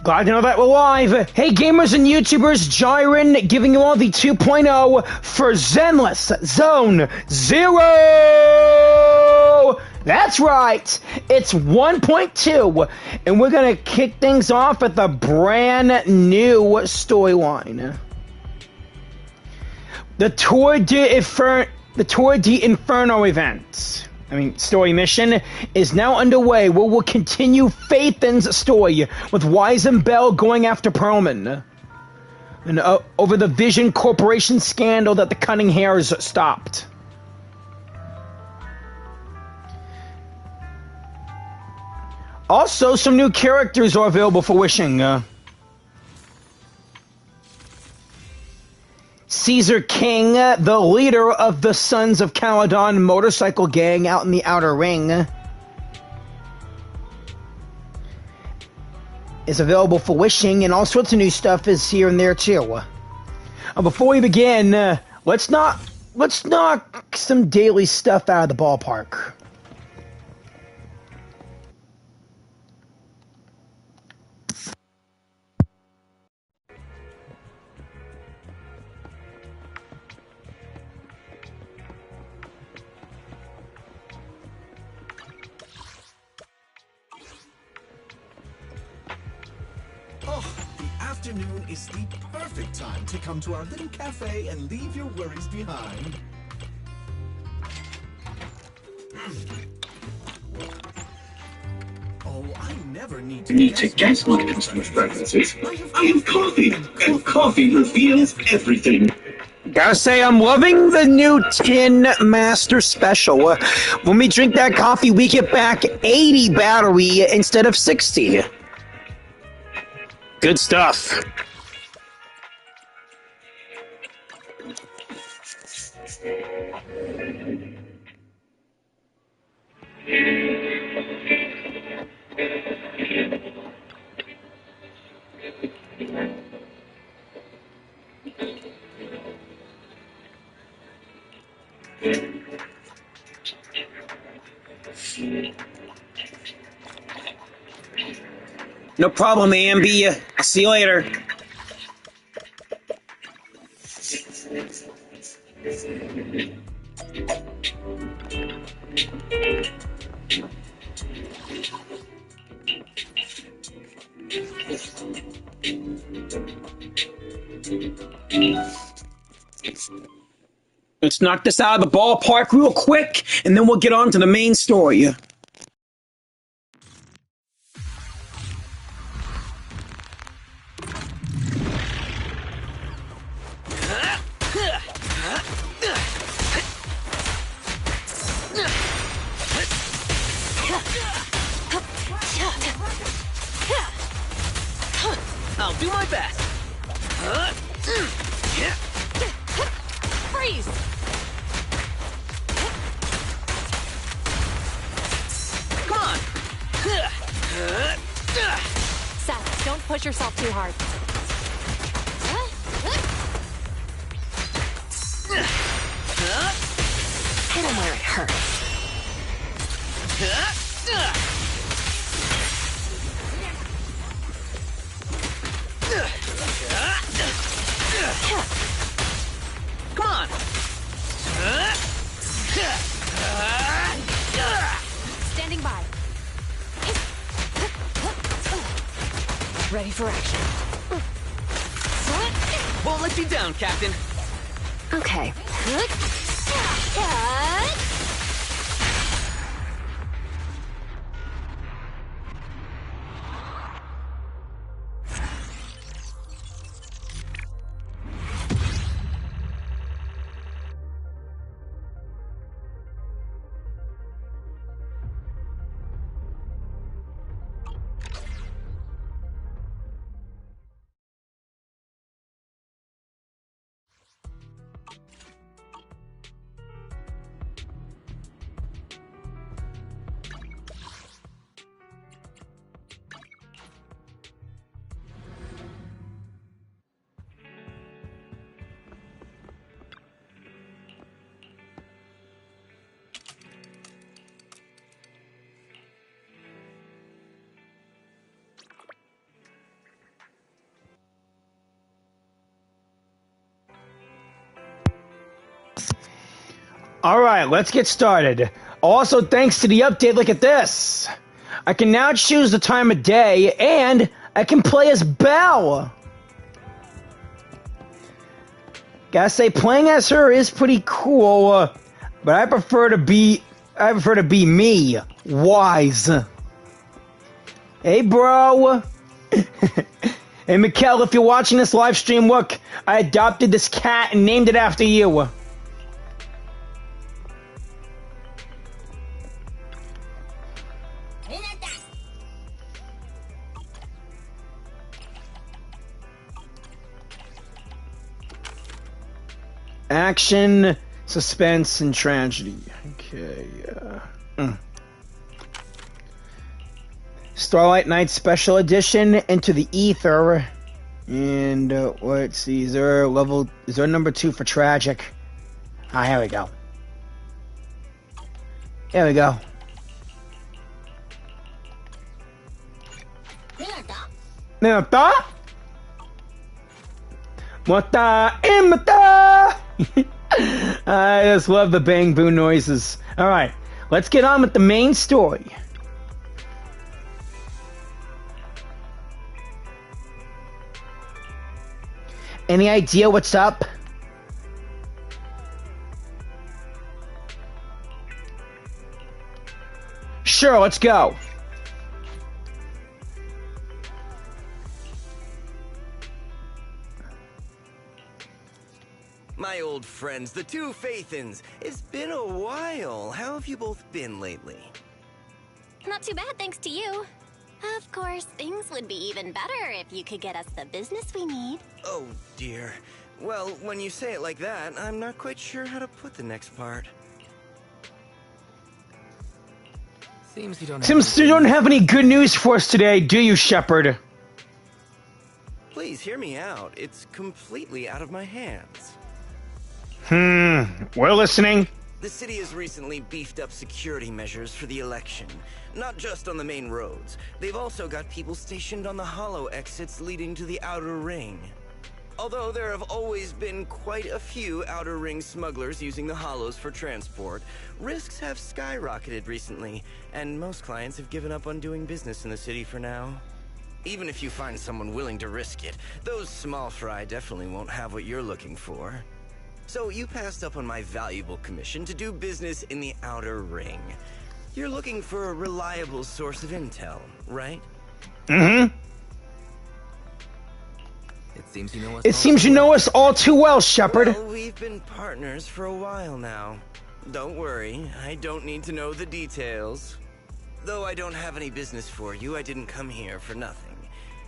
Glad to know that we're live. Hey gamers and YouTubers, Jyran giving you all the 2.0 for Zenless Zone 0! That's right, it's 1.2, and we're gonna kick things off with a brand new storyline. The Tour de Inferno event. Story mission is now underway where we'll continue Phaethon's story with Wise and Bell going after Perlman. And over the Vision Corporation scandal that the Cunning Hares stopped. Also, some new characters are available for wishing. Caesar King, the leader of the Sons of Caledon motorcycle gang out in the Outer Ring, is available for wishing, and all sorts of new stuff is here and there too. Before we begin, let's knock some daily stuff out of the ballpark. Afternoon is the perfect time to come to our little cafe and leave your worries behind. Oh, I never need to guess my customer's preferences. I have coffee, and coffee reveals everything. Gotta say, I'm loving the new Tin Master Special. When we drink that coffee, we get back 80 battery instead of 60. Good stuff. No problem, Ambi. I'll see you later. Let's knock this out of the ballpark real quick, and then we'll get on to the main story. I'll do my best. Freeze! Come on! Seth, don't push yourself too hard. Hit him where it hurts. Come on! Standing by. Ready for action. Won't let you down, Captain. Okay. Alright, let's get started. Also, thanks to the update, look at this. I can now choose the time of day, and I can play as Belle. Gotta say, playing as her is pretty cool, but I prefer to be me, Wise. Hey, bro. Hey, Mikkel, if you're watching this live stream, look, I adopted this cat and named it after you. Action, suspense, and tragedy. Okay. Starlight Night Special Edition, Into the Ether. And let's see, is there number 2 for tragic? Ah, here we go. Here we go. Mata? Mata imata! I just love the bang boo noises. Alright, let's get on with the main story. Any idea what's up? Sure, let's go. My old friends, the two Phaethons. It's been a while. How have you both been lately? Not too bad, thanks to you. Of course, things would be even better if you could get us the business we need. Oh, dear. Well, when you say it like that, I'm not quite sure how to put the next part. Seems you don't have any good news for us today, do you, Shepard? Please hear me out. It's completely out of my hands. We're listening. The city has recently beefed up security measures for the election. Not just on the main roads. They've also got people stationed on the hollow exits leading to the outer ring. Although there have always been quite a few outer ring smugglers using the hollows for transport, risks have skyrocketed recently, and most clients have given up on doing business in the city for now. Even if you find someone willing to risk it, those small fry definitely won't have what you're looking for. So you passed up on my valuable commission to do business in the outer ring. You're looking for a reliable source of intel, right? Mm-hmm. It seems you know us all too well, Shepard. Well, we've been partners for a while now. Don't worry, I don't need to know the details. Though I don't have any business for you, I didn't come here for nothing.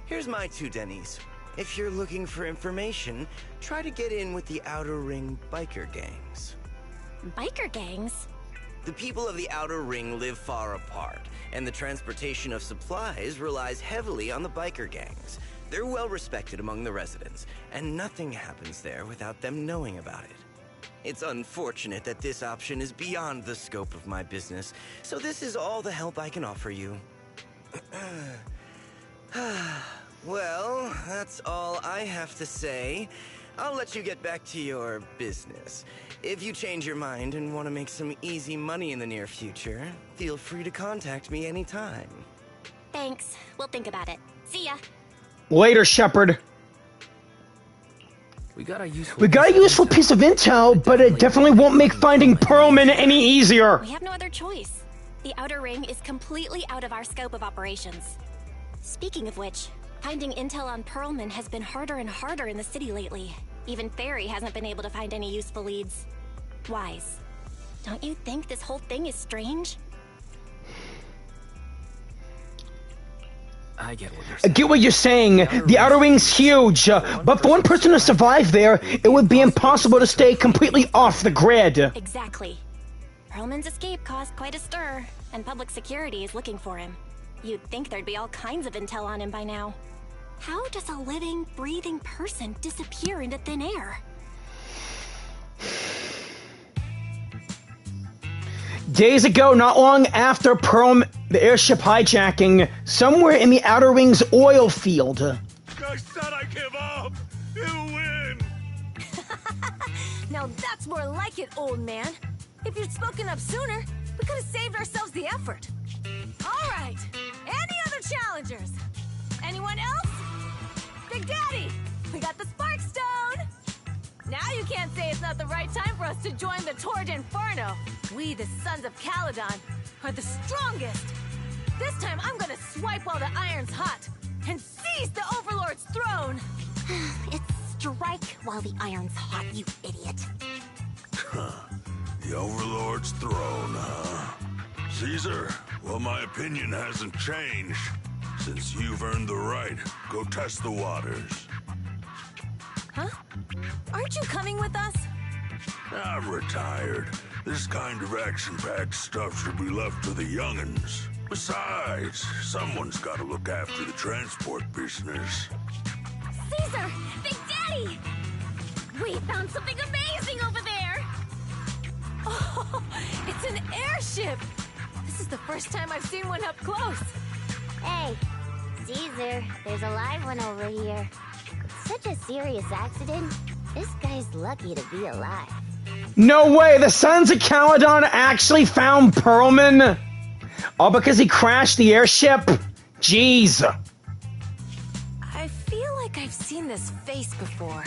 Here's my 2 Denny's. If you're looking for information, try to get in with the Outer Ring biker gangs. Biker gangs? The people of the Outer Ring live far apart, and the transportation of supplies relies heavily on the biker gangs. They're well respected among the residents, and nothing happens there without them knowing about it. It's unfortunate that this option is beyond the scope of my business, so this is all the help I can offer you. Well, that's all I have to say. I'll let you get back to your business. If you change your mind and want to make some easy money in the near future, feel free to contact me anytime. Thanks. We'll think about it. See ya. Later, Shepard. We got a useful piece of intel, but it definitely won't make finding Perlman any easier. We have no other choice. The Outer Ring is completely out of our scope of operations. Speaking of which, finding intel on Perlman has been harder and harder in the city lately. Even Fairy hasn't been able to find any useful leads. Wise, don't you think this whole thing is strange? I get what you're saying. The Outer Ring's huge, but for one person to survive there, it would be impossible to stay completely off the grid. Exactly. Perlman's escape caused quite a stir, and public security is looking for him. You'd think there'd be all kinds of intel on him by now. How does a living, breathing person disappear into thin air? Days ago, not long after the airship hijacking, somewhere in the Outer Ring's oil field. I said I give up! You win! Now that's more like it, old man. If you'd spoken up sooner, we could have saved ourselves the effort. All right. Any other challengers? Anyone else? Big Daddy, we got the Spark Stone. Now you can't say it's not the right time for us to join the Torrid Inferno. We, the Sons of Caledon, are the strongest. This time I'm gonna swipe while the iron's hot and seize the Overlord's throne. It's strike while the iron's hot, you idiot. The Overlord's throne, huh? Caesar, well, my opinion hasn't changed. Since you've earned the right, go test the waters. Huh? Aren't you coming with us? I'm retired. This kind of action-packed stuff should be left to the young'uns. Besides, someone's got to look after the transport business. Caesar! Big Daddy! We found something amazing over there! Oh, it's an airship! This is the first time I've seen one up close. Hey, Caesar, there's a live one over here. Such a serious accident. This guy's lucky to be alive. No way, the Sons of Caledon actually found Perlman? All because he crashed the airship? Jeez. I feel like I've seen this face before.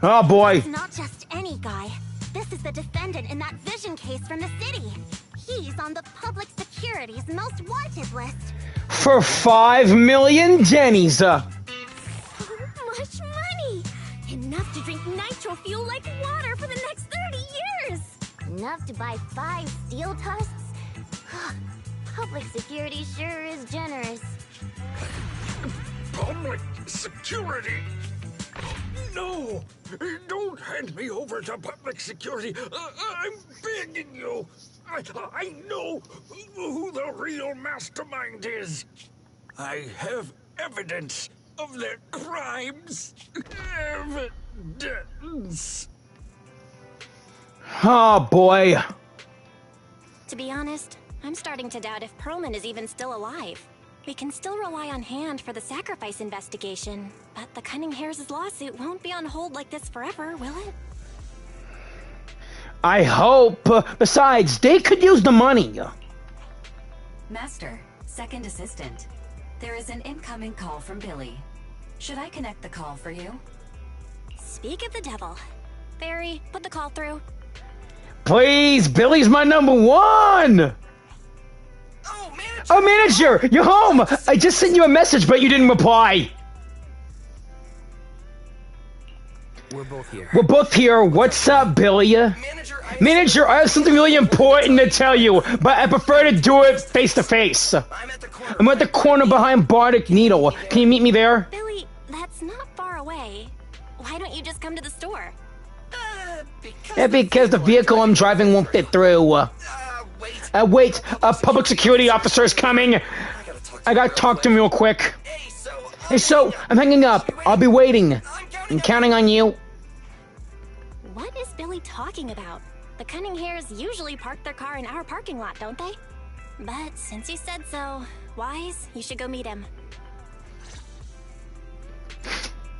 Oh boy. It's not just any guy. This is the defendant in that vision case from the city. He's on the public security's most wanted list. For 5 million Denny's. So much money! Enough to drink nitro fuel like water for the next 30 years! Enough to buy 5 steel tusks? Public security sure is generous. Public security? No! Don't hand me over to public security! I'm begging you! I know who the real mastermind is! I have evidence of their crimes! Evidence! Oh boy. To be honest, I'm starting to doubt if Perlman is even still alive. We can still rely on Hand for the sacrifice investigation, but the Cunning Hares' lawsuit won't be on hold like this forever, will it? I hope. Besides, they could use the money. Master, second assistant. There is an incoming call from Billy. Should I connect the call for you? Speak of the devil. Barry, put the call through. Please, Billy's my #1! Oh, manager, you're home! I just sent you a message, but you didn't reply. We're both here. We're both here. What's up, Billy? Manager, I have something really important to tell you, but I prefer to do it face to face. I'm at the corner behind Bardic Needle. Can you meet me there? Billy, that's not far away. Why don't you just come to the store? Because the vehicle I'm driving won't fit through. Wait, a public security officer is coming. I gotta talk to him real quick. Hey, so, I'm hanging up. I'll be waiting. I'm counting on you. What is Billy talking about? The Cunning Hares usually park their car in our parking lot, don't they? But since you said so, Wise, you should go meet him.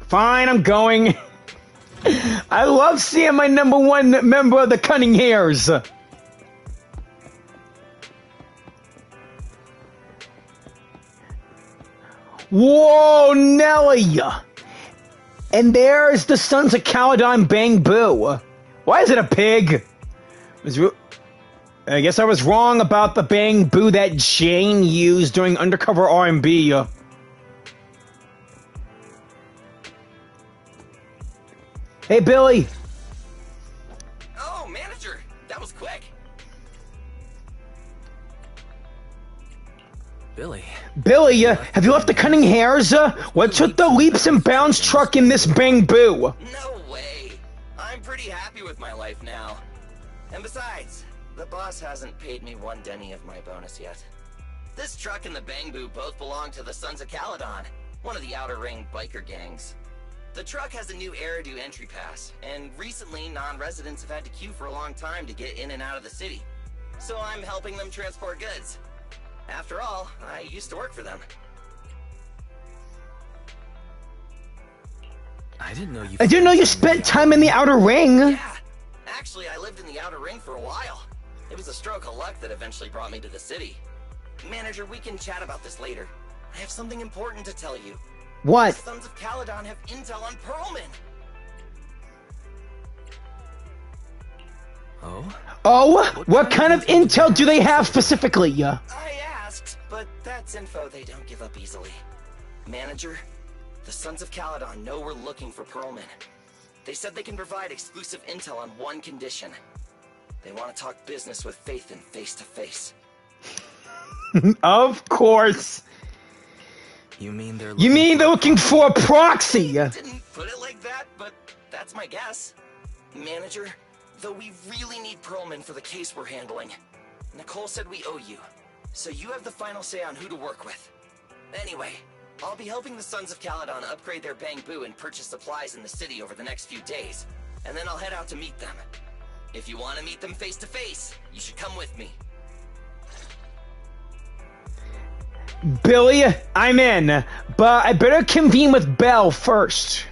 Fine, I'm going. I love seeing my #1 member of the Cunning Hares. Whoa, Nelly! And there's the Sons of Caledon Bang Boo. Why is it a pig? I guess I was wrong about the Bang Boo that Jane used during undercover R&B. Hey, Billy. Oh, manager, that was quick. Billy. Billy, have you left the Cunning Hares? What's with the leaps and bounds truck in this Bang Boo? No way. I'm pretty happy with my life now. And besides, the boss hasn't paid me 1 Denny of my bonus yet. This truck and the Bang Boo both belong to the Sons of Caledon, one of the Outer Ring biker gangs. The truck has a new Eridu entry pass, and recently non-residents have had to queue for a long time to get in and out of the city. So I'm helping them transport goods. After all, I used to work for them. I didn't know you. I didn't know you spent time in the Outer Ring. Yeah, actually I lived in the Outer Ring for a while. It was a stroke of luck that eventually brought me to the city. Manager, we can chat about this later. I have something important to tell you. What? The Sons of Caledon have intel on Pearlman. Oh? Oh? What kind of intel do they have specifically? I asked, but that's info they don't give up easily. Manager, the Sons of Caledon know we're looking for Pearlman. They said they can provide exclusive intel on one condition. They want to talk business with Phaethon face to face. Of course. You mean they're looking for a proxy? Didn't put it like that, but that's my guess. Manager, though we really need Pearlman for the case we're handling, Nicole said we owe you, so you have the final say on who to work with. Anyway, I'll be helping the Sons of Caledon upgrade their Bangbu and purchase supplies in the city over the next few days, and then I'll head out to meet them. If you want to meet them face to face, you should come with me. Billy, I'm in, but I better convene with Belle first.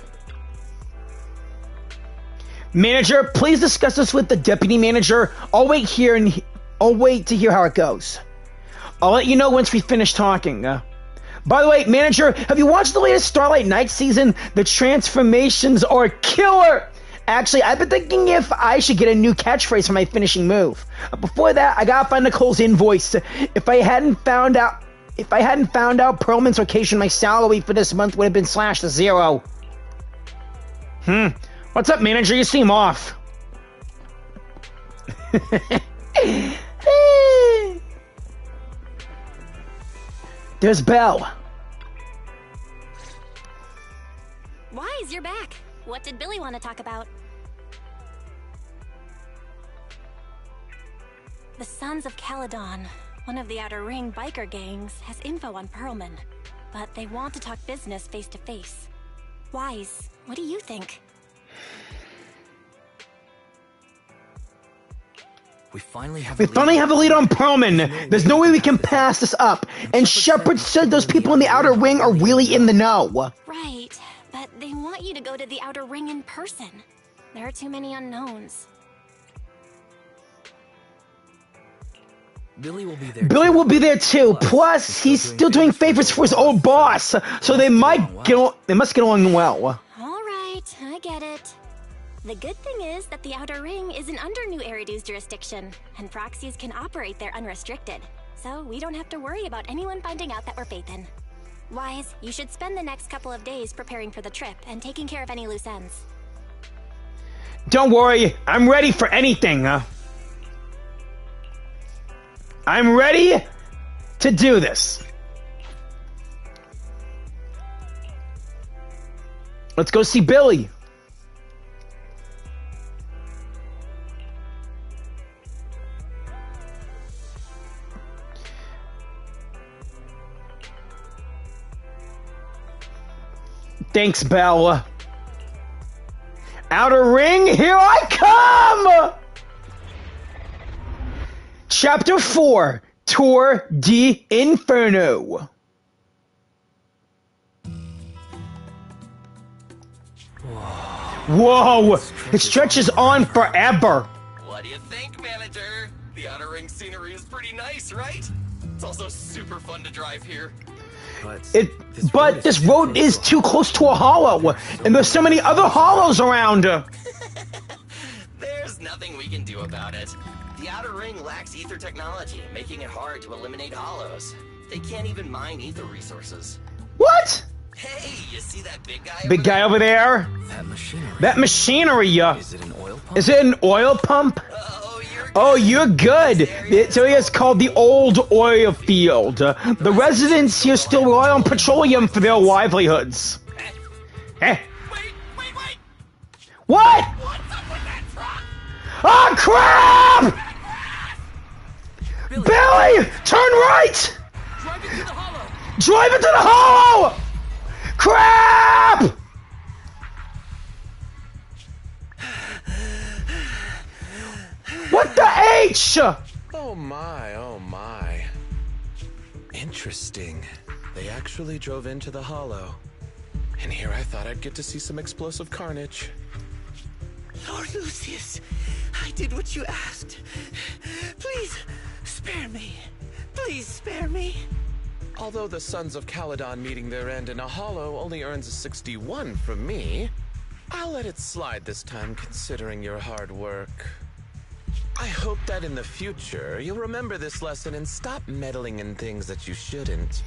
Manager, please discuss this with the deputy manager. I'll wait here and I'll wait to hear how it goes. I'll let you know once we finish talking. By the way, manager, have you watched the latest Starlight Night season? The transformations are killer. Actually, I've been thinking if I should get a new catchphrase for my finishing move. Before that, I gotta find Nicole's invoice. If I hadn't found out Pearlman's location, my salary for this month would have been slashed to 0. What's up, manager? You seem off. There's Belle. Wise, you're back. What did Billy want to talk about? The Sons of Caledon, one of the Outer Ring biker gangs, has info on Pearlman, but they want to talk business face to face. Wise, what do you think? We finally have a lead on Pearlman. There's no way we can pass this up. And Shepard said those people in the Outer Ring are really in the know. Right, but they want you to go to the Outer Ring in person. There are too many unknowns. Billy will be there. Billy will be there too. Plus, he's still doing favors for his old boss, so they must get along well. All right, I get it. The good thing is that the Outer Ring isn't under New Eridu's jurisdiction, and proxies can operate there unrestricted. So we don't have to worry about anyone finding out that we're Phaethon. Wise, you should spend the next couple of days preparing for the trip and taking care of any loose ends. Don't worry, I'm ready for anything. I'm ready to do this. Let's go see Billy. Thanks, Belle. Outer Ring, here I come! Chapter 4, Tour de Inferno. Whoa! It stretches on forever. What do you think, manager? The Outer Ring scenery is pretty nice, right? It's also super fun to drive here. But this road is too close to a hollow, and there's so many other hollows around. There's nothing we can do about it. The Outer Ring lacks ether technology, making it hard to eliminate hollows. They can't even mine ether resources. What? Hey, you see that big guy? Big guy over there? That machinery. Is it an oil pump? Is it an oil pump? Oh, you're good. This area is called the Old Oil Field. The residents here still rely on petroleum for their livelihoods. Eh? Wait! What? What's up with that truck? Oh, crap! Billy, turn right! Drive into the hollow! Drive into the hollow! Crap! What the H? Oh my. Interesting. They actually drove into the hollow. And here I thought I'd get to see some explosive carnage. Lord Lucius, I did what you asked. Please, spare me. Please spare me. Although the Sons of Caledon meeting their end in a hollow only earns a 61 from me, I'll let it slide this time considering your hard work. I hope that in the future you'll remember this lesson and stop meddling in things that you shouldn't.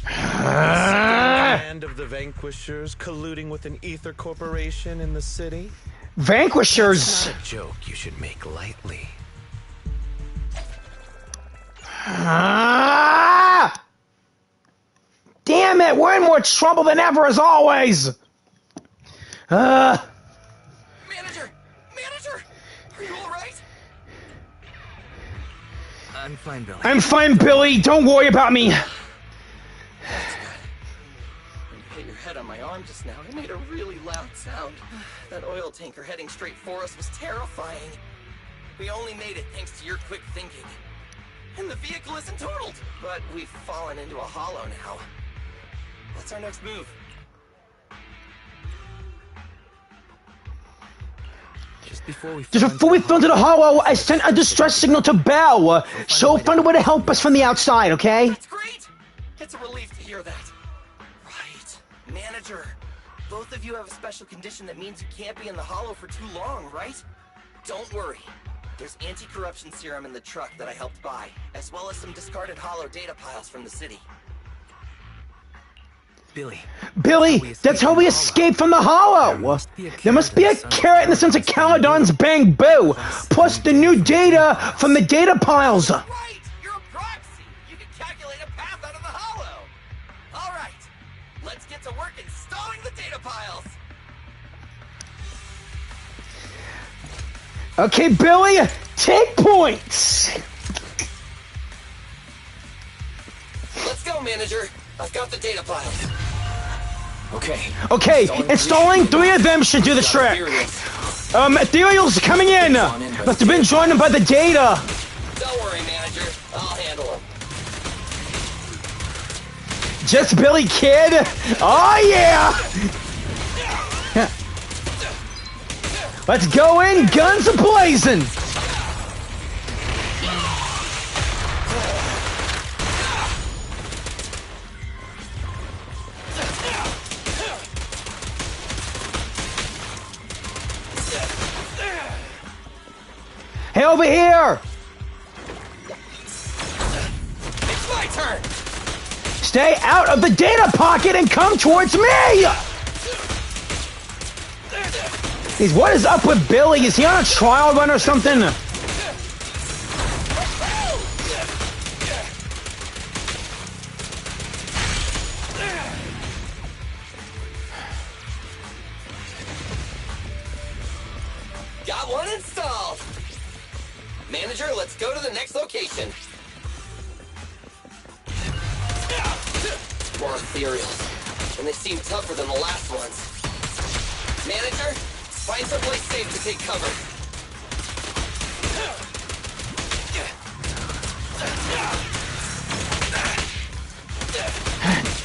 Command of the Vanquishers colluding with an ether corporation in the city? Vanquishers! It's not a joke you should make lightly. Damn it, we're in more trouble than ever as always! Manager! Manager! Are you alright? I'm fine, Billy. I'm fine, Billy. Don't worry about me. That's good. When you hit your head on my arm just now, it made a really loud sound. That oil tanker heading straight for us was terrifying. We only made it thanks to your quick thinking. And the vehicle isn't totaled, but we've fallen into a hollow now. What's our next move? Just before we fell into the hollow, I sent a distress signal to Belle. She'll find a way to help us from the outside, okay? That's great! It's a relief to hear that. Right. Manager, both of you have a special condition that means you can't be in the hollow for too long, right? Don't worry. There's anti-corruption serum in the truck that I helped buy, as well as some discarded hollow data piles from the city. Billy, that's how we escaped from the hollow! There must be a carrot in the sense of Caledon's bamboo, plus the new data from the data piles! Right! You're a proxy! You can calculate a path out of the hollow! Alright, let's get to work installing the data piles! Okay, Billy, take points! Let's go, Manager! I've got the data piles. Okay, installing 3 of them should do the trick. Ethereal's coming in! Must have been joined by the data! Don't worry, Manager. I'll handle them. Just Billy, kid! Oh, yeah! Let's go in, guns a-blazing! Hey, over here! It's my turn! Stay out of the data pocket and come towards me! Jeez, what is up with Billy? Is he on a trial run or something? Got one installed! Manager, let's go to the next location. More ethereals. And they seem tougher than the last ones. Manager, find someplace safe to take cover.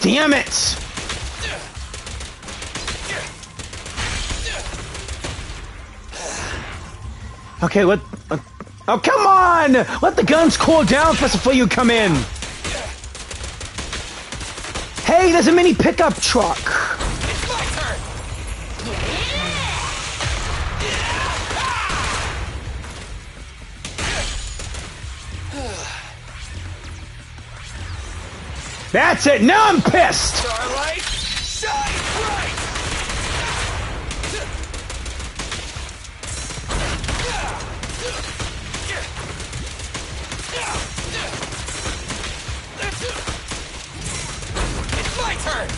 Damn it! Okay, oh, come on! Let the guns cool down first before you come in. Hey, there's a mini pickup truck. It's my turn! That's it, now I'm pissed! Starlight, shine bright! It's my turn!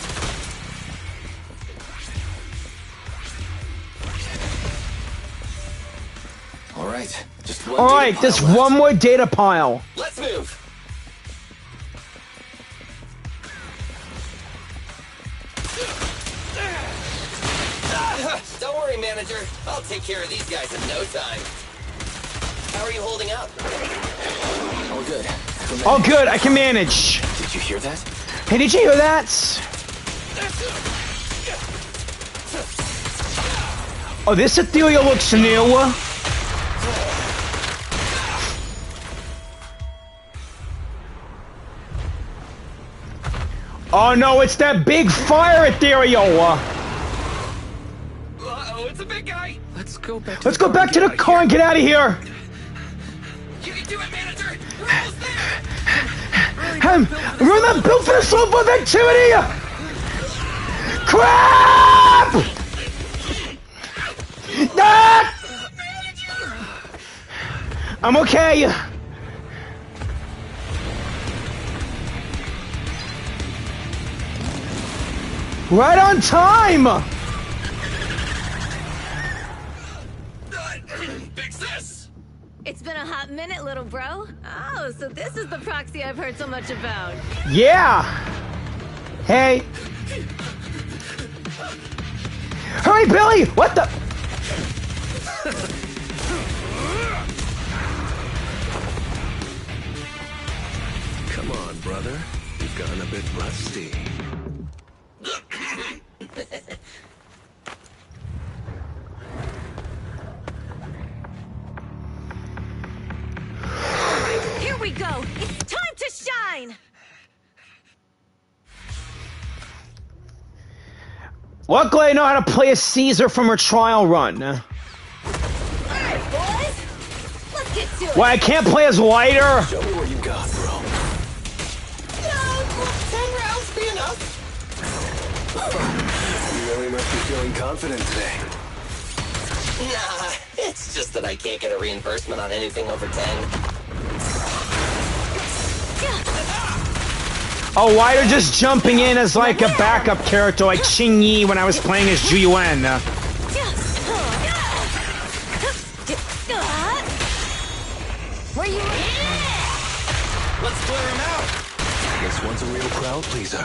Alright, just one. Alright, there's one more data pile. Let's move! Don't worry, Manager. I'll take care of these guys in no time. How are you holding up? All good. All good, I can manage. Did you hear that? Hey, did you hear that? Oh, this ethereal looks new. Oh no, it's that big fire ethereal! Uh-oh, it's a big guy! Let's go back to Let's go back to the car and get out of here! You can do it, manager! We're almost there! We're not built for this level of activity! Crap! Ah! I'm okay. Right on time! Big sis! It's been a hot minute, little bro. Oh, so this is the proxy I've heard so much about. Yeah! Hey! Hurry, Billy! What the? Come on, brother. You've gotten a bit rusty. Here we go! It's time to shine! Luckily, I know how to play a Caesar from her trial run. Alright, boys! Let's get to it! Why, I can't play as Lighter? Show me what you got, bro. No, 10 rounds be enough. You really must be feeling confident today. Nah, it's just that I can't get a reimbursement on anything over 10. Oh, Lighter just jumping in as like a backup character like Qing Yi when I was playing as Jyran. Where you? Let's clear him out. This one's a real crowd pleaser.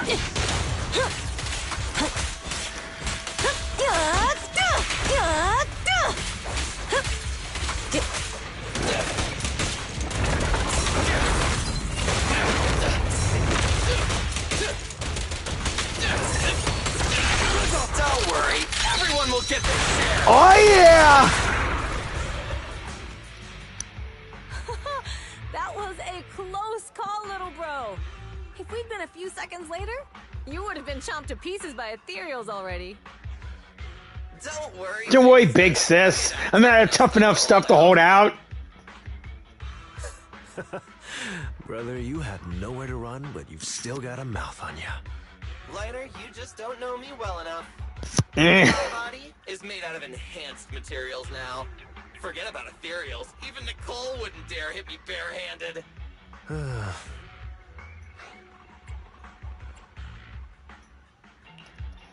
Don't worry, everyone will get their share. Oh yeah! That was a close call, little bro. If we'd been a few seconds later, you would have been chomped to pieces by ethereals already. Don't worry. Don't worry, big sis. I'm not tough enough stuff to hold out. Brother, you have nowhere to run, but you've still got a mouth on you. Lighter, you just don't know me well enough. Eh. My body is made out of enhanced materials now. Forget about ethereals. Even Nicole wouldn't dare hit me barehanded.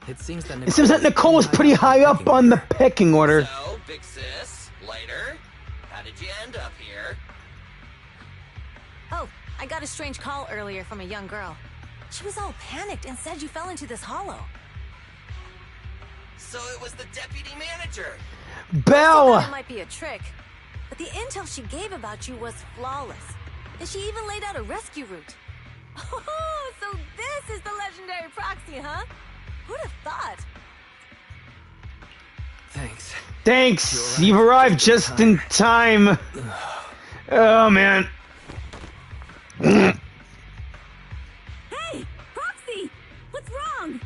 It seems that Nicole is pretty high up on the pecking order. So, big sis, Lighter, how did you end up here? Oh, I got a strange call earlier from a young girl. She was all panicked and said you fell into this hollow. So it was the deputy manager. Belle! It might be a trick, but the intel she gave about you was flawless. And she even laid out a rescue route. Oh, so this is the legendary proxy, huh? Who'd have thought? Thanks. Thanks! You've arrived just in time. Oh, man. Hey! Proxy! What's wrong?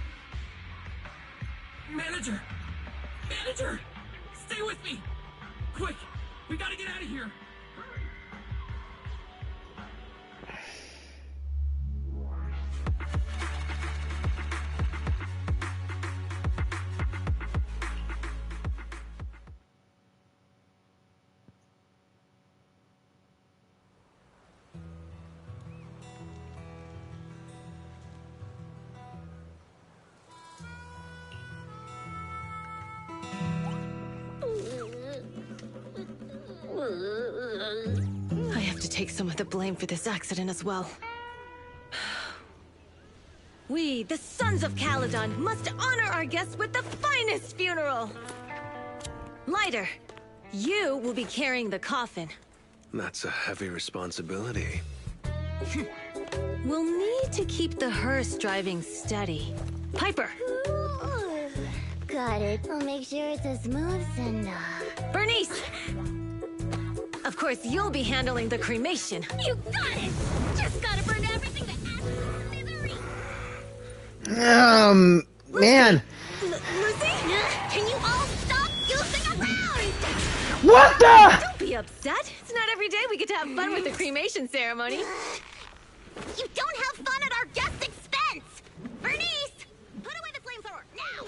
Manager! Manager! Stay with me! Quick! We gotta get out of here! I have to take some of the blame for this accident as well. We, the Sons of Caledon, must honor our guests with the finest funeral! Lighter, you will be carrying the coffin. That's a heavy responsibility. We'll need to keep the hearse driving steady. Piper! Got it. I'll make sure it's as smooth and Bernice! Of course, you'll be handling the cremation. You got it! Just gotta burn everything to ashes and smithereens! Man. Lucy? Can you all stop goofing around? What the? Don't be upset. It's not every day we get to have fun with the cremation ceremony. You don't have fun at our guest expense! Bernice! Put away the flamethrower, now!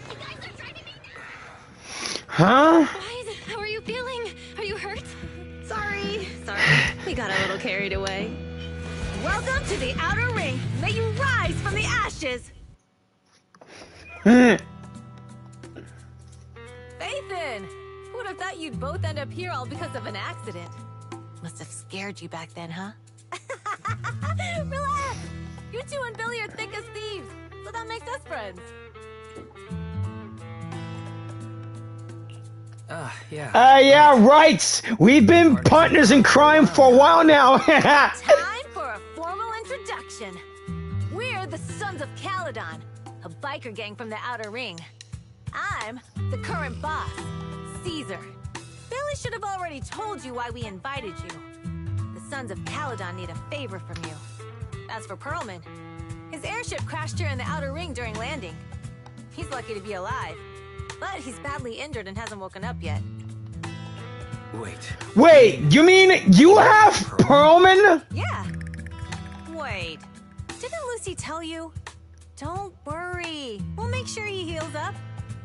You guys are driving me nuts! Huh? Guys, how are you feeling? Are you hurt? Sorry. We got a little carried away. Welcome to the Outer Ring. May you rise from the ashes. Phaethon! Who would have thought you'd both end up here all because of an accident? Must have scared you back then, huh? Relax! You two and Billy are thick as thieves, so that makes us friends. Yeah, right! We've been partners in crime for a while now. Time for a formal introduction. We're the Sons of Caledon, a biker gang from the Outer Ring. I'm the current boss, Caesar. Billy should have already told you why we invited you. The Sons of Caledon need a favor from you. As for Perlman, his airship crashed here in the Outer Ring during landing. He's lucky to be alive, but he's badly injured and hasn't woken up yet. Wait, you mean you have Perlman? Yeah. Wait, didn't Lucy tell you? Don't worry. We'll make sure he heals up.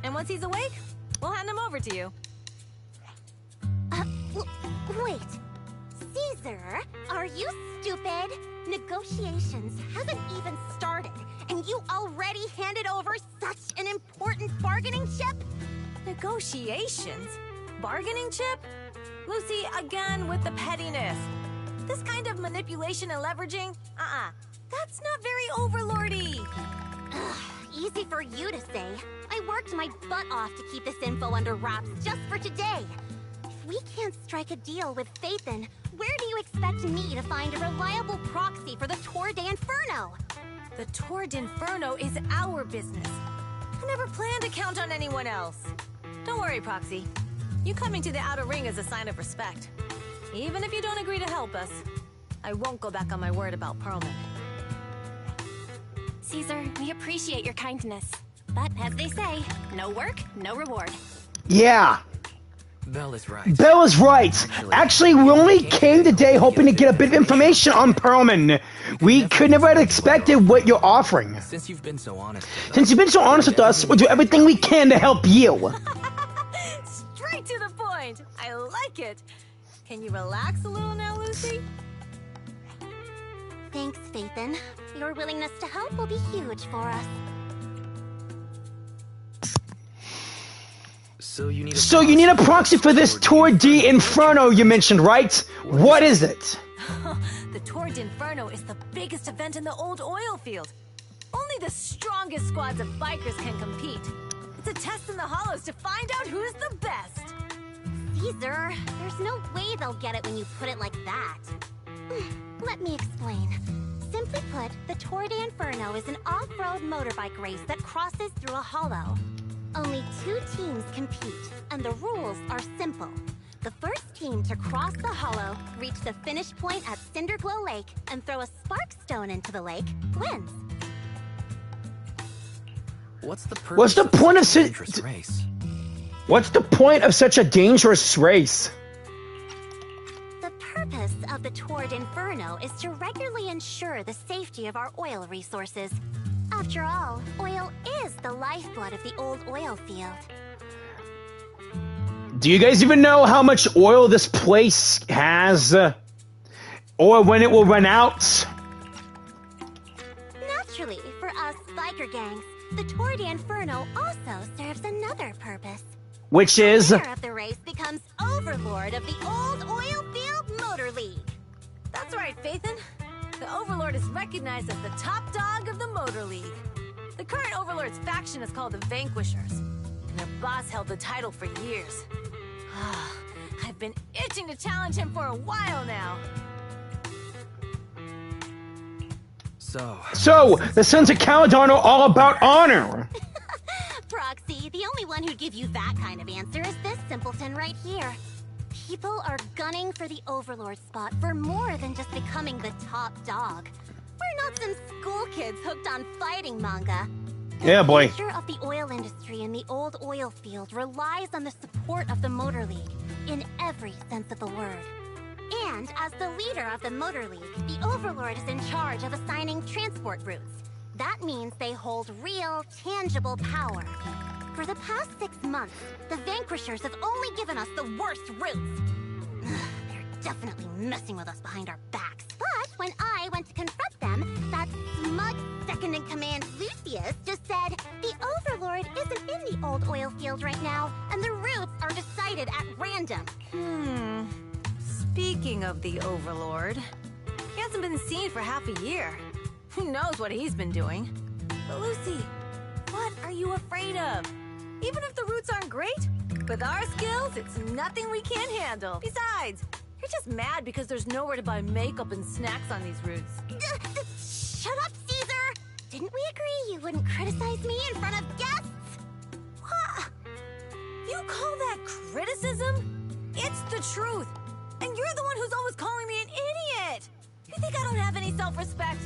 And once he's awake, we'll hand him over to you. Wait. Caesar, are you stupid? Negotiations haven't even started, and you already handed over such an important bargaining chip? Negotiations? Bargaining chip? Lucy, again with the pettiness. This kind of manipulation and leveraging? That's not very overlordy. Easy for you to say. I worked my butt off to keep this info under wraps just for today. If we can't strike a deal with Phaethon, where do you expect me to find a reliable proxy for the Tour de Inferno? The Tour de Inferno is our business. I never planned to count on anyone else. Don't worry, Proxy. You coming to the Outer Ring is a sign of respect. Even if you don't agree to help us, I won't go back on my word about Perlman. Caesar, we appreciate your kindness. But as they say, no work, no reward. Yeah. Belle is right. Belle is right. Actually, we only came today hoping to get a bit of information on Perlman. We could never have expected what you're offering. Since you've been so honest with us, we'll do everything we can to help you. Straight to the point. I like it. Can you relax a little now, Lucy? Thanks, Phaethon. Your willingness to help will be huge for us. So you need a proxy for this Tour de Inferno you mentioned, right? What is it? The Tour de Inferno is the biggest event in the old oil field. Only the strongest squads of bikers can compete. It's a test in the hollows to find out who's the best. Caesar, there's no way they'll get it when you put it like that. Let me explain. Simply put, the Tour de Inferno is an off-road motorbike race that crosses through a hollow. Only 2 teams compete, and the rules are simple. The first team to cross the hollow, reach the finish point at Cinderglow Lake, and throw a spark stone into the lake, wins. What's the point of dangerous race? What's the point of such a dangerous race? The purpose of the Tour de Inferno is to regularly ensure the safety of our oil resources. After all, oil is the lifeblood of the old oil field. Do you guys even know how much oil this place has? Or when it will run out? Naturally, for us biker gangs, the Tour de Inferno also serves another purpose. Which is? The winner of the race becomes overlord of the old oil field motor league. That's right, Phaethon. The Overlord is recognized as the top dog of the Motor League. The current Overlord's faction is called the Vanquishers, and their boss held the title for years. I've been itching to challenge him for a while now. So, the Sons of Caledon are all about honor. Proxy, the only one who'd give you that kind of answer is this simpleton right here. People are gunning for the Overlord spot for more than just becoming the top dog. We're not some school kids hooked on fighting manga. Yeah, boy. The future of the oil industry in the old oil field relies on the support of the Motor League, in every sense of the word. And as the leader of the Motor League, the Overlord is in charge of assigning transport routes. That means they hold real, tangible power. For the past 6 months, the Vanquishers have only given us the worst routes. They're definitely messing with us behind our backs. But when I went to confront them, that smug second-in-command Lucius just said, the Overlord isn't in the old oil field right now, and the routes are decided at random. Speaking of the Overlord, he hasn't been seen for half a year. Who knows what he's been doing? But Lucy, what are you afraid of? Even if the routes aren't great, with our skills, it's nothing we can't handle. Besides, you're just mad because there's nowhere to buy makeup and snacks on these routes. Shut up, Caesar! Didn't we agree you wouldn't criticize me in front of guests? What? You call that criticism? It's the truth. And you're the one who's always calling me an idiot! You think I don't have any self-respect?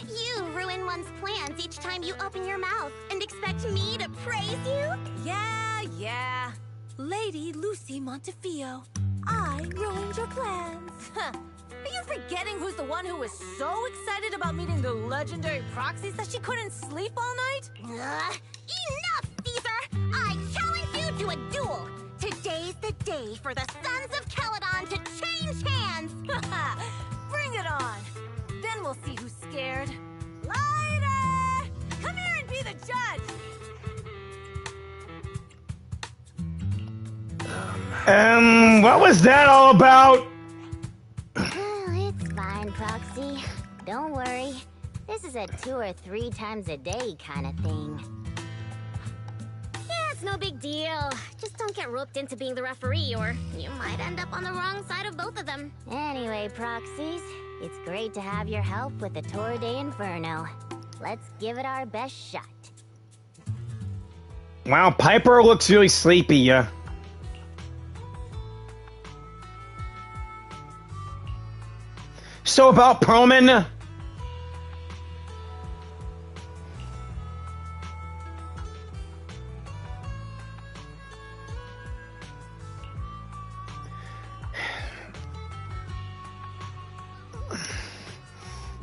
You ruin one's plans each time you open your mouth and expect me to praise you? Yeah. Lady Lucy Montefiore, I ruined your plans. Are you forgetting who's the one who was so excited about meeting the legendary proxies that she couldn't sleep all night? Enough, Caesar! I challenge you to a duel! Today's the day for the Sons of Caledon to change hands! Bring it on! Then we'll see who's scared. Lighter! Come here and be the judge! What was that all about? It's fine, Proxy. Don't worry. This is a 2 or 3 times a day kind of thing. Yeah, it's no big deal. Just don't get roped into being the referee, or you might end up on the wrong side of both of them. Anyway, Proxies, it's great to have your help with the Tour de Inferno. Let's give it our best shot. Wow, Piper looks really sleepy, So about Perlman?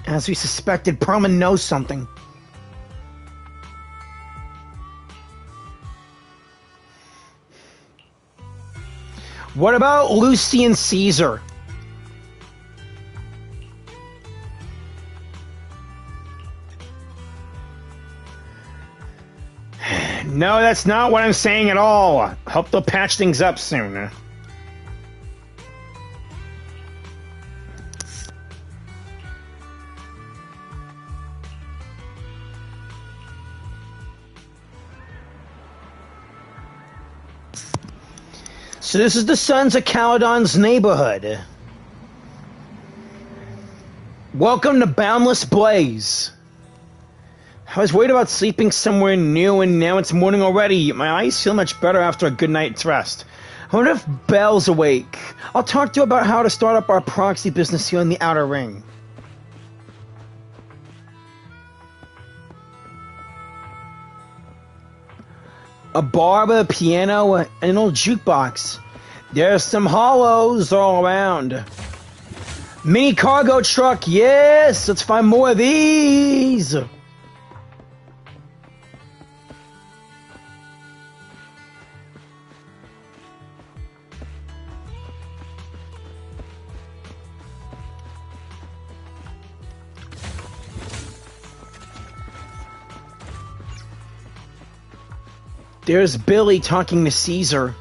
As we suspected, Perlman knows something. What about Lucy and Caesar? No, that's not what I'm saying at all. Hope they'll patch things up soon. So this is the Sons of Caledon's neighborhood. Welcome to Boundless Blaze. I was worried about sleeping somewhere new, and now it's morning already. My eyes feel much better after a good night's rest. I wonder if Belle's awake. I'll talk to her about how to start up our proxy business here in the Outer Ring. A bar with a piano and an old jukebox. There's some hollows all around. Mini cargo truck, yes! Let's find more of these! There's Billy talking to Caesar.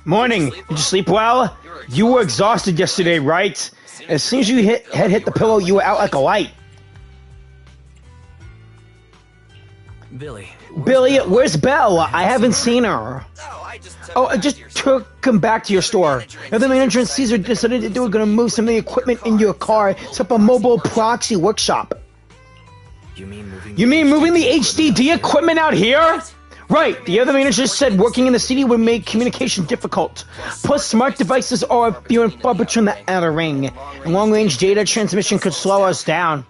Morning. Did you sleep well? You were exhausted yesterday, right? As soon as you hit the pillow, you were out like a light. Billy, where's Belle? I haven't seen her. Oh, I just took Oh, I just took him back to your store. The other manager and Caesar decided they were going to move some of the equipment in your car, set up a mobile proxy workshop. You mean moving the HDD equipment out here? Right, the other manager said working in the city would make communication difficult. Plus, smart devices are few and far between the outer ring, and long-range data transmission could slow us down.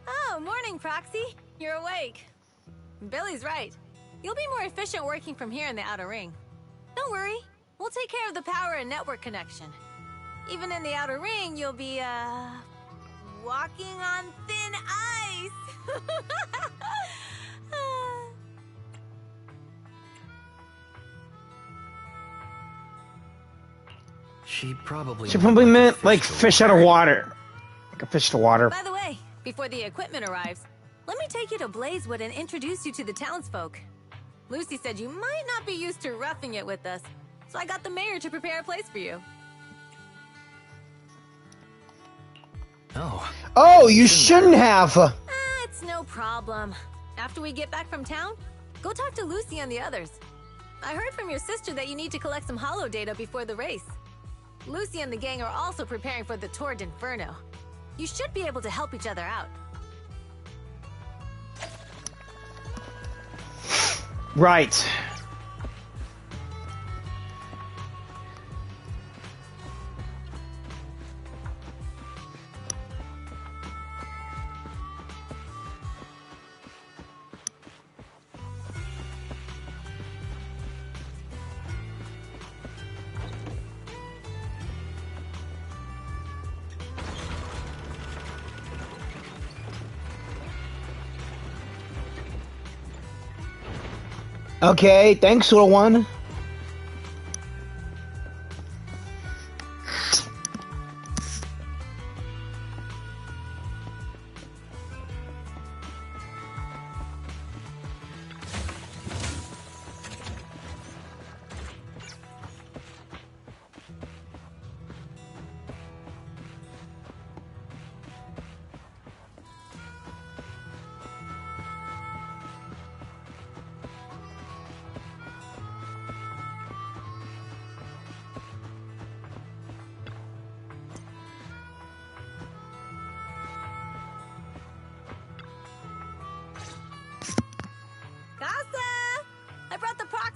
Oh, morning, Proxy. You're awake. Billy's right. You'll be more efficient working from here in the outer ring. Don't worry, we'll take care of the power and network connection. Even in the outer ring, you'll be, walking on thin ice. She probably meant like fish out of water. Like a fish to water. By the way, before the equipment arrives, let me take you to Blazewood and introduce you to the townsfolk. Lucy said you might not be used to roughing it with us, so I got the mayor to prepare a place for you. Oh, you shouldn't have. It's no problem. After we get back from town, go talk to Lucy and the others. I heard from your sister that you need to collect some holo data before the race. Lucy and the gang are also preparing for the Tour d'Inferno. You should be able to help each other out. Right. Okay, thanks, little one.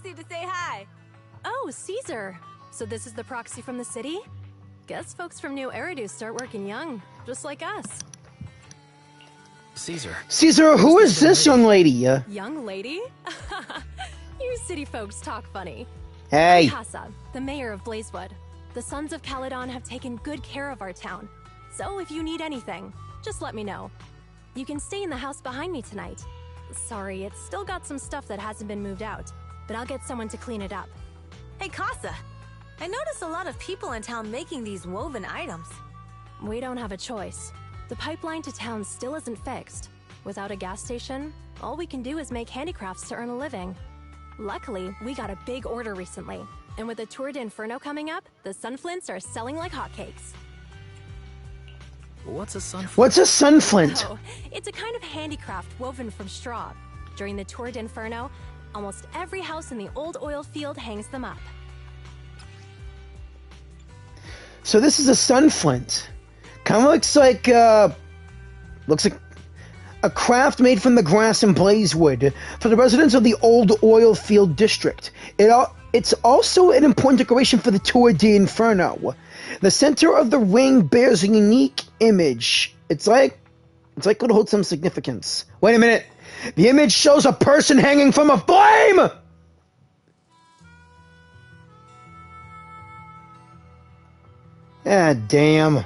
To say hi. Oh, Caesar. So this is the proxy from the city? Guess folks from New Eridu start working young, just like us. Caesar, who is this young lady? Young lady? You city folks talk funny. Hey. Casa, the mayor of Blazewood. The Sons of Caledon have taken good care of our town. So if you need anything, just let me know. You can stay in the house behind me tonight. Sorry, it's still got some stuff that hasn't been moved out, but I'll get someone to clean it up. Hey, Casa, I noticed a lot of people in town making these woven items. We don't have a choice. The pipeline to town still isn't fixed. Without a gas station, all we can do is make handicrafts to earn a living. Luckily, we got a big order recently, and with the Tour d'Inferno coming up, the sunflints are selling like hotcakes. What's a sunflint? What's a sunflint? Oh, it's a kind of handicraft woven from straw. During the Tour d'Inferno, almost every house in the old oil field hangs them up. So this is a sunflint. Kind of looks like a craft made from the grass and blazewood for the residents of the old oil field district. It's also an important decoration for the Tour d'Inferno. The center of the ring bears a unique image. It's like it holds some significance. Wait a minute. The image shows a person hanging from a flame! Ah, damn.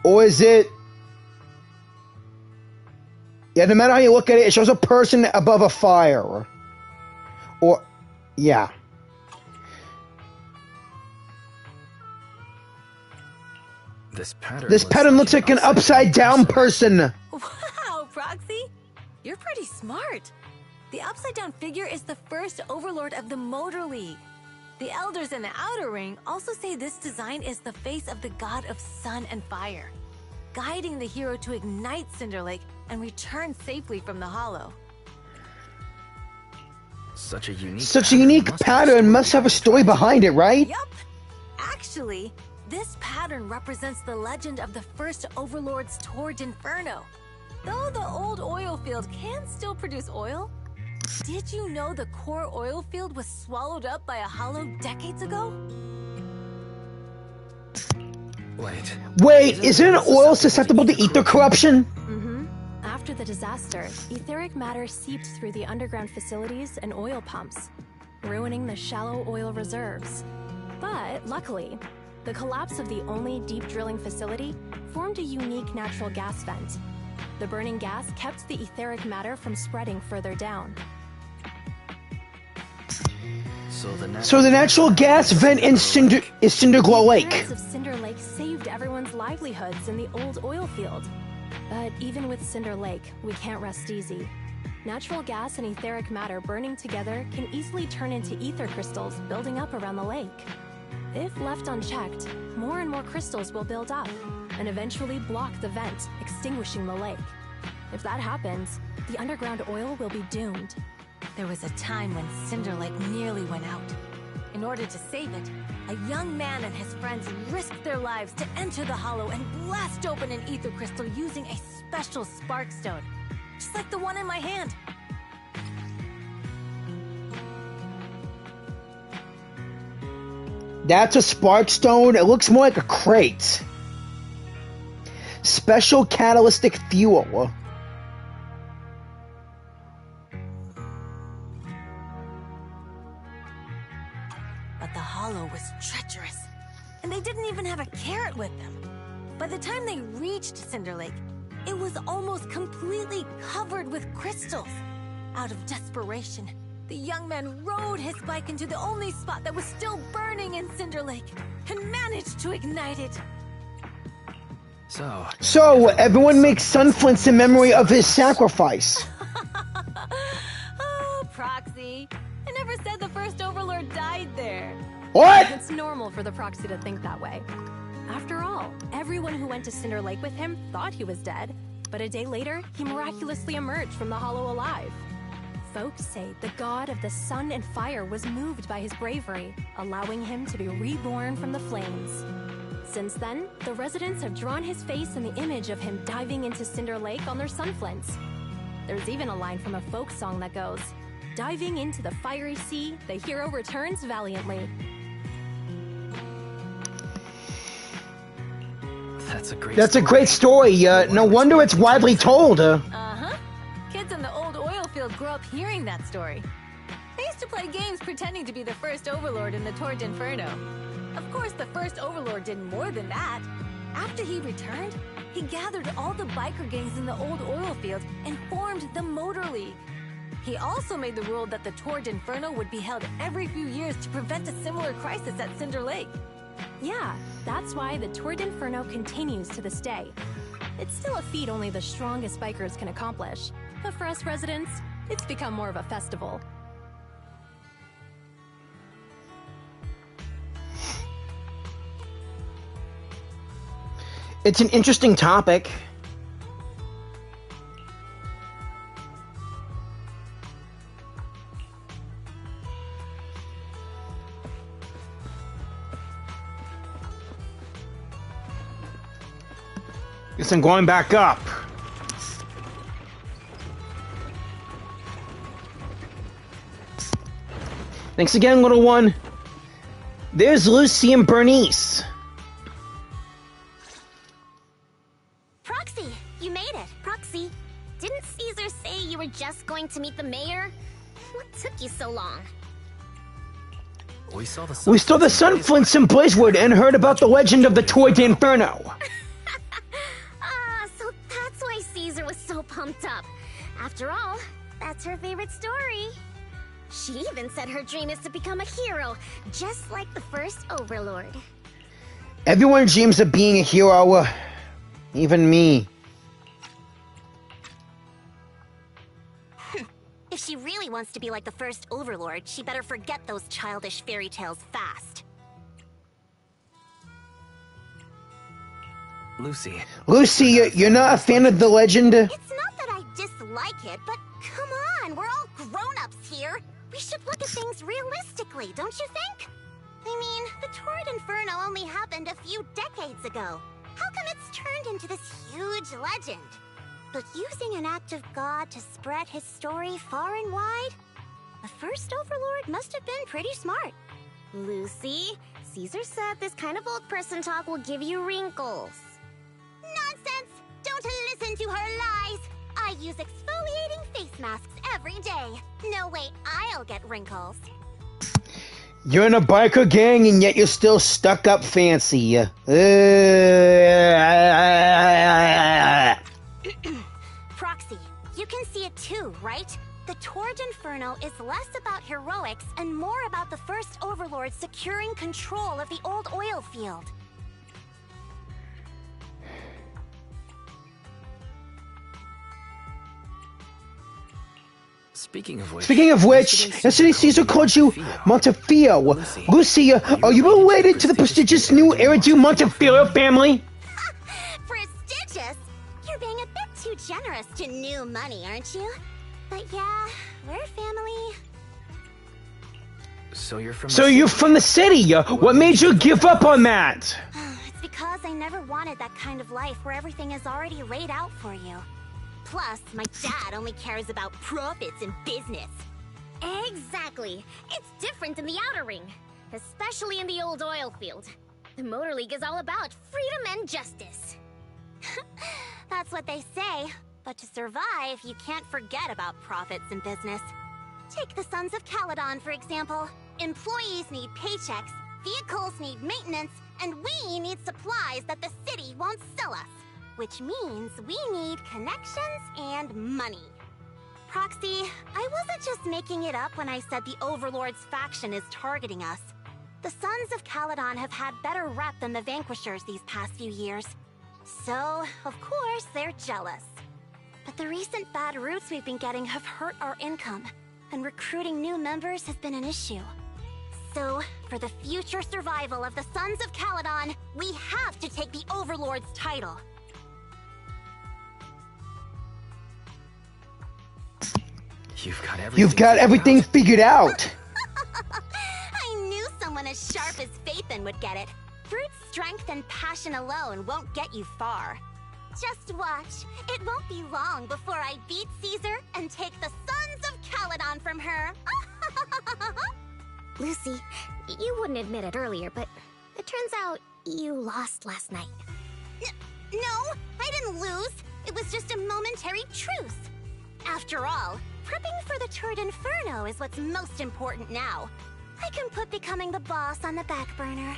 Or is it... Yeah, no matter how you look at it, it shows a person above a fire. Or... yeah. This pattern looks like an upside-down person. Wow, Proxy! You're pretty smart. The upside-down figure is the first overlord of the Motor League. The elders in the Outer Ring also say this design is the face of the god of sun and fire, guiding the hero to ignite Cinder Lake and return safely from the Hollow. Such a unique pattern must have a story behind it, right? Yup. Actually, this pattern represents the legend of the first Overlord's Toward Inferno. Though the old oil field can still produce oil, did you know the core oil field was swallowed up by a hollow decades ago? Wait, isn't oil susceptible to ether corruption? After the disaster, etheric matter seeped through the underground facilities and oil pumps, ruining the shallow oil reserves. But luckily, the collapse of the only deep drilling facility formed a unique natural gas vent. The burning gas kept the etheric matter from spreading further down. So the natural gas vent in Cinderglow Lake. The of Cinder Lake saved everyone's livelihoods in the old oil field. But even with Cinder Lake, we can't rest easy. Natural gas and etheric matter burning together can easily turn into ether crystals building up around the lake. If left unchecked, more and more crystals will build up and eventually block the vent, extinguishing the lake. If that happens, the underground oil will be doomed. There was a time when Cinder Lake nearly went out. In order to save it, a young man and his friends risked their lives to enter the hollow and blast open an ether crystal using a special spark stone, just like the one in my hand. That's a spark stone. It looks more like a crate. Special catalytic fuel. But the hollow was treacherous, and they didn't even have a carrot with them. By the time they reached Cinder Lake, it was almost completely covered with crystals. Out of desperation, the young man rode his bike into the only spot that was still burning in Cinder Lake, and managed to ignite it. So everyone makes sunflints in memory of his sacrifice. Oh, Proxy. I never said the first Overlord died there. What? It's normal for the Proxy to think that way. After all, everyone who went to Cinder Lake with him thought he was dead, but a day later, he miraculously emerged from the hollow alive. Folks say the god of the sun and fire was moved by his bravery, allowing him to be reborn from the flames. Since then, the residents have drawn his face in the image of him diving into Cinder Lake on their sunflints. There's even a line from a folk song that goes, "Diving into the fiery sea, the hero returns valiantly." That's a great story. No wonder it's widely told. Uh-huh. Kids in the old oil field grew up hearing that story. They used to play games pretending to be the first Overlord in the Toward Inferno. Of course, the first Overlord did more than that. After he returned, he gathered all the biker gangs in the old oil field and formed the Motor League. He also made the rule that the Toward Inferno would be held every few years to prevent a similar crisis at Cinder Lake. Yeah, that's why the Toward Inferno continues to this day. It's still a feat only the strongest bikers can accomplish, but for us residents, it's become more of a festival. It's an interesting topic. Guess I'm going back up. Thanks again, little one. There's Lucy and Bernice. Proxy, you made it. Proxy, didn't Caesar say you were just going to meet the mayor? What took you so long? We saw the sunflints in Blazewood and heard about the legend of the Tour de Inferno. So that's why Caesar was so pumped up. After all, that's her favorite story. She even said her dream is to become a hero, just like the first Overlord. Everyone dreams of being a hero, even me. If she really wants to be like the first Overlord, she better forget those childish fairy tales fast. Lucy, you're not a fan of the legend? It's not that I dislike it, but come on, we're all grown-ups here. We should look at things realistically, don't you think? I mean, the Torrid Inferno only happened a few decades ago. How come it's turned into this huge legend? But using an act of God to spread his story far and wide? The first Overlord must have been pretty smart. Lucy, Caesar said this kind of old person talk will give you wrinkles. Nonsense! Don't listen to her lies! I use exfoliating face masks every day. No way I'll get wrinkles. You're in a biker gang and yet you're still stuck up fancy. Proxy, you can see it too, right? The Torrid Inferno is less about heroics and more about the first Overlord securing control of the old oil field. Speaking of which, yesterday Caesar called you Montefiore. Lucy, are you related to the prestigious new Eridu Montefiore family? Prestigious? You're being a bit too generous to new money, aren't you? But yeah, we're family. So you're from the city. What made you give up on that? It's because I never wanted that kind of life where everything is already laid out for you. Plus, my dad only cares about profits and business. Exactly. It's different in the Outer Ring, especially in the old oil field. The Motor League is all about freedom and justice. That's what they say. But to survive, you can't forget about profits and business. Take the Sons of Caledon, for example. Employees need paychecks, vehicles need maintenance, and we need supplies that the city won't sell us. Which means we need connections and money. Proxy, I wasn't just making it up when I said the Overlord's faction is targeting us. The Sons of Caledon have had better rep than the Vanquishers these past few years. So, of course, they're jealous. But the recent bad routes we've been getting have hurt our income, and recruiting new members has been an issue. So, for the future survival of the Sons of Caledon, we have to take the Overlord's title. You've got everything figured out. I knew someone as sharp as Phaethon would get it. Brute strength and passion alone won't get you far. Just watch. It won't be long before I beat Caesar and take the Sons of Caledon from her. Lucy, you wouldn't admit it earlier, but it turns out you lost last night. No, I didn't lose. It was just a momentary truce. After all, prepping for the Torrid Inferno is what's most important now. I can put becoming the boss on the back burner.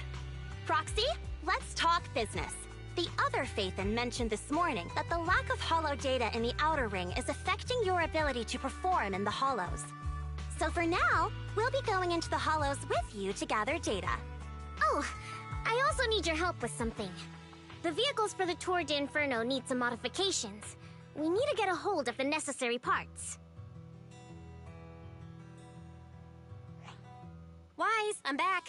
Proxy, let's talk business. The other Phaethon mentioned this morning that the lack of hollow data in the Outer Ring is affecting your ability to perform in the hollows. So for now, we'll be going into the hollows with you to gather data. Oh, I also need your help with something. The vehicles for the Torrid Inferno need some modifications. We need to get a hold of the necessary parts. Wise, I'm back.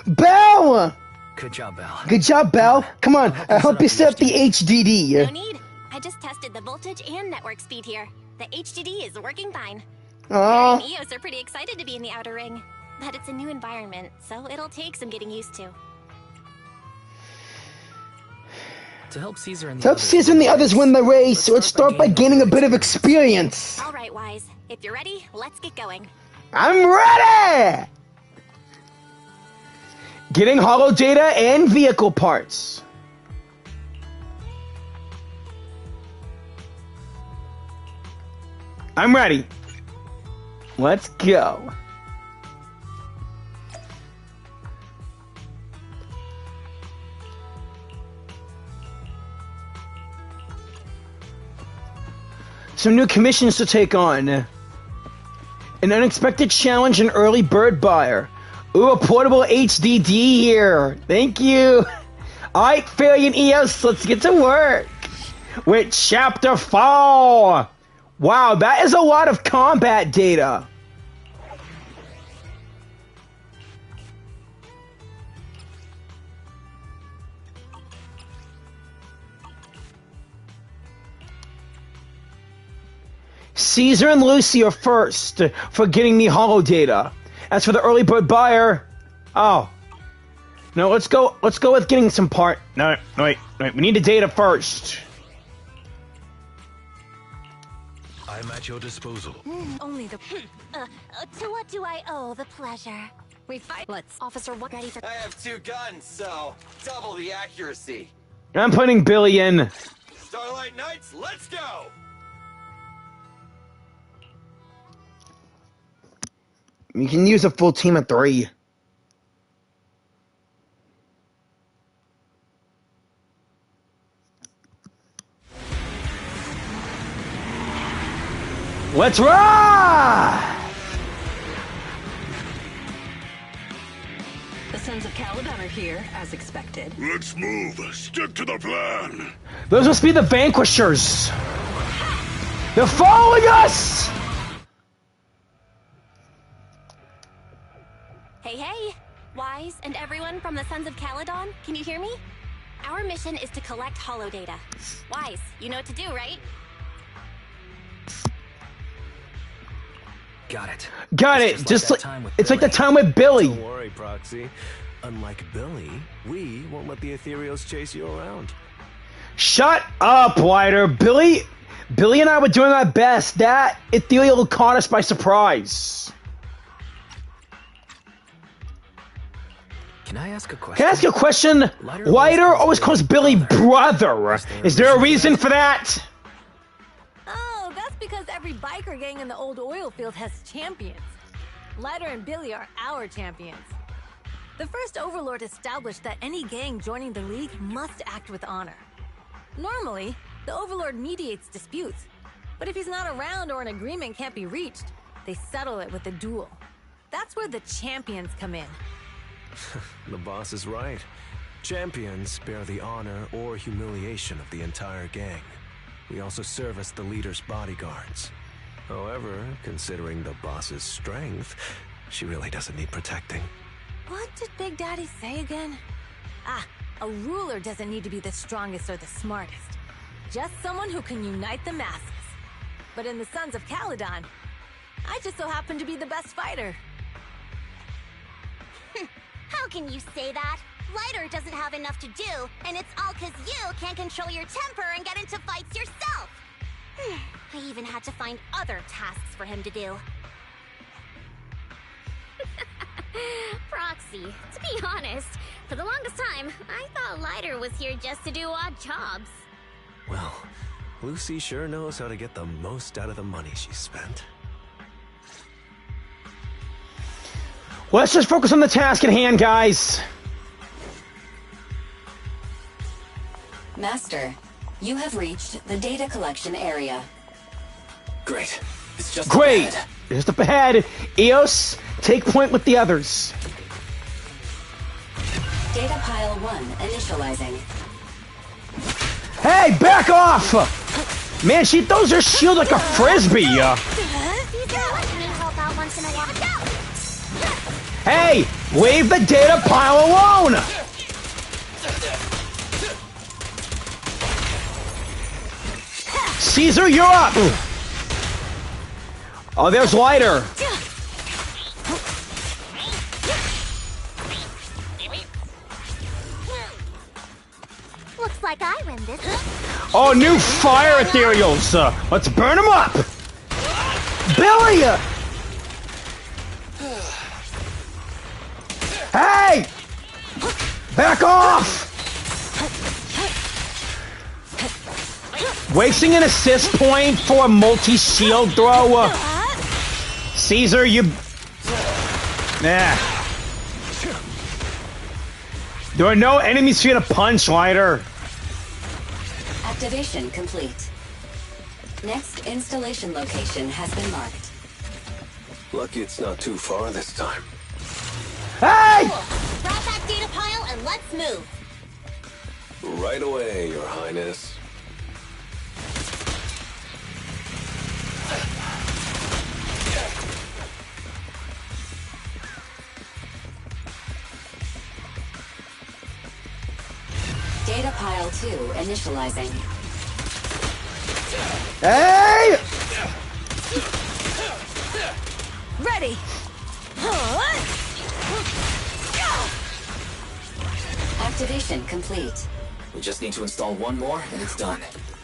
Belle! Good job, Belle. Good job, Belle. Come on, I'll help you set up the HDD. No need. I just tested the voltage and network speed here. The HDD is working fine. Aww. Harry and Eos are pretty excited to be in the Outer Ring. But it's a new environment, so it'll take some getting used to. To help Caesar and the others win the race, let's start by gaining a bit of experience. All right, Wise. If you're ready, let's get going. I'm ready! Getting hollow data and vehicle parts. I'm ready. Let's go. Some new commissions to take on. An unexpected challenge, an early bird buyer. Ooh, a portable HDD here. Thank you. Alright, Fairy and Eos, let's get to work. With Chapter 4. Wow, that is a lot of combat data. Caesar and Lucy are first for getting me holo data. As for the early bird buyer, oh. No, let's go with getting some part. No, wait. We need the data first. I'm at your disposal. Only the... To what do I owe the pleasure? We fight. Let's... Officer, what ready for... I have 2 guns, so double the accuracy. I'm putting Billy in. Starlight Knights, let's go! You can use a full team of 3. Let's ride! The Sons of Caledon are here, as expected. Let's move. Stick to the plan. Those must be the Vanquishers. They're following us! Hey, Wise and everyone from the Sons of Caledon, can you hear me? Our mission is to collect holo data. Wise, you know what to do, right? Got it. Got it. It's like the time with Billy. Don't worry, Proxy. Unlike Billy, we won't let the Ethereals chase you around. Shut up, Lighter. Billy and I were doing our best. That ethereal caught us by surprise. Can I ask a question? Can I ask you a question? Lighter always calls Billy brother. Is there a reason for that? Oh, that's because every biker gang in the old oil field has champions. Lighter and Billy are our champions. The first Overlord established that any gang joining the League must act with honor. Normally, the Overlord mediates disputes, but if he's not around or an agreement can't be reached, they settle it with a duel. That's where the champions come in. The boss is right. Champions bear the honor or humiliation of the entire gang. We also serve as the leader's bodyguards. However, considering the boss's strength, she really doesn't need protecting. What did Big Daddy say again? A ruler doesn't need to be the strongest or the smartest. Just someone who can unite the masses. But in the Sons of Caledon, I just so happen to be the best fighter. How can you say that? Lighter doesn't have enough to do, and it's all 'cause you can't control your temper and get into fights yourself. I even had to find other tasks for him to do. Proxy, to be honest, for the longest time, I thought Lighter was here just to do odd jobs. Well, Lucy sure knows how to get the most out of the money she spent. Let's just focus on the task at hand, guys. Master, you have reached the data collection area. Great. It's just Great. Just up ahead. Eos, take point with the others. Data pile 1 initializing. Hey, back off! Man, she throws her shield like a frisbee. Hey, leave the data pile alone! Caesar, you're up! Oh, there's Lighter. Looks like I win this. Oh, new fire ethereals! Let's burn them up! Billy! Hey! Back off! Wasting an assist point for a multi-shield throw. Caesar, you... Nah. There are no enemies for you to punch, Lighter. Activation complete. Next installation location has been marked. Lucky it's not too far this time. Hey! Cool. Grab that data pile and let's move. Right away, Your Highness. Data pile 2 initializing. Hey! ready! Activation complete. We just need to install one more and it's done.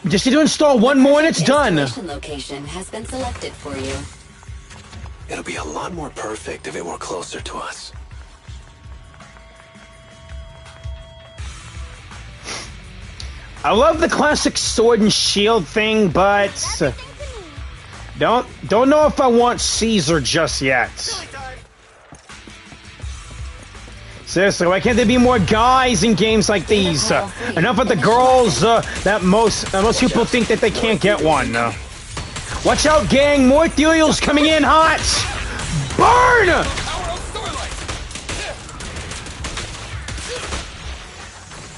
Just need to install one more and it's done. Installation location has been selected for you. It'll be a lot more perfect if it were closer to us. I love the classic sword and shield thing, but don't know if I want Caesar just yet. Seriously, why can't there be more guys in games like these? Enough with the girls that most people think that they can't get one. Watch out, gang! More ethereals coming in hot! Burn!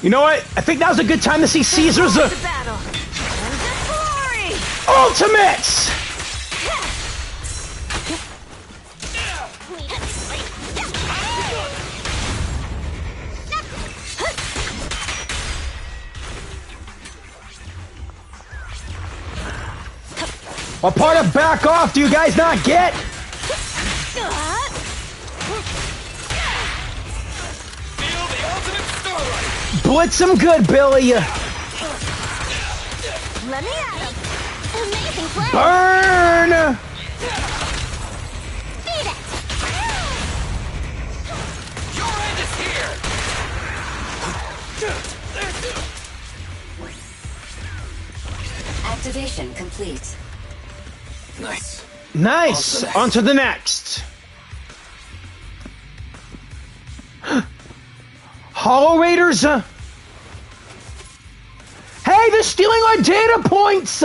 You know what? I think now's a good time to see Caesar's ultimates! What part of back off do you guys not get? Blitz him good, Billy. Let me at him. Amazing play. Burn! Beat it. Your end is here. Activation complete. Nice. Nice. On to the next. Hollow Raiders. Hey, they're stealing our data points.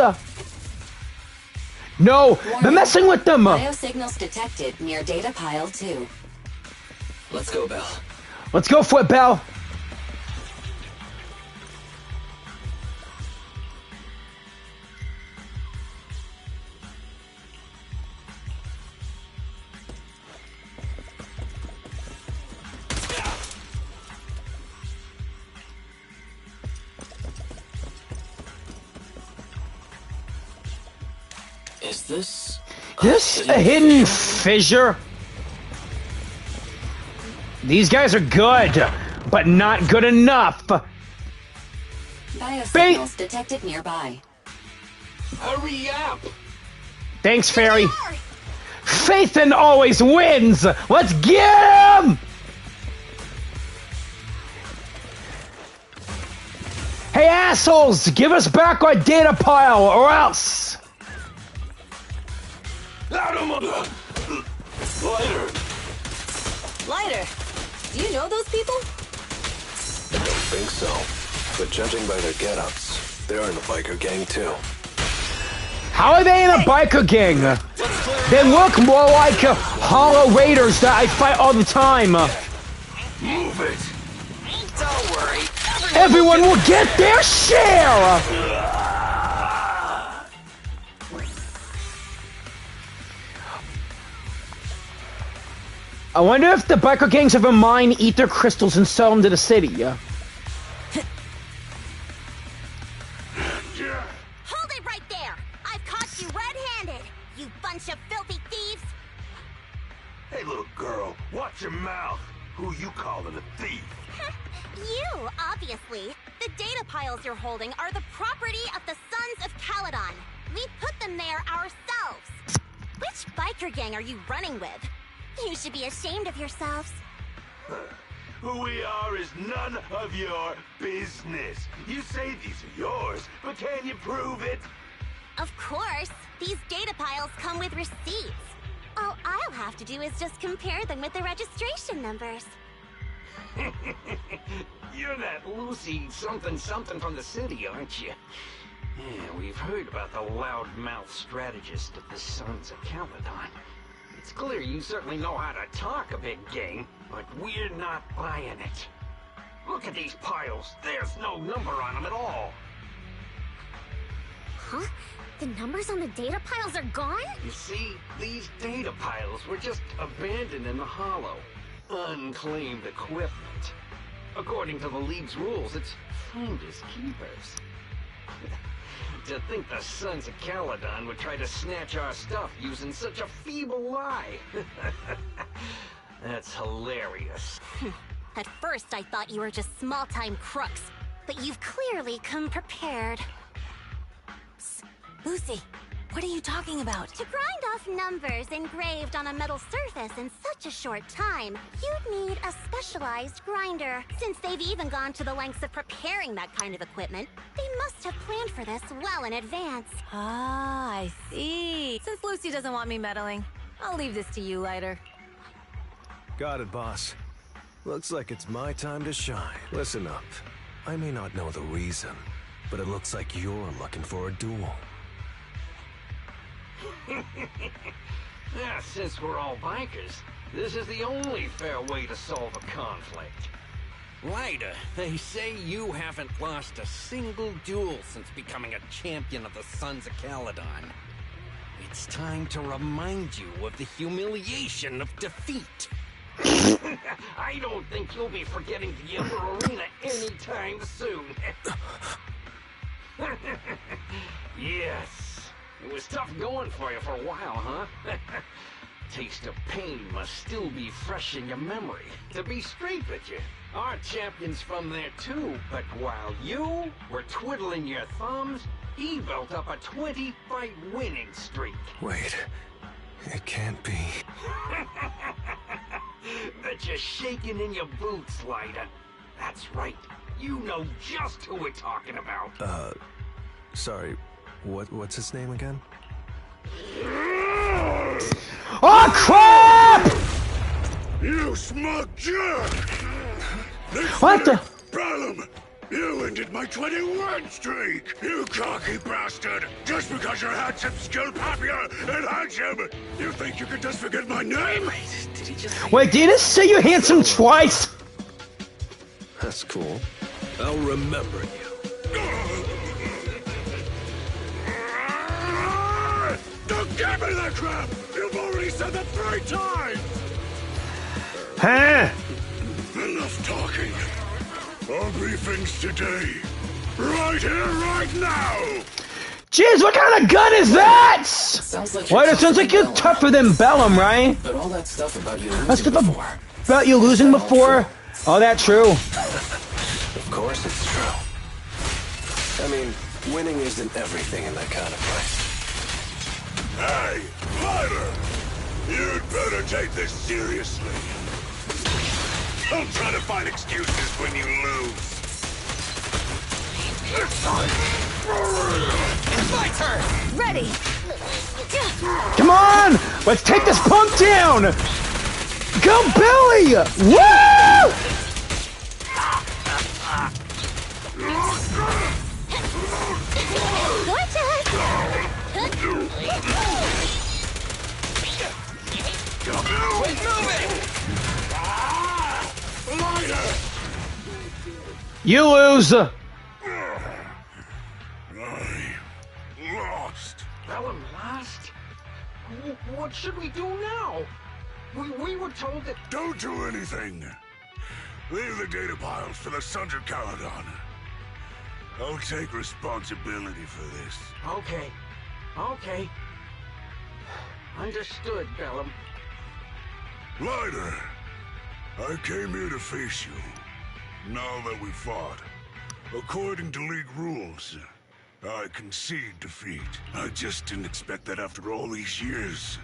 No, they're messing with them. Biosignals detected near data pile 2. Let's go, Belle. Let's go for it, Belle. Is this a hidden fissure? These guys are good, but not good enough. Biosignals detected nearby. Hurry up! Thanks, Fairy. Phaethon always wins. Let's get him! Hey, assholes! Give us back our data pile, or else! Lighter! Lighter, do you know those people? I don't think so. But judging by their get-ups, they're in the biker gang too. How are they in a biker gang? They look more like Hollow Raiders that I fight all the time. Move it! Don't worry. Everyone will get their share! I wonder if the biker gangs ever mine ether crystals and sell them to the city. Hold it right there! I've caught you red-handed, you bunch of filthy thieves! Hey, little girl, watch your mouth. Who you calling a thief? You, obviously. The data piles you're holding are the property of the Sons of Caledon. We put them there ourselves. Which biker gang are you running with? You should be ashamed of yourselves. Who we are is none of your business. You say these are yours, but can you prove it? Of course. These data piles come with receipts. All I'll have to do is just compare them with the registration numbers. You're that Lucy something from the city, aren't you? Yeah, we've heard about the loudmouth strategist of the Sons of Caledon. It's clear you certainly know how to talk a big game, but we're not buying it. Look at these piles. There's no number on them at all. Huh? The numbers on the data piles are gone? You see, these data piles were just abandoned in the hollow. Unclaimed equipment. According to the League's rules, it's finders keepers. To think the Sons of Caledon would try to snatch our stuff using such a feeble lie. That's hilarious. At first, I thought you were just small-time crooks, but you've clearly come prepared. Psst. Lucy, what are you talking about? To grind off numbers engraved on a metal surface in such a short time, you'd need a specialized grinder. Since they've even gone to the lengths of preparing that kind of equipment, they must have planned for this well in advance. Ah, I see. Since Lucy doesn't want me meddling, I'll leave this to you, Lighter. Got it, boss. Looks like it's my time to shine. Listen up. I may not know the reason, but it looks like you're looking for a duel. Yeah, since we're all bikers, this is the only fair way to solve a conflict. Lighter, they say you haven't lost a single duel since becoming a champion of the Sons of Caledon. It's time to remind you of the humiliation of defeat. I don't think you'll be forgetting the Emperor Arena anytime soon. Yes, it was tough going for you for a while, huh? Taste of pain must still be fresh in your memory. To be straight with you, our champion's from there too, but while you were twiddling your thumbs, he built up a 20-fight winning streak. Wait, it can't be. Bet you're shaking in your boots, Lighter. That's right. You know just who we're talking about. Sorry. What's his name again? Oh, crap! You smug jerk! What the? Problem! You ended my 20-win streak! You cocky bastard! Just because you're handsome, skilled, popular, and handsome! You think you can just forget my name? Wait, did it say you're handsome twice? That's cool. I'll remember you. Don't give me that crap! You've already said that 3 times! Huh? Enough talking. Our briefings today. Right here, right now! Jeez, what kind of gun is that? Sounds like What? It sounds like you're tougher than Bellum, right? But all that stuff about you That losing stuff before. about you losing before? Oh, that's true. Of course it's true. I mean, winning isn't everything in that kind of place. Hey, Lighter! You'd better take this seriously. Don't try to find excuses when you lose. It's time. It's my turn! Ready! Come on! Let's take this punk down! Go, Billy! Woo! Quit moving! You lose! I lost. Bellum lost? What should we do now? We were told that... Don't do anything. Leave the data piles for the Sons of Caledon. I'll take responsibility for this. Okay. Okay. Understood, Bellum. Lighter, I came here to face you. Now that we fought, according to League rules, I concede defeat. I just didn't expect that after all these years,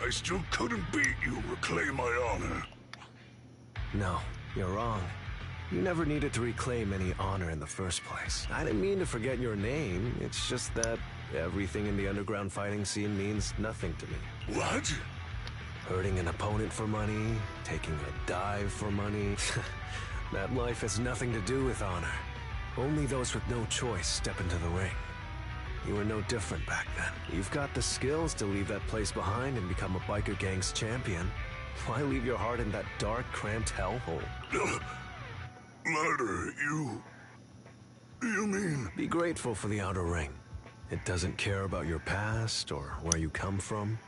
I still couldn't beat you and reclaim my honor. No, you're wrong. You never needed to reclaim any honor in the first place. I didn't mean to forget your name. It's just that everything in the underground fighting scene means nothing to me. What? Hurting an opponent for money, taking a dive for money. That life has nothing to do with honor. Only those with no choice step into the ring. You were no different back then. You've got the skills to leave that place behind and become a biker gang's champion. Why leave your heart in that dark, cramped hellhole? Lighter, you mean... Be grateful for the outer ring. It doesn't care about your past or where you come from.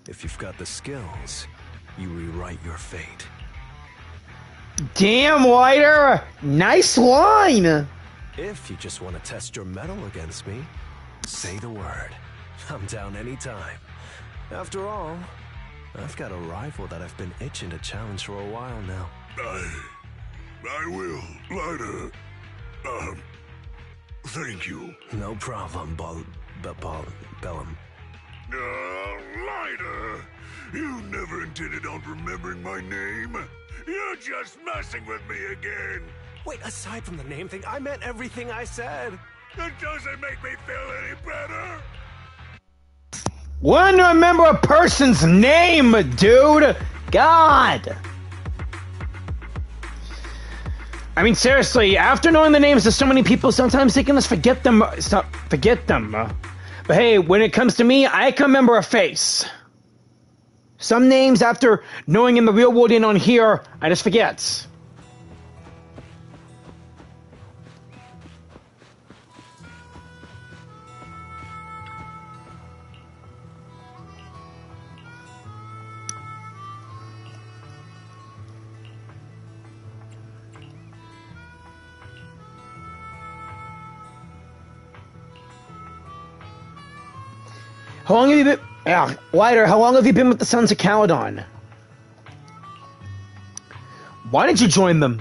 If you've got the skills, you rewrite your fate. Damn, Lighter! Nice line! If you just want to test your mettle against me, Say the word. I'm down anytime. After all, I've got a rival that I've been itching to challenge for a while now. I will, Lighter. Thank you. No problem, Bellum. Lighter! You never intended on remembering my name. You're just messing with me again. Wait, aside from the name thing, I meant everything I said. It doesn't make me feel any better. Wanting to remember a person's name, dude! God! I mean, seriously, after knowing the names of so many people, sometimes they can just forget them. But hey, when it comes to me, I can remember a face. Some names, after knowing in the real world and on here, I just forget. How long have you been... Lighter, how long have you been with the Sons of Caledon? Why did you join them?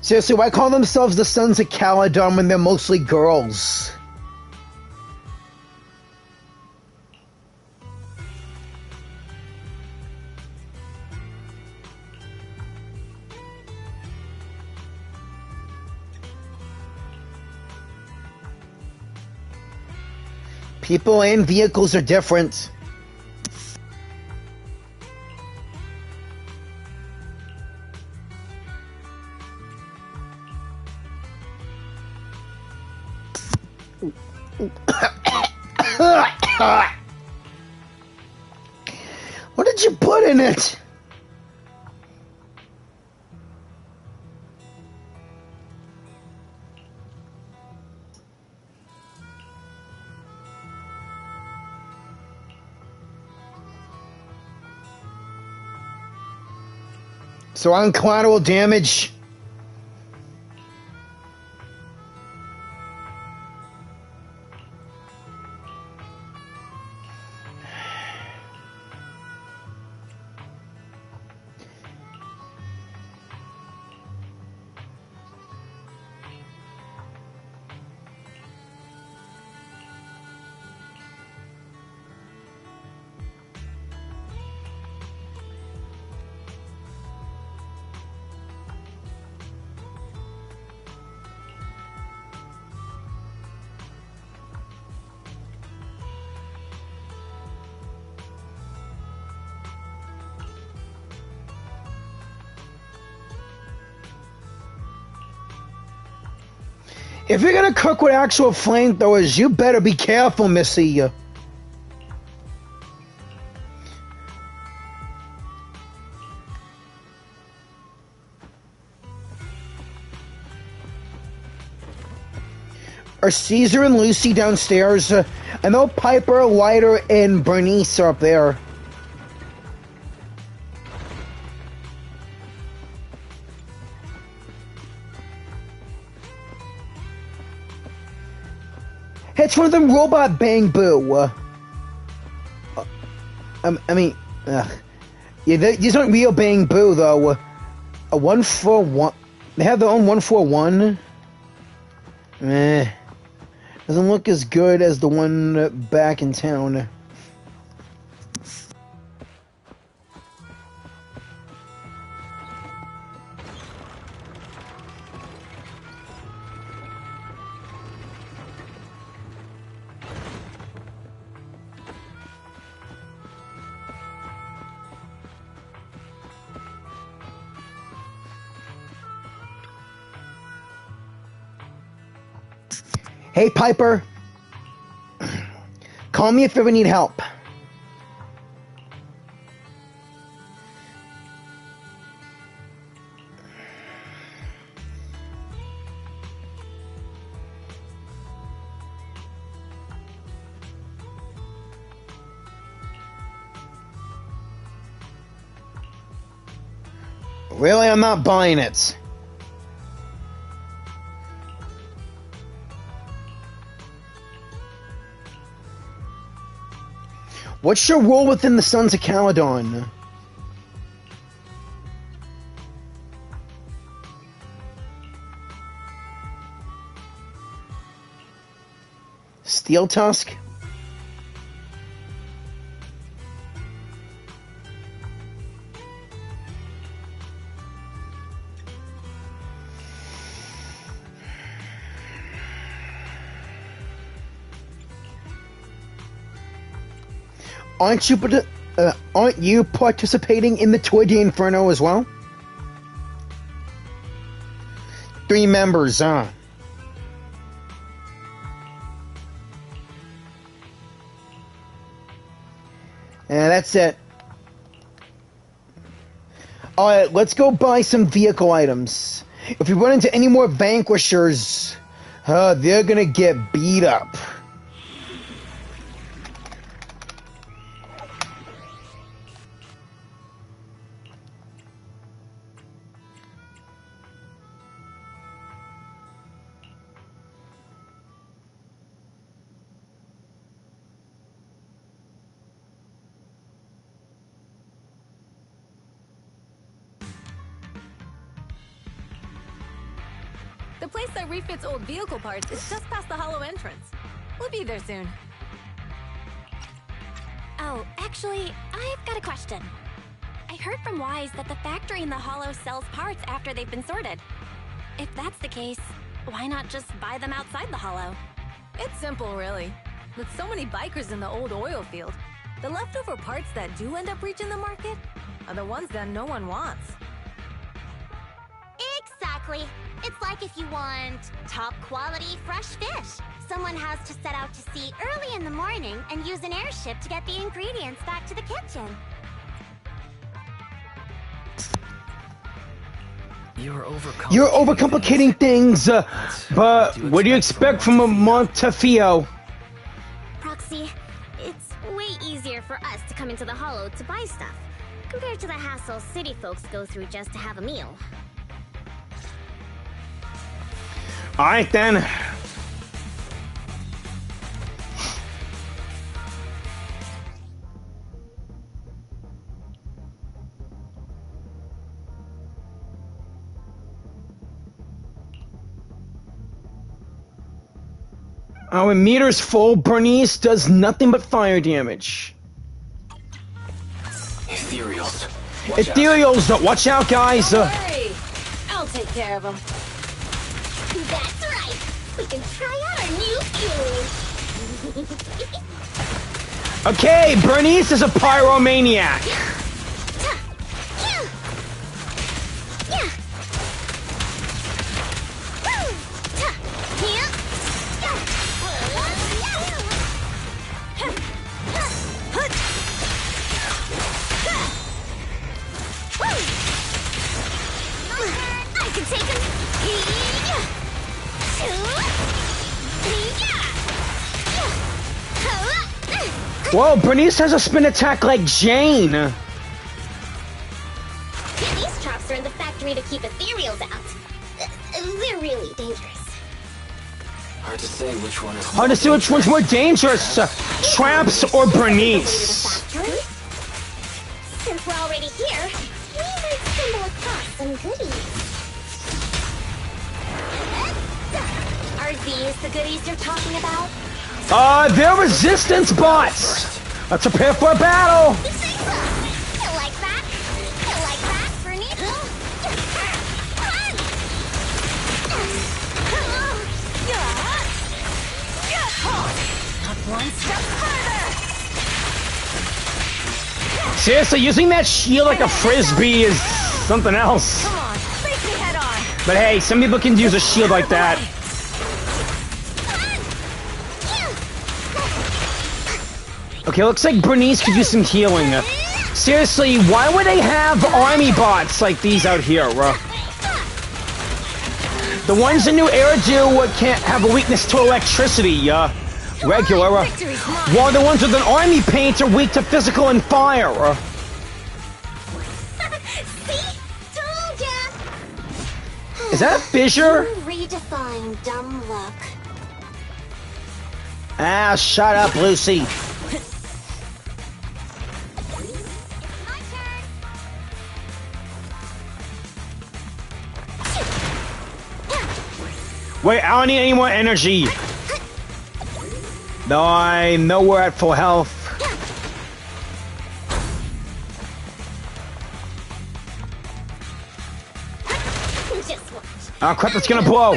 Seriously, why call themselves the Sons of Caledon when they're mostly girls? People and vehicles are different. What did you put in it? So on collateral damage. If you're gonna cook with actual flamethrowers, you better be careful, Missy. Are Caesar and Lucy downstairs? I know Piper, Lighter, and Bernice are up there. It's one of them robot Bang Boo. Yeah, these aren't real Bang Boo though. A 141. They have their own 141. Doesn't look as good as the one back in town. Hey, Piper. Call me if you ever need help. Really, I'm not buying it. What's your role within the Sons of Caledon? Steel Tusk? Aren't you participating in the Tour de Inferno as well? 3 members, huh? Yeah, that's it. Alright, let's go buy some vehicle items. If we run into any more Vanquishers, they're gonna get beat up. The place that refits old vehicle parts is just past the hollow entrance. We'll be there soon. Oh, actually, I've got a question. I heard from Wise that the factory in the hollow sells parts after they've been sorted. If that's the case, why not just buy them outside the hollow? It's simple, really. With so many bikers in the old oil field, the leftover parts that do end up reaching the market are the ones that no one wants. Exactly. It's like if you want top quality fresh fish. Someone has to set out to sea early in the morning and use an airship to get the ingredients back to the kitchen. You're overcomplicating things, but what do you expect from a Montefiore? Proxy, it's way easier for us to come into the hollow to buy stuff, compared to the hassle city folks go through just to have a meal. Alright then. When meter's full, Bernice does nothing but fire damage. Ethereals. Ethereals, watch out, guys. Don't worry. I'll take care of them. That's right. We can try out our new fuel. Okay, Bernice is a pyromaniac. I can take him. Whoa, Bernice has a spin attack like Jane. These traps are in the factory to keep ethereals out. They're really dangerous. Hard to say which one is. Hard to see which one's more dangerous, traps or Bernice. Since we're already here, we might stumble across some goodies. Are these the goodies you're talking about? They're resistance bots. Let's prepare for a battle. You like that? You like that, Bernice? Not one step further. Seriously, using that shield like a frisbee is something else. Come on, face me head on. But hey, some people can use a shield like that. Okay, looks like Bernice could use some healing. Seriously, why would they have army bots like these out here? The ones in New Eridu can't have a weakness to electricity, regular. While the ones with an army paint are weak to physical and fire. See? Told ya! Is that a fissure? Redefine dumb luck. Ah, shut up, Lucy. Wait, I don't need any more energy. No, I know we're at full health. Oh crap, it's gonna blow.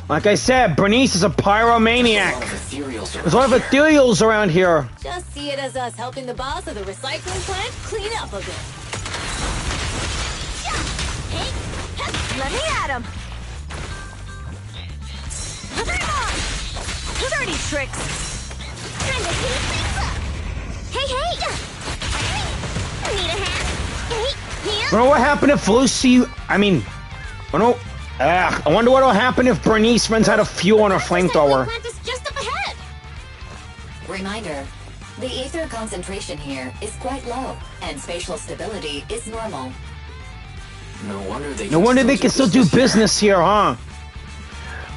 Like I said, Bernice is a pyromaniac. There's a lot of ethereals around here. Just see it as us helping the boss of the recycling plant clean up a bit. Let me at him! Come on! Dirty tricks! Time to heat things up! Hey! Need a hand? Hey, here? I wonder what happened if Lucy... I wonder what will happen if Bernice runs out of fuel on her flamethrower. Plant is just up ahead! Reminder, the ether concentration here is quite low, and spatial stability is normal. No wonder they can still do business here, huh?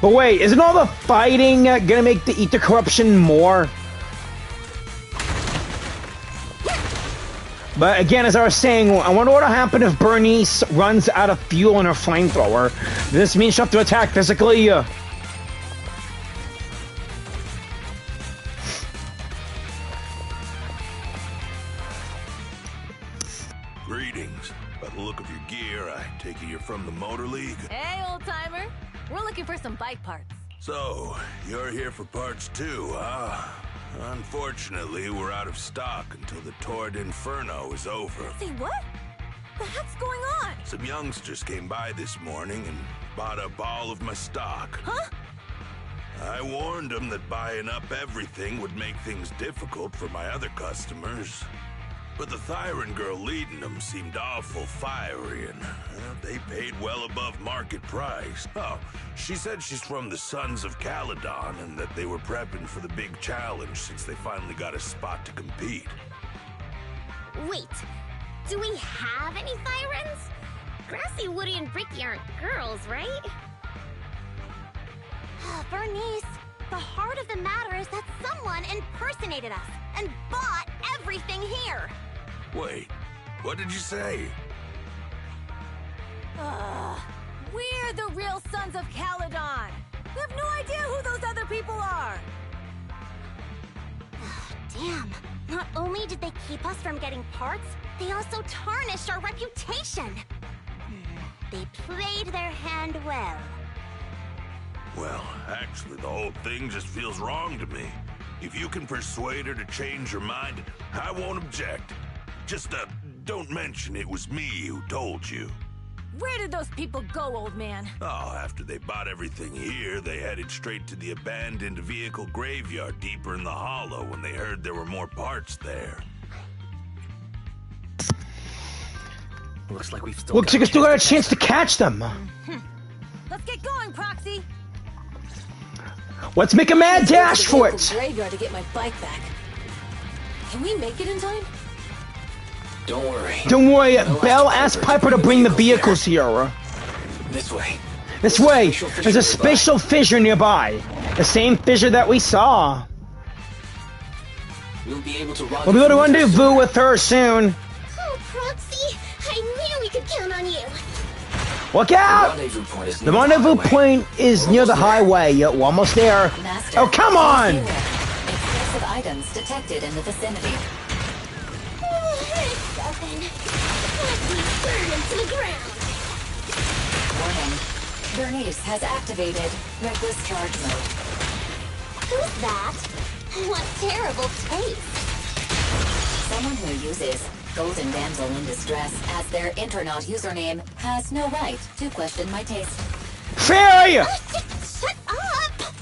But wait, isn't all the fighting gonna make the ether corruption more? But again, as I was saying, I wonder what'll happen if Bernice runs out of fuel in her flamethrower. Does this mean she'll have to attack physically? Greetings. By the look of your gear, I take it you're from the Motor League? Hey, old-timer. We're looking for some bike parts. So, you're here for parts too, huh? Unfortunately, we're out of stock until the Tour d'Inferno is over. Say what? The heck's going on? Some youngsters came by this morning and bought up all of my stock. Huh? I warned them that buying up everything would make things difficult for my other customers. But the Thyran girl leading them seemed awful fiery, and they paid well above market price. Oh, she said she's from the Sons of Caledon, and that they were prepping for the big challenge since they finally got a spot to compete. Wait, do we have any Thyrans? Grassy, Woody, and Bricky aren't girls, right? Bernice, the heart of the matter is that someone impersonated us and bought everything here. Wait, what did you say? We're the real Sons of Caledon. We have no idea who those other people are. Damn. Not only did they keep us from getting parts, they also tarnished our reputation. They played their hand well. Well, actually, the whole thing just feels wrong to me. If you can persuade her to change her mind, I won't object. Just, don't mention it was me who told you. Where did those people go, old man? Oh, after they bought everything here, they headed straight to the abandoned vehicle graveyard deeper in the hollow when they heard there were more parts there. Looks like we still got a chance to catch them. Let's get going, Proxy. Let's make a mad dash for it. Graveyard to get my bike back. Can we make it in time? Don't worry. Don't worry. Belle asked Piper to bring the vehicles here. This way. This way. There's a spatial fissure nearby. The same fissure that we saw. We'll be able to rendezvous with her soon. Oh, Proxy, I knew we could count on you. Look out! The rendezvous point is near the highway. We're almost there. Master, oh, come on! Explosive items detected in the vicinity. Warning. Bernice has activated reckless charge mode. Who's that? What terrible taste. Someone who uses Golden Damsel in Distress as their Internaut username has no right to question my taste. Fairy! Shut up!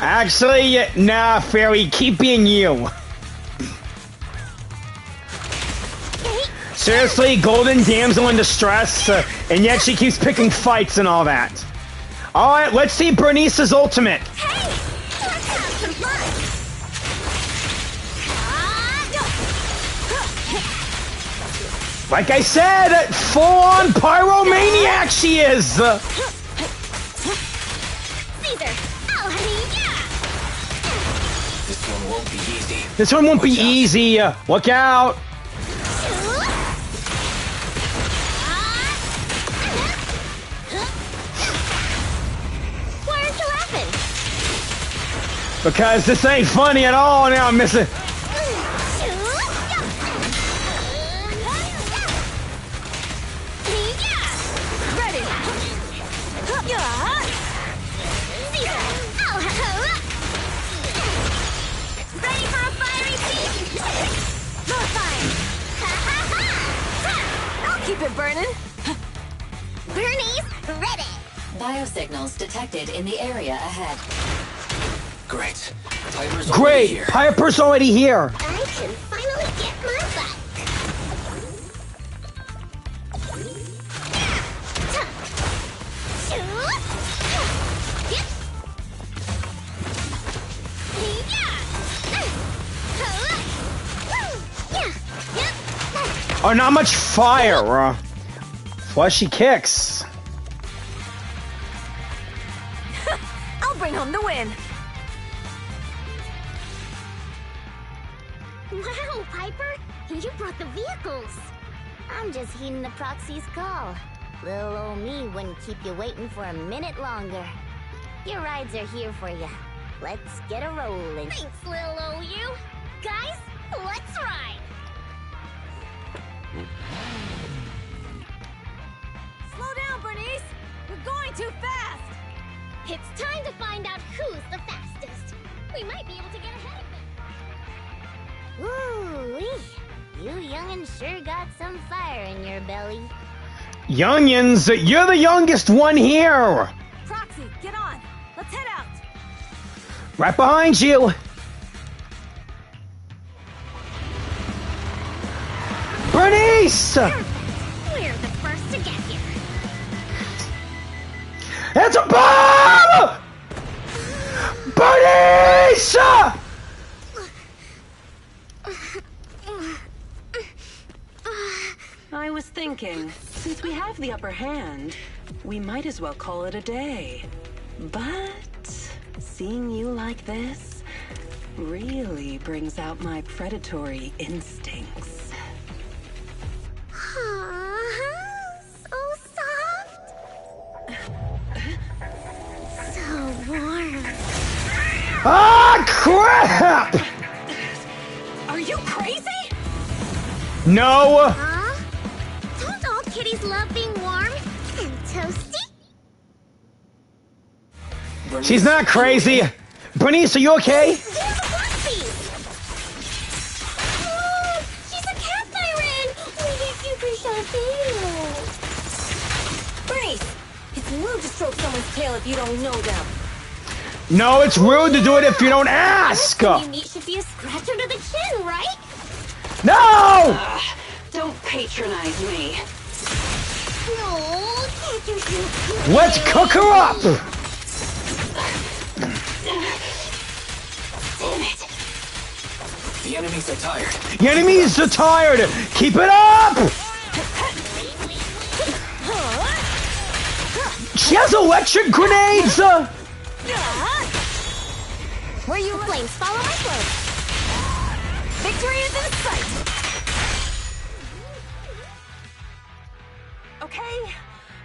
Actually, nah, Fairy, keep being you. Seriously, golden damsel in distress, and yet she keeps picking fights and all that. Alright, let's see Bernice's ultimate. Hey! Let's have some fun! Like I said, full-on pyromaniac she is! Caesar! Oh, This one won't be easy. This one won't be easy. Look out! Why aren't you laughing? Because this ain't funny at all. Now I'm missing. Ready. Ready for a fiery feast? More fire. I'll keep it burning. Bernie's ready. Biosignals detected in the area ahead. Great. Piper's already Great! here. Piper's already here. I can finally get my butt. Oh, not much fire. Flushy kicks. I'll bring home the win. Wow, Piper, you brought the vehicles. I'm just heeding the proxy's call. Little old me wouldn't keep you waiting for a minute longer. Your rides are here for you. Let's get a rolling. Thanks, little old you. Guys, let's ride. Slow down, Bernice. We're going too fast. It's time to find out who's the fastest. We might be able to get ahead of them. Woo-wee. You youngins sure got some fire in your belly. Youngins, you're the youngest one here. Proxy, get on. Let's head out. Right behind you. Bernice! We're the first to get here. It's a bomb! Bernice! I was thinking, since we have the upper hand, we might as well call it a day. But seeing you like this really brings out my predatory instincts. So soft. So warm. Ah, crap! Are you crazy? No. Huh? Don't all kitties love being warm and toasty? She's not crazy. Bernice, are you okay? She's a cat siren! Bernice, it's rude to stroke someone's tail if you don't know them. No, it's rude to do it if you don't ask. You meet should be a scratch under the chin, right? No! Don't patronize me. No, can't you do? Let's cook her up! Damn it. The enemies are tired. The enemies are tired! Keep it up! She has electric grenades! Where you Flames follow my float. Victory is in sight.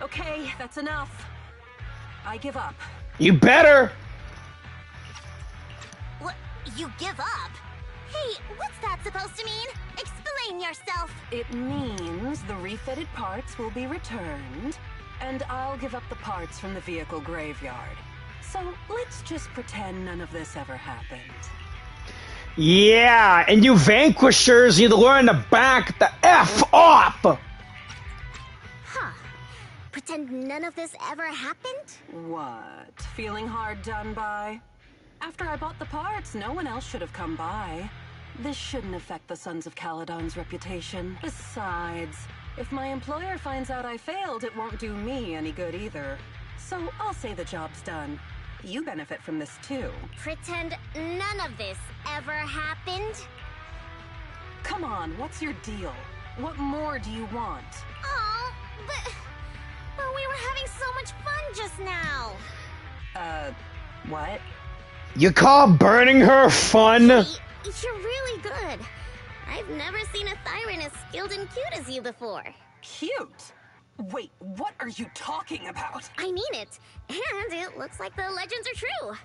Okay, that's enough. I give up. You better! What? You give up? Hey, what's that supposed to mean? Explain yourself. It means the refitted parts will be returned, and I'll give up the parts from the vehicle graveyard. So let's just pretend none of this ever happened. Yeah, and you vanquishers need to learn to back the F off! Huh. Pretend none of this ever happened? What? Feeling hard done by? After I bought the parts, no one else should have come by. This shouldn't affect the Sons of Caledon's reputation. Besides, if my employer finds out I failed, it won't do me any good either. So I'll say the job's done. You benefit from this too. Pretend none of this ever happened? Come on, what's your deal? What more do you want? Oh, but we were having so much fun just now. What? You call burning her fun? You're really good. I've never seen a Thyran as skilled and cute as you before. Cute? Wait, what are you talking about? I mean it. And it looks like the legends are true.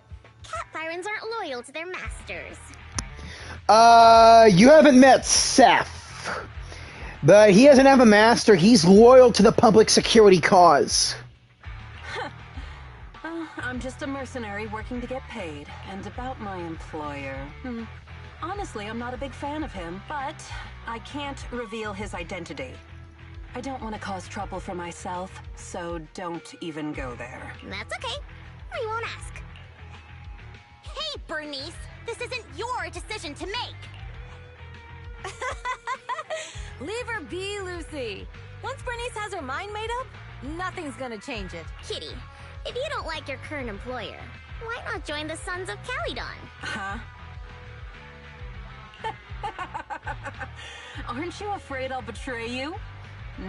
Cat Thyrans aren't loyal to their masters. You haven't met Seth. But he doesn't have a master. He's loyal to the public security cause. I'm just a mercenary working to get paid. And about my employer... Honestly, I'm not a big fan of him, but I can't reveal his identity. I don't want to cause trouble for myself, so don't even go there. That's okay. We won't ask. Hey, Bernice! This isn't your decision to make! Leave her be, Lucy. Once Bernice has her mind made up, nothing's gonna change it. Kitty, if you don't like your current employer, why not join the Sons of Caledon? Huh? Aren't you afraid I'll betray you?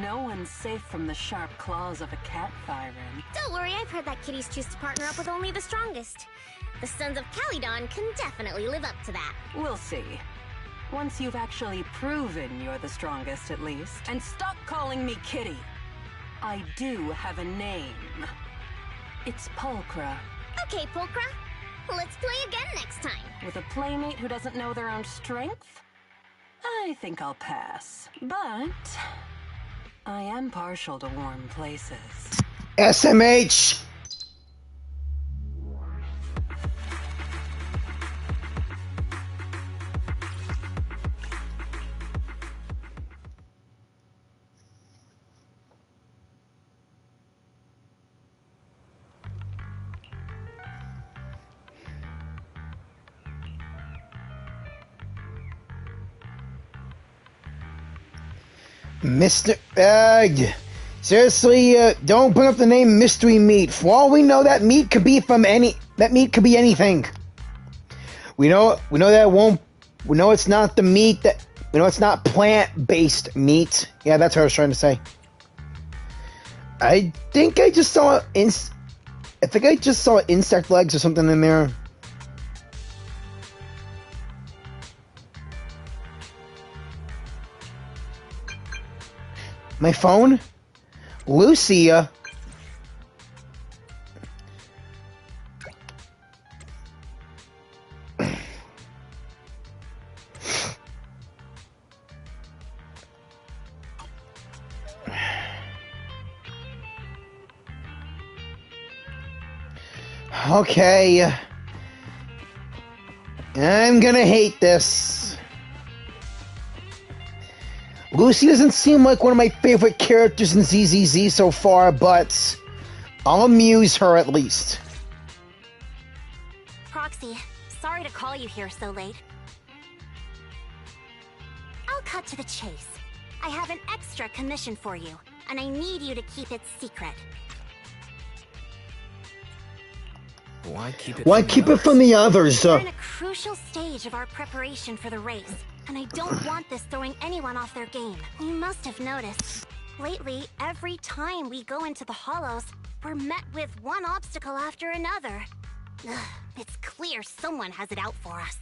No one's safe from the sharp claws of a cat Thyran. Don't worry, I've heard that kitties choose to partner up with only the strongest. The Sons of Caledon can definitely live up to that. We'll see. Once you've actually proven you're the strongest, at least. And stop calling me Kitty. I do have a name. It's Pulchra. Okay, Pulchra. Let's play again next time. With a playmate who doesn't know their own strength? I think I'll pass. But I am partial to warm places. SMH! Mr. Seriously, don't bring up the name Mystery Meat. For all we know, that meat could be anything. We know that it won't. We know it's not the meat that. We know it's not plant-based meat. Yeah, that's what I was trying to say. I think I just saw insect legs or something in there. My phone? Lucia? Okay. I'm gonna hate this. Lucy doesn't seem like one of my favorite characters in ZZZ so far, but I'll amuse her at least. Proxy, sorry to call you here so late. I'll cut to the chase. I have an extra commission for you, and I need you to keep it secret. Why keep it from the others? We're in a crucial stage of our preparation for the race, and I don't want this throwing anyone off their game. You must have noticed. Lately, every time we go into the Hollows, we're met with one obstacle after another. Ugh, it's clear someone has it out for us.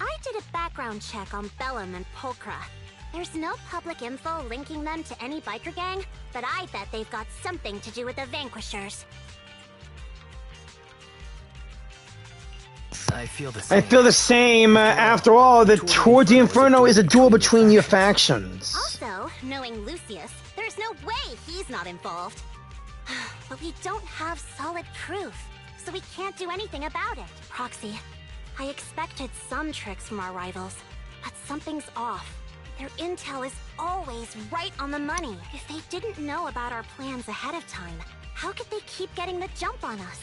I did a background check on Bellum and Pulchra. There's no public info linking them to any biker gang, but I bet they've got something to do with the Vanquishers. I feel the same. After all, the Tour de Inferno is a duel between your factions. Also, knowing Lucius, there's no way he's not involved. But we don't have solid proof, so we can't do anything about it. Proxy, I expected some tricks from our rivals, but something's off. Their intel is always right on the money. If they didn't know about our plans ahead of time, how could they keep getting the jump on us?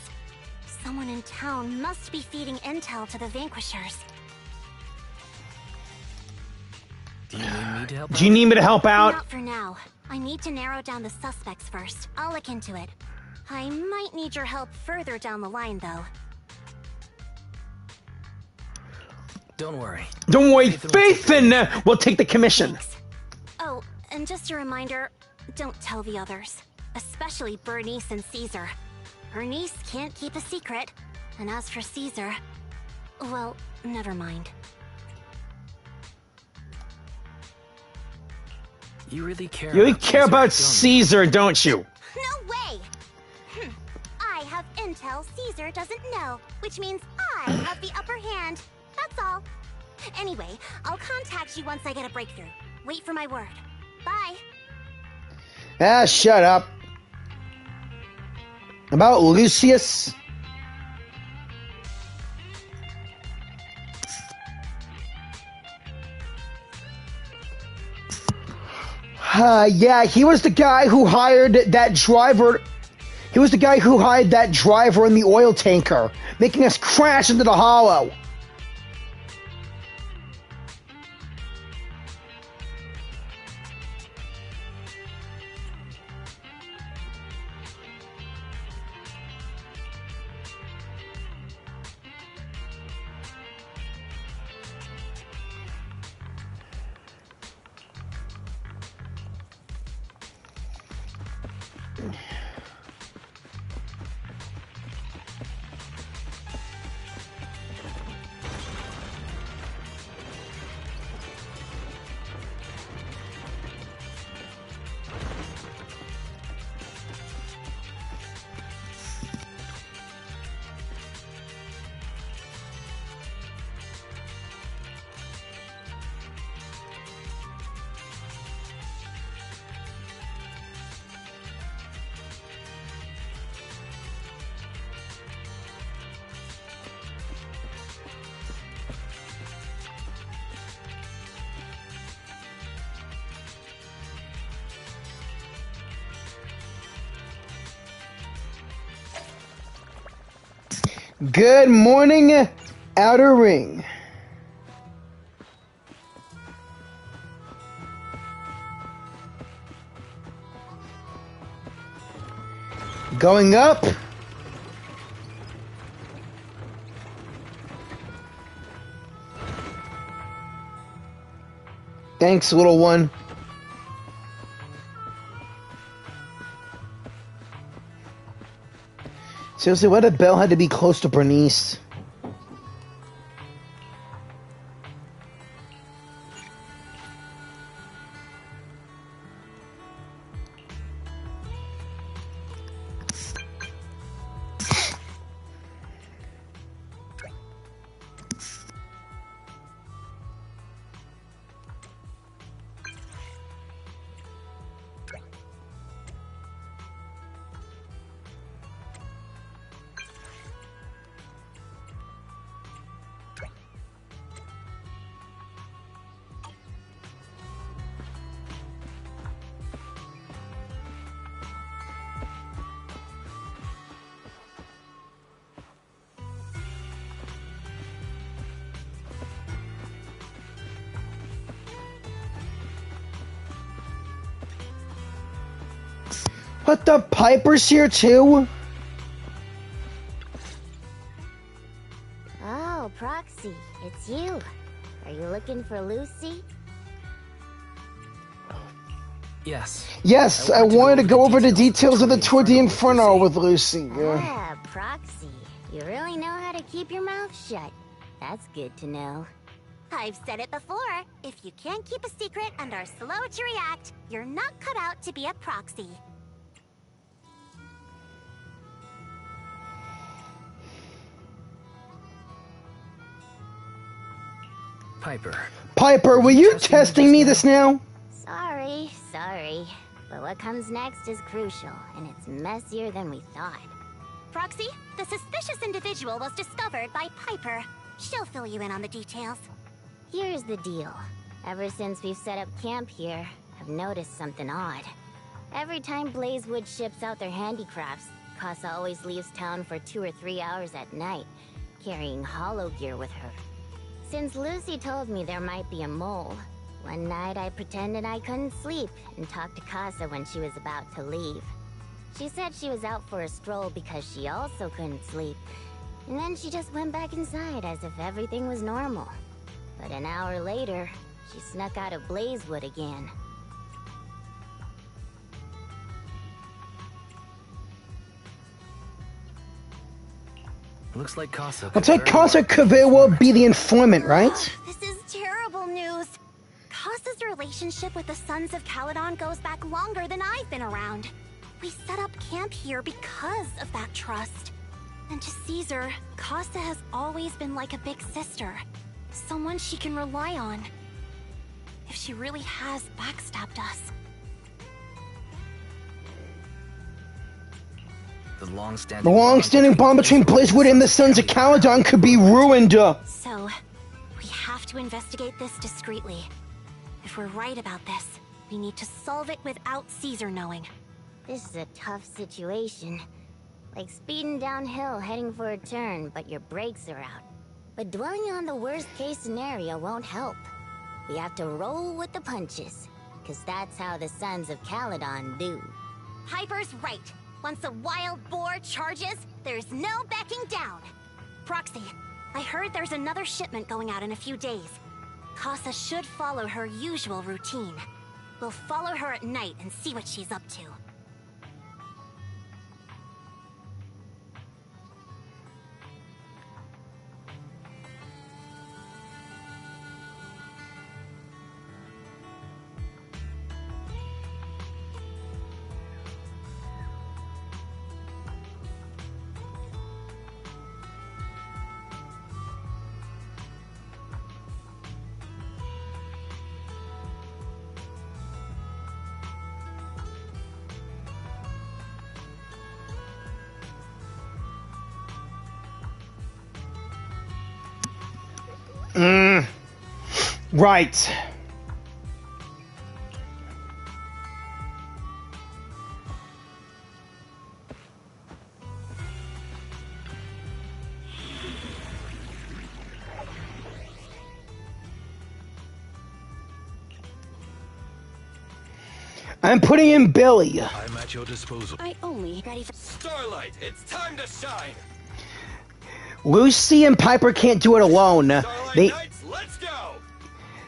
Someone in town must be feeding intel to the Vanquishers. Do you need me to help Do you need me to help out? Not for now. I need to narrow down the suspects first. I'll look into it. I might need your help further down the line, though. Don't worry. Don't worry, Phaethon will take the commission. Thanks. Oh, and just a reminder, don't tell the others. Especially Bernice and Caesar. Bernice can't keep a secret. And as for Caesar, well, never mind. You really care about Caesar, don't you? No way! I have intel Caesar doesn't know, which means I have the upper hand. That's all. Anyway, I'll contact you once I get a breakthrough. Wait for my word. Bye. Ah, shut up. About Lucius? Yeah, he was the guy who hired that driver. He was the guy who hired that driver in the oil tanker, making us crash into the hollow. Good morning, Outer Ring. Going up. Thanks, little one. Seriously, why did Belle had to be close to Bernice? What, the Piper's here too? Oh, Proxy, it's you. Are you looking for Lucy? Yes. Yes, I wanted to go over the details of the Tour d'Inferno with Lucy. Ah, Proxy. You really know how to keep your mouth shut. That's good to know. I've said it before. If you can't keep a secret and are slow to react, you're not cut out to be a proxy. Piper, were you testing me this now? Sorry. But what comes next is crucial, and it's messier than we thought. Proxy, the suspicious individual was discovered by Piper. She'll fill you in on the details. Here's the deal. Ever since we've set up camp here, I've noticed something odd. Every time Blazewood ships out their handicrafts, Casa always leaves town for 2 or 3 hours at night, carrying hollow gear with her. Since Lucy told me there might be a mole, one night I pretended I couldn't sleep and talked to Casa when she was about to leave. She said she was out for a stroll because she also couldn't sleep, and then she just went back inside as if everything was normal. But an hour later, she snuck out of Blazewood again. Looks like Casa. Looks like Casa could very well be the informant, right? This is terrible news. Casa's relationship with the Sons of Caledon goes back longer than I've been around. We set up camp here because of that trust. And to Caesar, Casa has always been like a big sister. Someone she can rely on. If she really has backstabbed us. The long-standing bond between Blazewood and the Sons of Caledon could be ruined. So, we have to investigate this discreetly. If we're right about this, we need to solve it without Caesar knowing. This is a tough situation. Like speeding downhill heading for a turn, but your brakes are out. But dwelling on the worst-case scenario won't help. We have to roll with the punches, because that's how the Sons of Caledon do. Piper's right. Once a wild boar charges, there's no backing down. Proxy, I heard there's another shipment going out in a few days. Casa should follow her usual routine. We'll follow her at night and see what she's up to. Right. I'm putting in Billy. I'm at your disposal. I only ready for Starlight, it's time to shine. Lucy and Piper can't do it alone. Knights, let's go.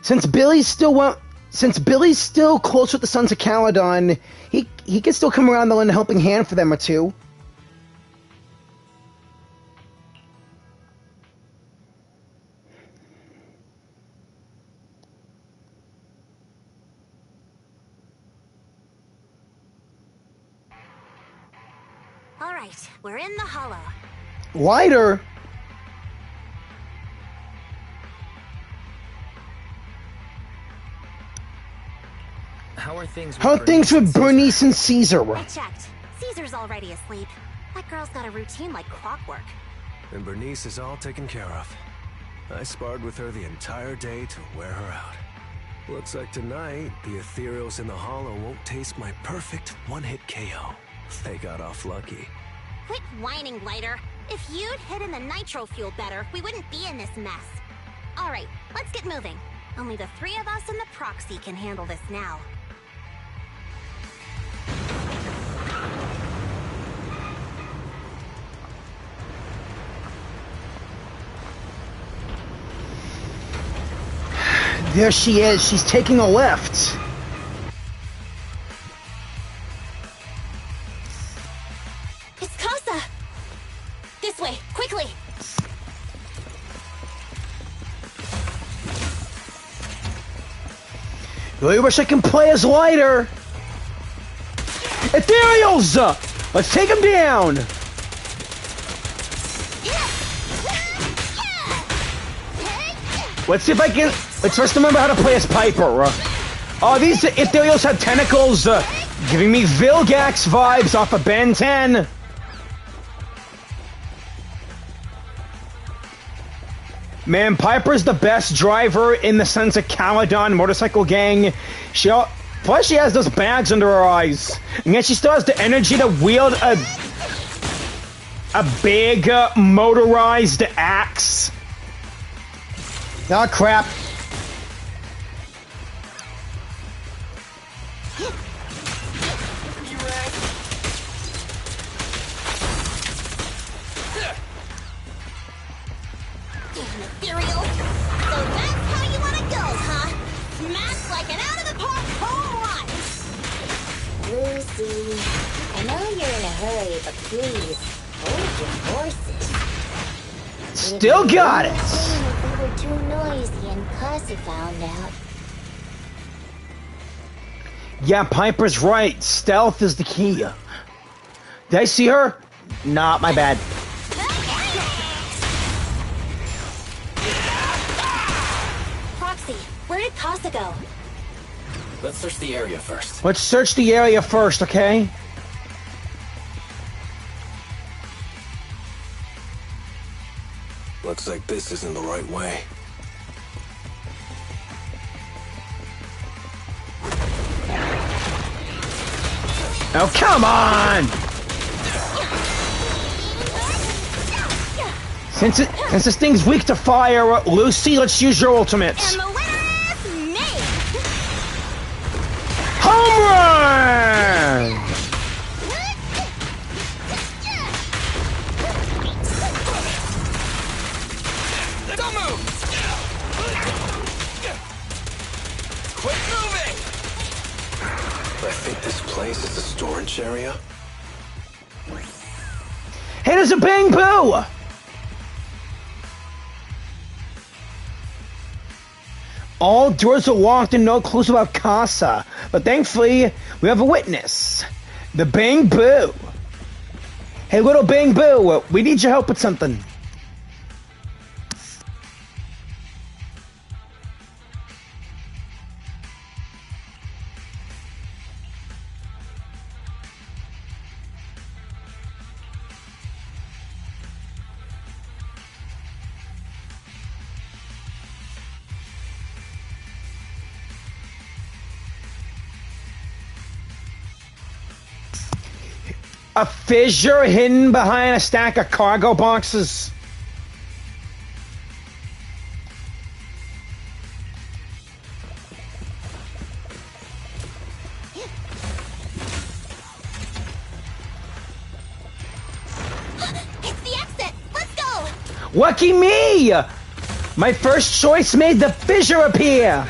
Since Billy's still close with the Sons of Caledon, he can still come around to lend a helping hand for them or two. All right, we're in the hollow. Lighter. How are things with Bernice and Caesar? I checked. Caesar's already asleep. That girl's got a routine like clockwork. And Bernice is all taken care of. I sparred with her the entire day to wear her out. Looks like tonight, the ethereals in the hollow won't taste my perfect one-hit KO. They got off lucky. Quit whining, Lighter. If you'd hidden the nitro fuel better, we wouldn't be in this mess. All right, let's get moving. Only the 3 of us and the proxy can handle this now. There she is. She's taking a left. It's Casa! This way, quickly! Really wish I can play as Lighter. Ethereals! Let's take them down! Let's see if I can... Let's first remember how to play as Piper. Oh, these Ethereals have tentacles, giving me Vilgax vibes off of Ben 10. Man, Piper's the best driver in the Sons of Caledon motorcycle gang. Plus she has those bags under her eyes. And yet she still has the energy to wield a a big motorized axe. Oh crap. Ethereal. So that's how you want to go, huh? Smash like an out-of-the-park home run! Lucy, I know you're in a hurry, but please, hold your horses. Still got it! If we were too noisy and Casa found out. Yeah, Piper's right. Stealth is the key. Did I see her? Nah, my bad. Proxy, where did Casa go? Let's search the area first. Let's search the area first, okay? Looks like this isn't the right way. Oh, come on! Since this thing's weak to fire, Lucy, let's use your ultimates. And the winner is me! Home run! Don't move! Quit moving! I think this place is the storage area. Hey, there's a bang boo! All doors are locked and no clues about Casa, but thankfully we have a witness. The Bang Boo. Hey, little Bang Boo, we need your help with something. A fissure hidden behind a stack of cargo boxes. It's the exit! Let's go! Lucky me! My first choice made the fissure appear!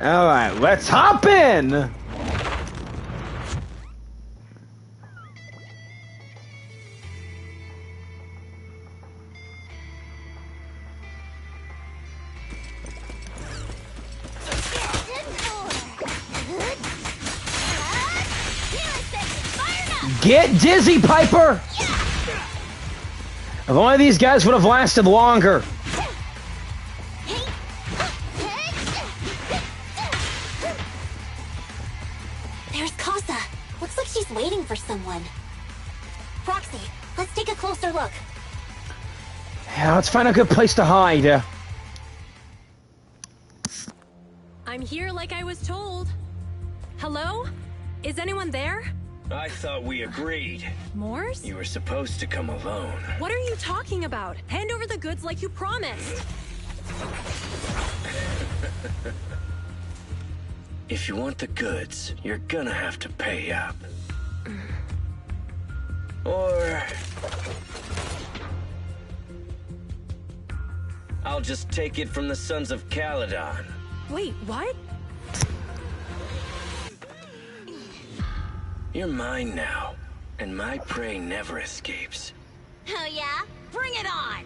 Alright, let's hop in! Get dizzy, Piper! If only these guys would have lasted longer. There's Casa. Looks like she's waiting for someone. Proxy, let's take a closer look. Yeah, let's find a good place to hide. I'm here like I was told. Hello? Is anyone there? I thought we agreed. Morse? You were supposed to come alone. What are you talking about? Hand over the goods like you promised. If you want the goods, you're gonna have to pay up. Or... I'll just take it from the Sons of Caledon. Wait, what? You're mine now, and my prey never escapes. Oh yeah? Bring it on!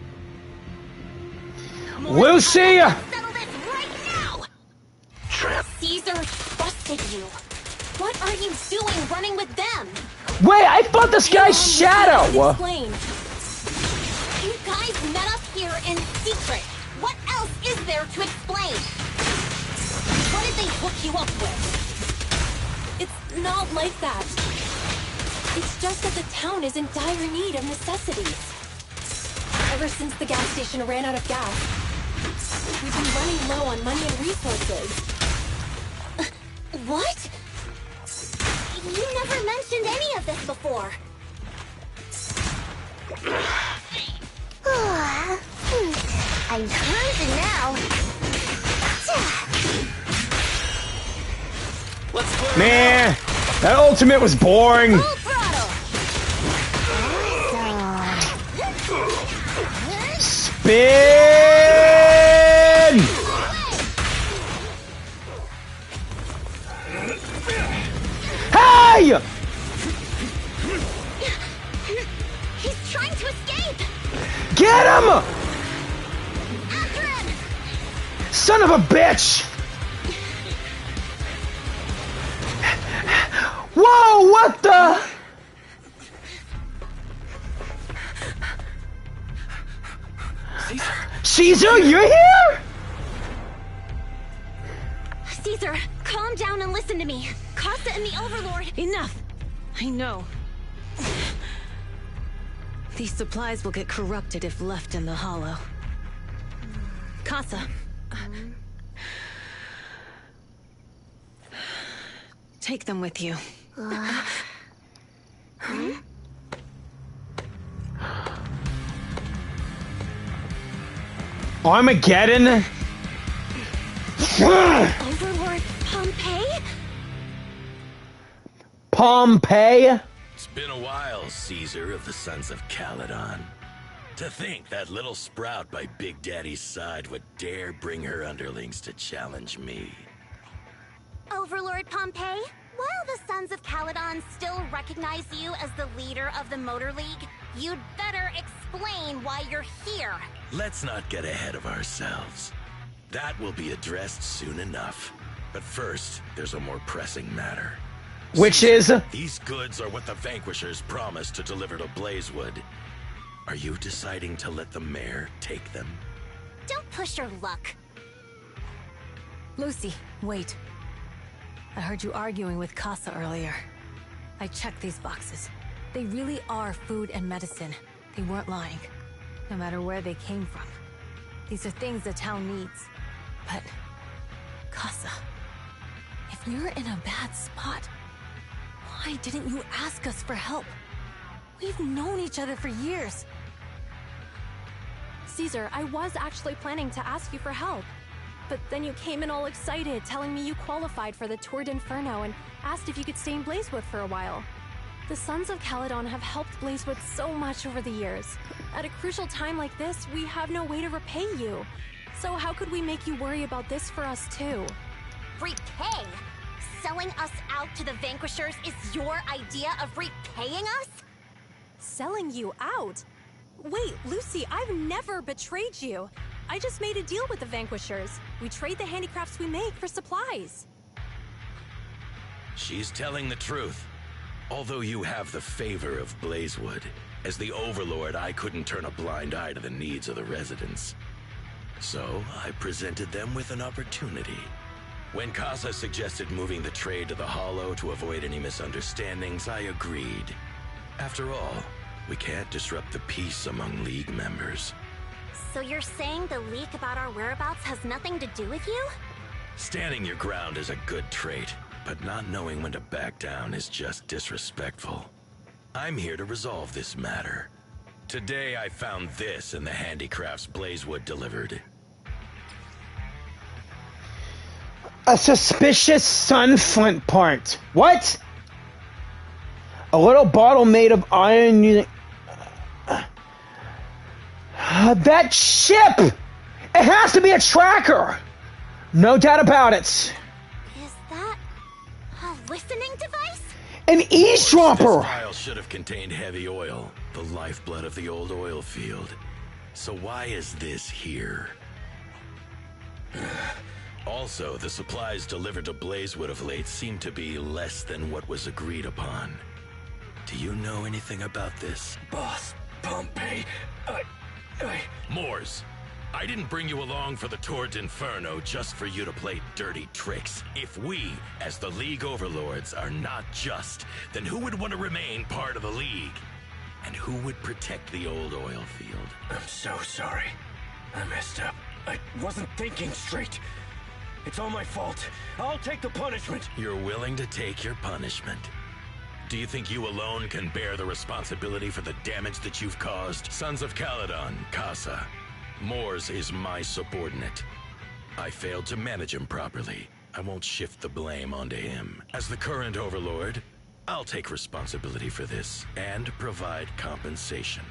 Lucy! Settle this right now! Trap. Caesar trusted you. What are you doing running with them? Wait, I thought this guy's Shadow! Explain. You guys met up here in secret. What else is there to explain? What did they hook you up with? It's not like that. It's just that the town is in dire need of necessities. Ever since the gas station ran out of gas, we've been running low on money and resources. What? You never mentioned any of this before. I'm cruising now. Man, that ultimate was boring. Spin! Hey! He's trying to escape. Get him! Son of a bitch! Whoa, what the? Caesar, you're here? Caesar, calm down and listen to me. Casa and the Overlord. Enough! I know. These supplies will get corrupted if left in the hollow. Casa. Take them with you. Armageddon? Overlord Pompeii? Pompeii? It's been a while, Caesar of the Sons of Caledon. To think that little sprout by Big Daddy's side would dare bring her underlings to challenge me. Overlord Pompeii, while the Sons of Caledon still recognize you as the leader of the Motor League, you'd better explain why you're here. Let's not get ahead of ourselves. That will be addressed soon enough. But first, there's a more pressing matter. Which is? These goods are what the Vanquishers promised to deliver to Blazewood. Are you deciding to let the mayor take them? Don't push your luck. Lucy, wait. I heard you arguing with Casa earlier. I checked these boxes. They really are food and medicine. They weren't lying, no matter where they came from. These are things the town needs. But, Casa, if you're in a bad spot, why didn't you ask us for help? We've known each other for years. Caesar, I was actually planning to ask you for help. But then you came in all excited, telling me you qualified for the Tour d'Inferno and asked if you could stay in Blazewood for a while. The Sons of Caledon have helped Blazewood so much over the years. At a crucial time like this, we have no way to repay you. So how could we make you worry about this for us too? Repay? Selling us out to the Vanquishers is your idea of repaying us? Selling you out? Wait, Lucy, I've never betrayed you. I just made a deal with the Vanquishers. We trade the handicrafts we make for supplies. She's telling the truth. Although you have the favor of Blazewood, as the Overlord, I couldn't turn a blind eye to the needs of the residents. So, I presented them with an opportunity. When Casa suggested moving the trade to the Hollow to avoid any misunderstandings, I agreed. After all, we can't disrupt the peace among League members. So you're saying the leak about our whereabouts has nothing to do with you? Standing your ground is a good trait, but not knowing when to back down is just disrespectful. I'm here to resolve this matter. Today I found this in the handicrafts Blazewood delivered. A suspicious sun flint part. What? A little bottle made of iron using... that ship! It has to be a tracker! No doubt about it. Is that a listening device? An eavesdropper! This vial should have contained heavy oil, the lifeblood of the old oil field. So why is this here? Also, the supplies delivered to Blazewood of late seem to be less than what was agreed upon. Do you know anything about this? Boss, Pompeii, Moors, I didn't bring you along for the Tour d'Inferno just for you to play dirty tricks. If we, as the League Overlords, are not just, then who would want to remain part of the League? And who would protect the old oil field? I'm so sorry. I messed up. I wasn't thinking straight. It's all my fault. I'll take the punishment. You're willing to take your punishment. Do you think you alone can bear the responsibility for the damage that you've caused? Sons of Caledon, Casa. Mors is my subordinate. I failed to manage him properly. I won't shift the blame onto him. As the current overlord, I'll take responsibility for this and provide compensation.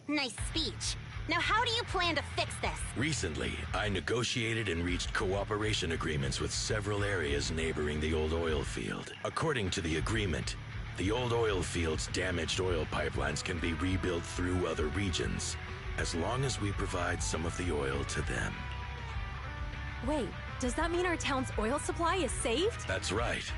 Nice speech. Now how do you plan to fix this? Recently, I negotiated and reached cooperation agreements with several areas neighboring the old oil field. According to the agreement, the old oil field's damaged oil pipelines can be rebuilt through other regions, as long as we provide some of the oil to them. Wait, does that mean our town's oil supply is saved? That's right.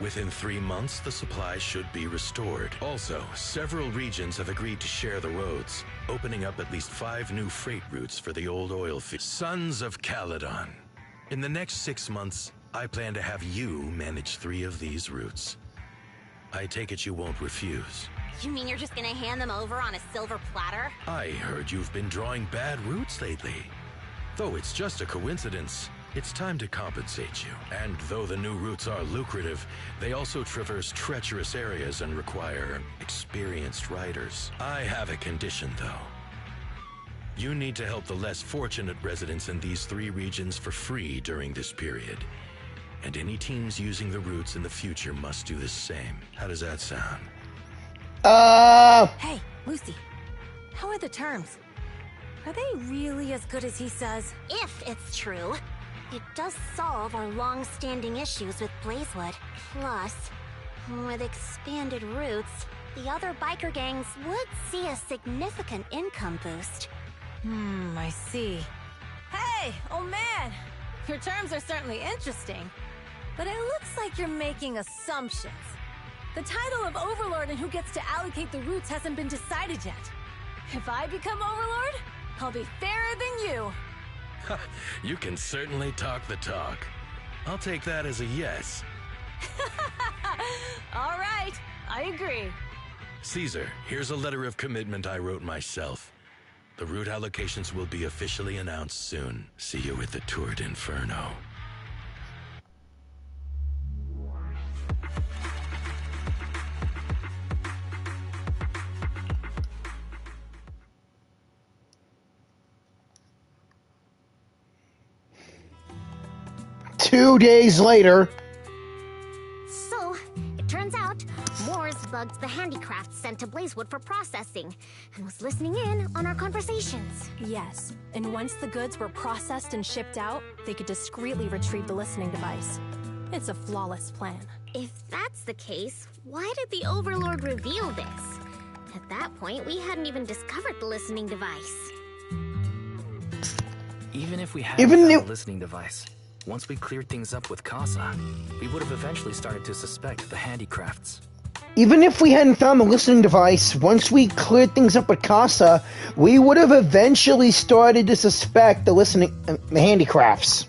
Within 3 months, the supply should be restored. Also, several regions have agreed to share the roads, opening up at least 5 new freight routes for the old oil field. Sons of Caledon. In the next 6 months, I plan to have you manage 3 of these routes. I take it you won't refuse. You mean you're just gonna hand them over on a silver platter? I heard you've been drawing bad routes lately. Though it's just a coincidence, it's time to compensate you. And though the new routes are lucrative, they also traverse treacherous areas and require experienced riders. I have a condition, though. You need to help the less fortunate residents in these 3 regions for free during this period. And any teams using the routes in the future must do the same. How does that sound? Hey, Lucy. How are the terms? Are they really as good as he says? If it's true. It does solve our long-standing issues with Blazewood. Plus, with expanded routes, the other biker gangs would see a significant income boost. I see. Hey, old man! Your terms are certainly interesting, but it looks like you're making assumptions. The title of Overlord and who gets to allocate the routes hasn't been decided yet. If I become Overlord, I'll be fairer than you. You can certainly talk the talk. I'll take that as a yes. All right, I agree. Caesar, here's a letter of commitment I wrote myself. The route allocations will be officially announced soon. See you at the Tour d'Inferno. Two days later. So, it turns out, Mors bugged the handicrafts sent to Blazewood for processing, and was listening in on our conversations. Yes, and once the goods were processed and shipped out, they could discreetly retrieve the listening device. It's a flawless plan. If that's the case, why did the Overlord reveal this? At that point, we hadn't even discovered the listening device. Even if we hadn't found the listening device, once we cleared things up with Casa, we would have eventually started to suspect the handicrafts. Even if we hadn't found the listening device, once we cleared things up with Casa, we would have eventually started to suspect the handicrafts.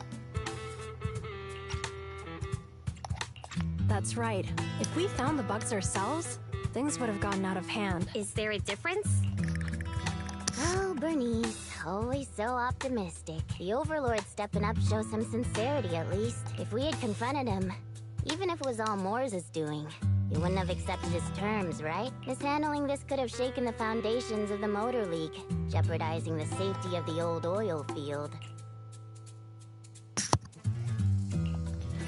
That's right. If we found the bugs ourselves, things would have gotten out of hand. Is there a difference? Oh, Bernice, always so optimistic. The Overlord stepping up shows some sincerity, at least. If we had confronted him, even if it was all Mors' doing, he wouldn't have accepted his terms, right? Mishandling this could have shaken the foundations of the Motor League, jeopardizing the safety of the old oil field.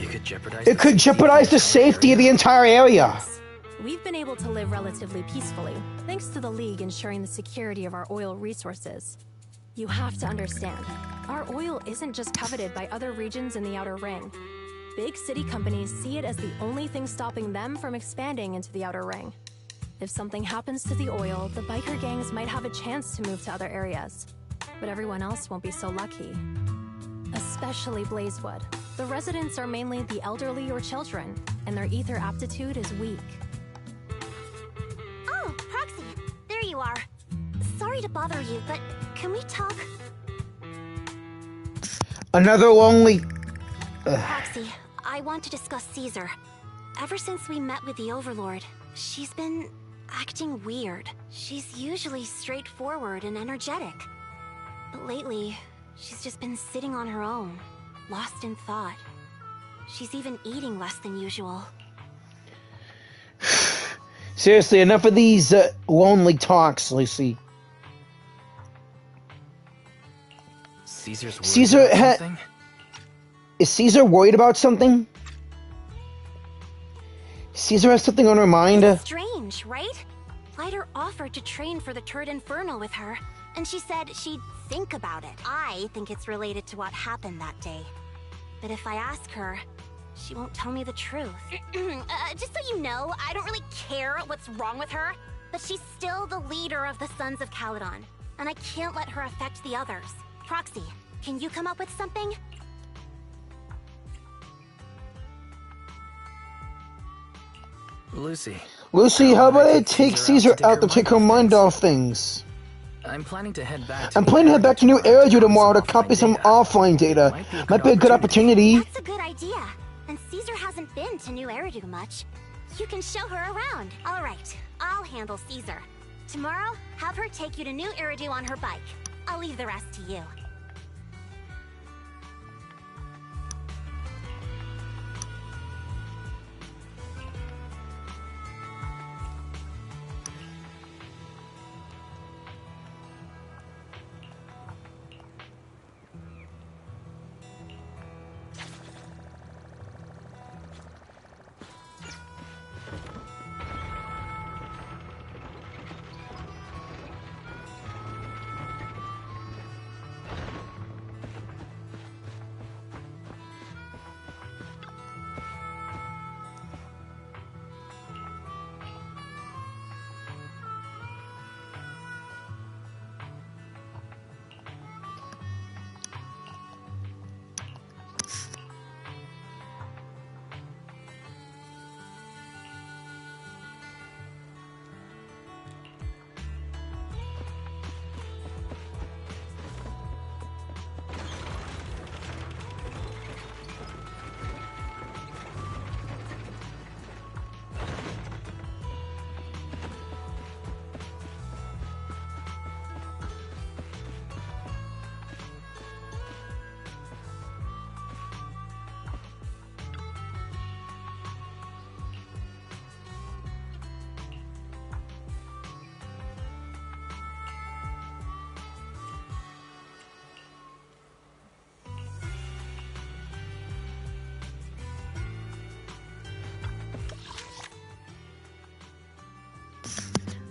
It could jeopardize the safety of the entire area. We've been able to live relatively peacefully, thanks to the League ensuring the security of our oil resources. You have to understand, our oil isn't just coveted by other regions in the Outer Ring. Big city companies see it as the only thing stopping them from expanding into the Outer Ring. If something happens to the oil, the biker gangs might have a chance to move to other areas. But everyone else won't be so lucky. Especially Blazewood. The residents are mainly the elderly or children, and their ether aptitude is weak. Oh, Proxy, there you are. Sorry to bother you, but can we talk? Another lonely... Proxy, I want to discuss Caesar. Ever since we met with the Overlord, she's been acting weird. She's usually straightforward and energetic. But lately, she's just been sitting on her own, lost in thought. She's even eating less than usual. Seriously, enough of these lonely talks, Lucy. Caesar something? Is Caesar worried about something? Caesar has something on her mind. Strange, right? Lighter offered to train for the Turd Inferno with her, and she said she'd think about it. I think it's related to what happened that day. But if I ask her, she won't tell me the truth. Just so you know, I don't really care what's wrong with her, but she's still the leader of the Sons of Caledon, and I can't let her affect the others. Proxy, can you come up with something? Lucy, how about I take Caesar out to take her mind off things? I'm planning to head back to New Eridu tomorrow to copy some offline data. Might be a good opportunity. That's a good idea. And Caesar hasn't been to New Eridu much. You can show her around. All right, I'll handle Caesar. Tomorrow, have her take you to New Eridu on her bike. I'll leave the rest to you.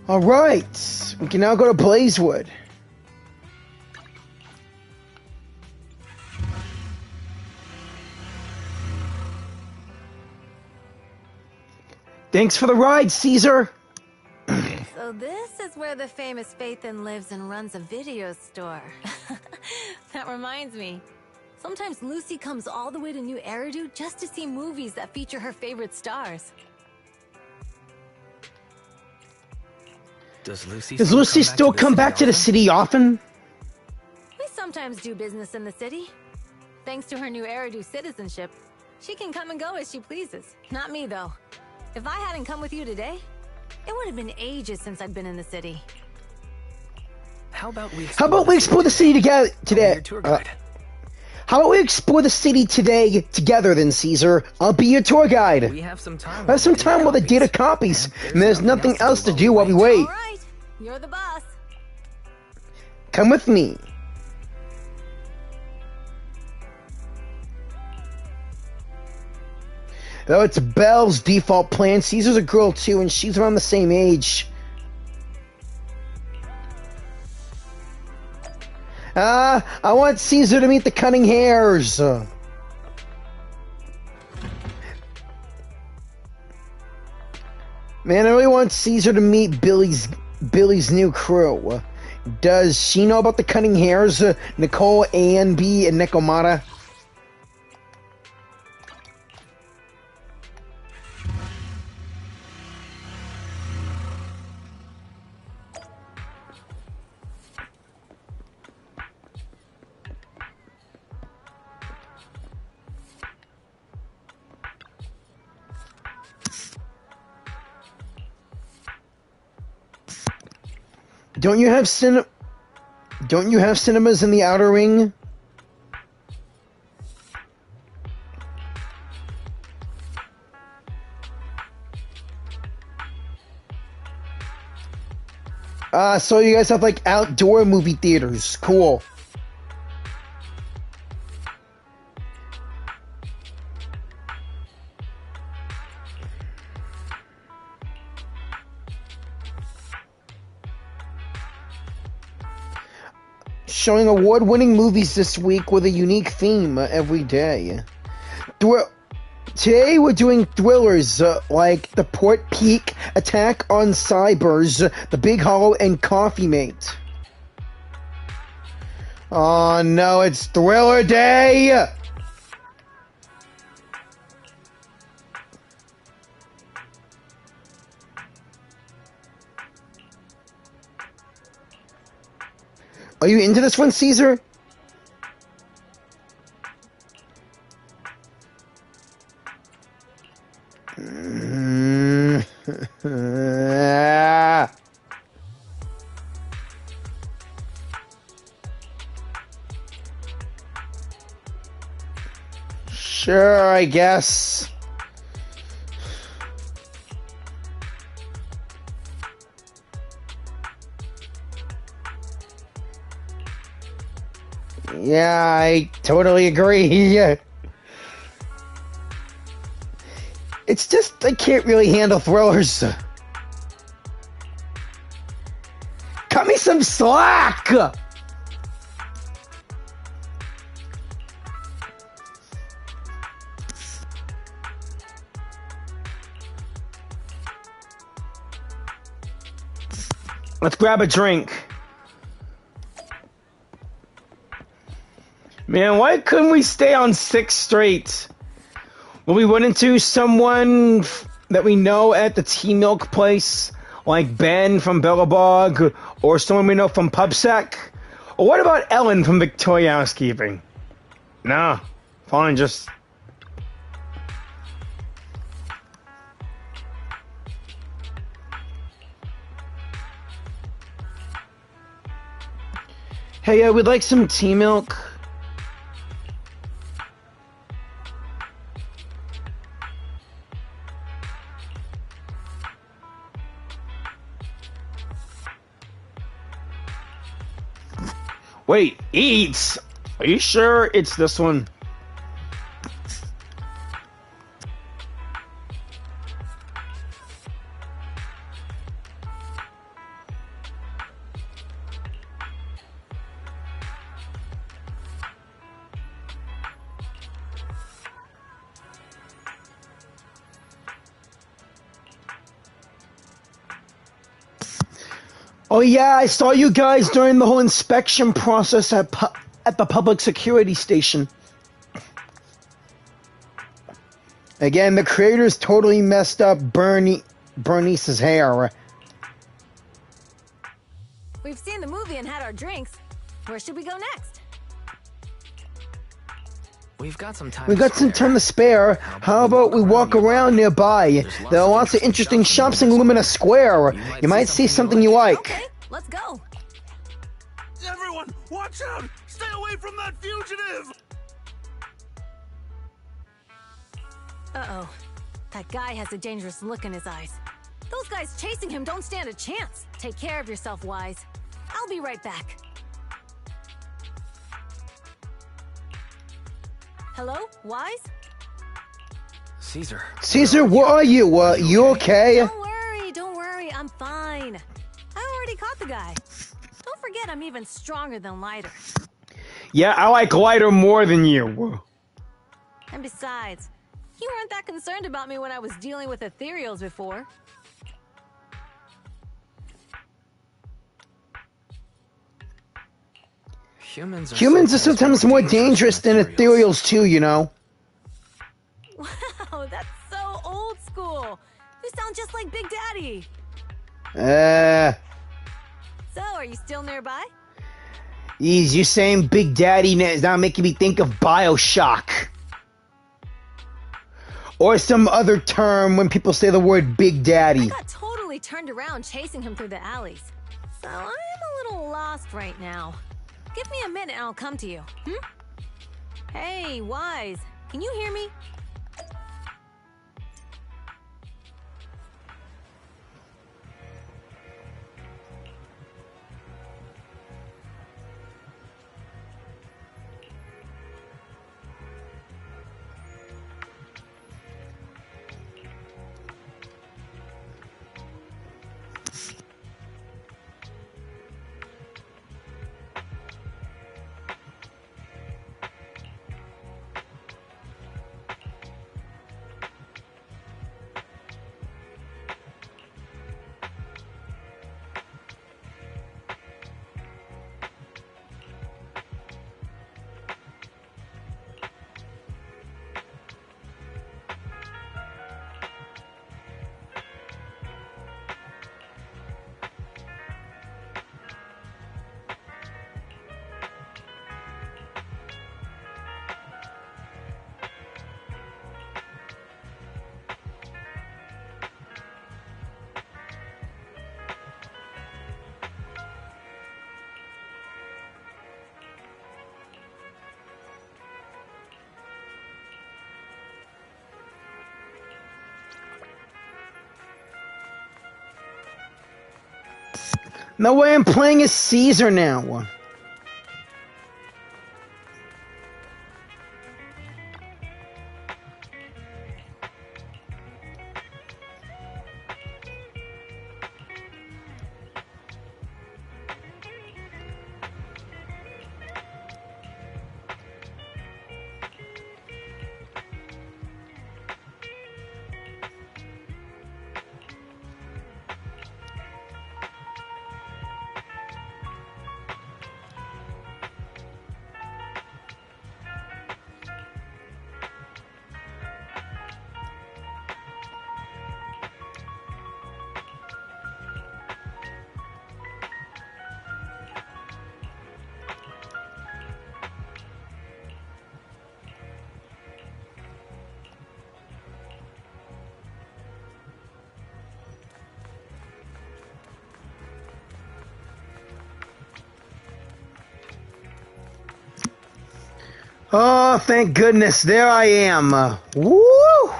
Alright, we can now go to Blazewood. Thanks for the ride, Caesar! So this is where the famous Phaethon lives and runs a video store. That reminds me. Sometimes Lucy comes all the way to New Eridu just to see movies that feature her favorite stars. Does Lucy still come back to the city often? We sometimes do business in the city. Thanks to her New Eridu citizenship, she can come and go as she pleases. Not me, though. If I hadn't come with you today, it would have been ages since I'd been in the city. How about we explore the city together today? How about we explore the city today together then, Caesar? I'll be your tour guide. We have some time. While the data copies, and there's nothing else to do while we wait. All right, you're the boss. Come with me. Though it's Belle's default plan, Caesar's a girl too, and she's around the same age. I want Caesar to meet the Cunning Hares. Man, I really want Caesar to meet Billy's new crew. Does she know about the Cunning Hares? Nicole, A&B, and Nekomata? Don't you have cinemas in the Outer Ring? So you guys have like outdoor movie theaters. Cool. Showing award-winning movies this week with a unique theme every day. Today we're doing thrillers like The Port Peak, Attack on Cybers, The Big Hollow, and Coffee Mate. Oh no, it's Thriller Day! Are you into this one, Caesar? Sure, I guess. Yeah, I totally agree. It's just I can't really handle thrillers. Cut me some slack! Let's grab a drink. Man, why couldn't we stay on 6th Street? Will we run into someone that we know at the tea milk place? Like Ben from Bellabog? Or someone we know from PubSec? Or what about Ellen from Victoria Housekeeping? Nah, fine, just... Hey, we'd like some tea milk. Wait, eats? Are you sure it's this one? Oh yeah, I saw you guys during the whole inspection process at the public security station. Again, the creators totally messed up Bernice's hair. We've seen the movie and had our drinks. Where should we go next? We've got some time. We've got some time to spare. How about we walk around nearby? There are lots of interesting shops in Lumina Square. You might see something you like. Okay, let's go. Everyone, watch out! Stay away from that fugitive! Uh-oh. That guy has a dangerous look in his eyes. Those guys chasing him don't stand a chance. Take care of yourself, Wise. I'll be right back. Hello, Wise? Caesar. Caesar, where are you? You okay? Don't worry, I'm fine. I already caught the guy. Don't forget I'm even stronger than Lighter. Yeah, I like Lighter more than you. And besides, you weren't that concerned about me when I was dealing with ethereals before. Humans are sometimes more dangerous than ethereals too, you know. Wow, that's so old school. You sound just like Big Daddy. So, are you still nearby? Ease, you saying Big Daddy is now making me think of BioShock. Or some other term when people say the word Big Daddy. I got totally turned around chasing him through the alleys. So I'm a little lost right now. Give me a minute and I'll come to you. Hey, Wise, can you hear me? No way I'm playing as Caesar now. Oh, thank goodness. There I am. Woo!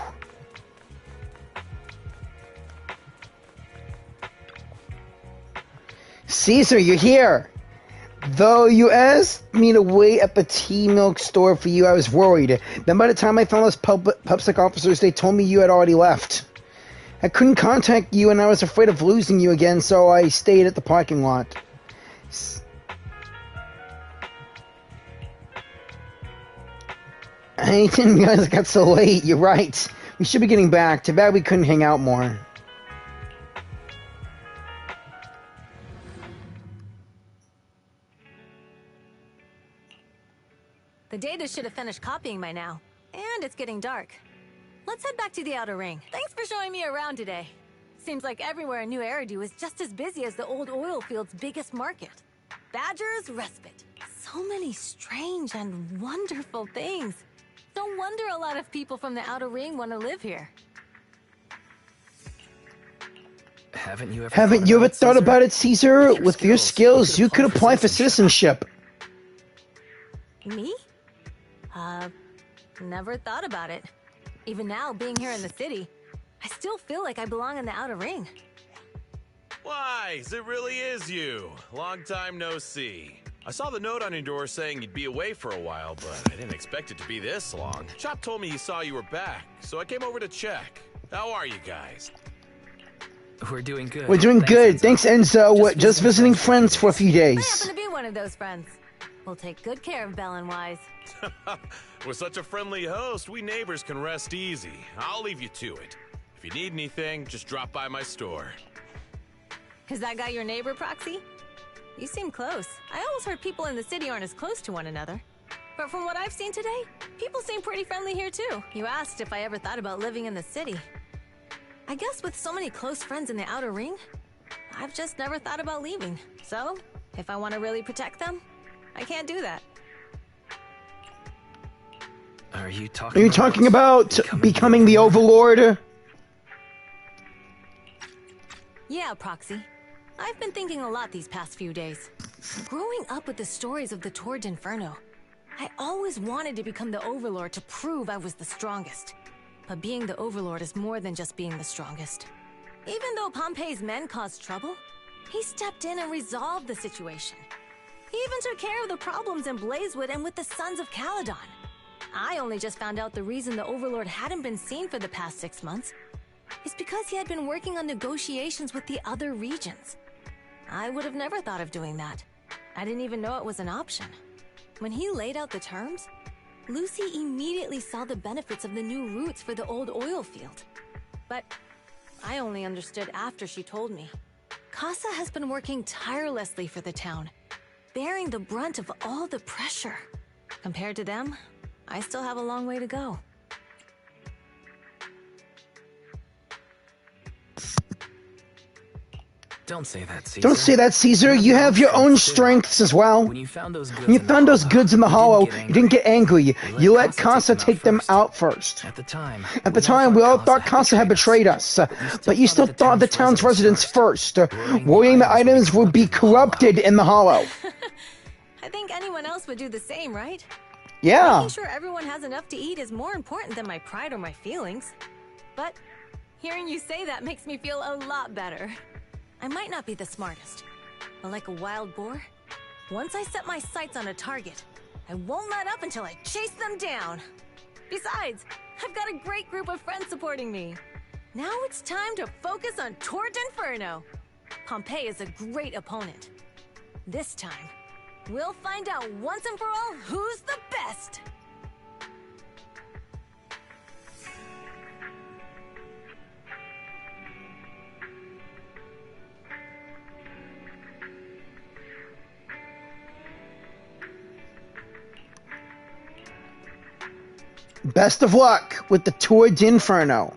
Caesar, you're here. Though you asked me to wait at the tea milk store for you, I was worried. Then by the time I found those PubSec officers, they told me you had already left. I couldn't contact you and I was afraid of losing you again, so I stayed at the parking lot. I didn't realize it got so late. You're right. We should be getting back. Too bad we couldn't hang out more. The data should have finished copying by now. And it's getting dark. Let's head back to the Outer Ring. Thanks for showing me around today. Seems like everywhere in New Eridu is just as busy as the old oil field's biggest market. Badger's Respite. So many strange and wonderful things. No wonder a lot of people from the Outer Ring want to live here. Haven't you ever thought about it, Caesar? With your skills, you could apply for citizenship. Me? Never thought about it. Even now, being here in the city, I still feel like I belong in the Outer Ring. Wise, it really is you. Long time no see. I saw the note on your door saying you'd be away for a while, but I didn't expect it to be this long. Chop told me he saw you were back, so I came over to check. How are you guys? We're doing good. We're doing good. Thanks, Enzo. Just visiting friends for a few I days. happen to be one of those friends. We'll take good care of Belle and Wise. With such a friendly host, we neighbors can rest easy. I'll leave you to it. If you need anything, just drop by my store. Is that guy your neighbor, Proxy? You seem close. I always heard people in the city aren't as close to one another. But from what I've seen today, people seem pretty friendly here too. You asked if I ever thought about living in the city. I guess with so many close friends in the Outer Ring, I've just never thought about leaving. So, if I want to really protect them, I can't do that. Are you talking about becoming the Overlord? Yeah, Proxy. I've been thinking a lot these past few days. Growing up with the stories of the Tour d'Inferno, I always wanted to become the Overlord to prove I was the strongest. But being the Overlord is more than just being the strongest. Even though Pompey's men caused trouble, he stepped in and resolved the situation. He even took care of the problems in Blazewood and with the Sons of Caledon. I only just found out the reason the Overlord hadn't been seen for the past 6 months is because he had been working on negotiations with the other regions. I would have never thought of doing that. I didn't even know it was an option. When he laid out the terms, Lucy immediately saw the benefits of the new routes for the old oil field. But I only understood after she told me. Casa has been working tirelessly for the town, bearing the brunt of all the pressure. Compared to them, I still have a long way to go. Don't say that, Caesar. Don't say that, Caesar. You have your own strengths as well. When you found those goods in the hollow, you didn't get angry. You let Casa take them out first. At the time, we all thought Casa had betrayed us. But you still thought of the town's residents first, worrying the items would be corrupted in the hollow. I think anyone else would do the same, right? Yeah. Making sure everyone has enough to eat is more important than my pride or my feelings. But hearing you say that makes me feel a lot better. I might not be the smartest, Like a wild boar? Once I set my sights on a target, I won't let up until I chase them down. Besides, I've got a great group of friends supporting me. Now it's time to focus on Tort Inferno. Pompeii is a great opponent. This time, we'll find out once and for all who's the best! Best of luck with the Tour d'Inferno.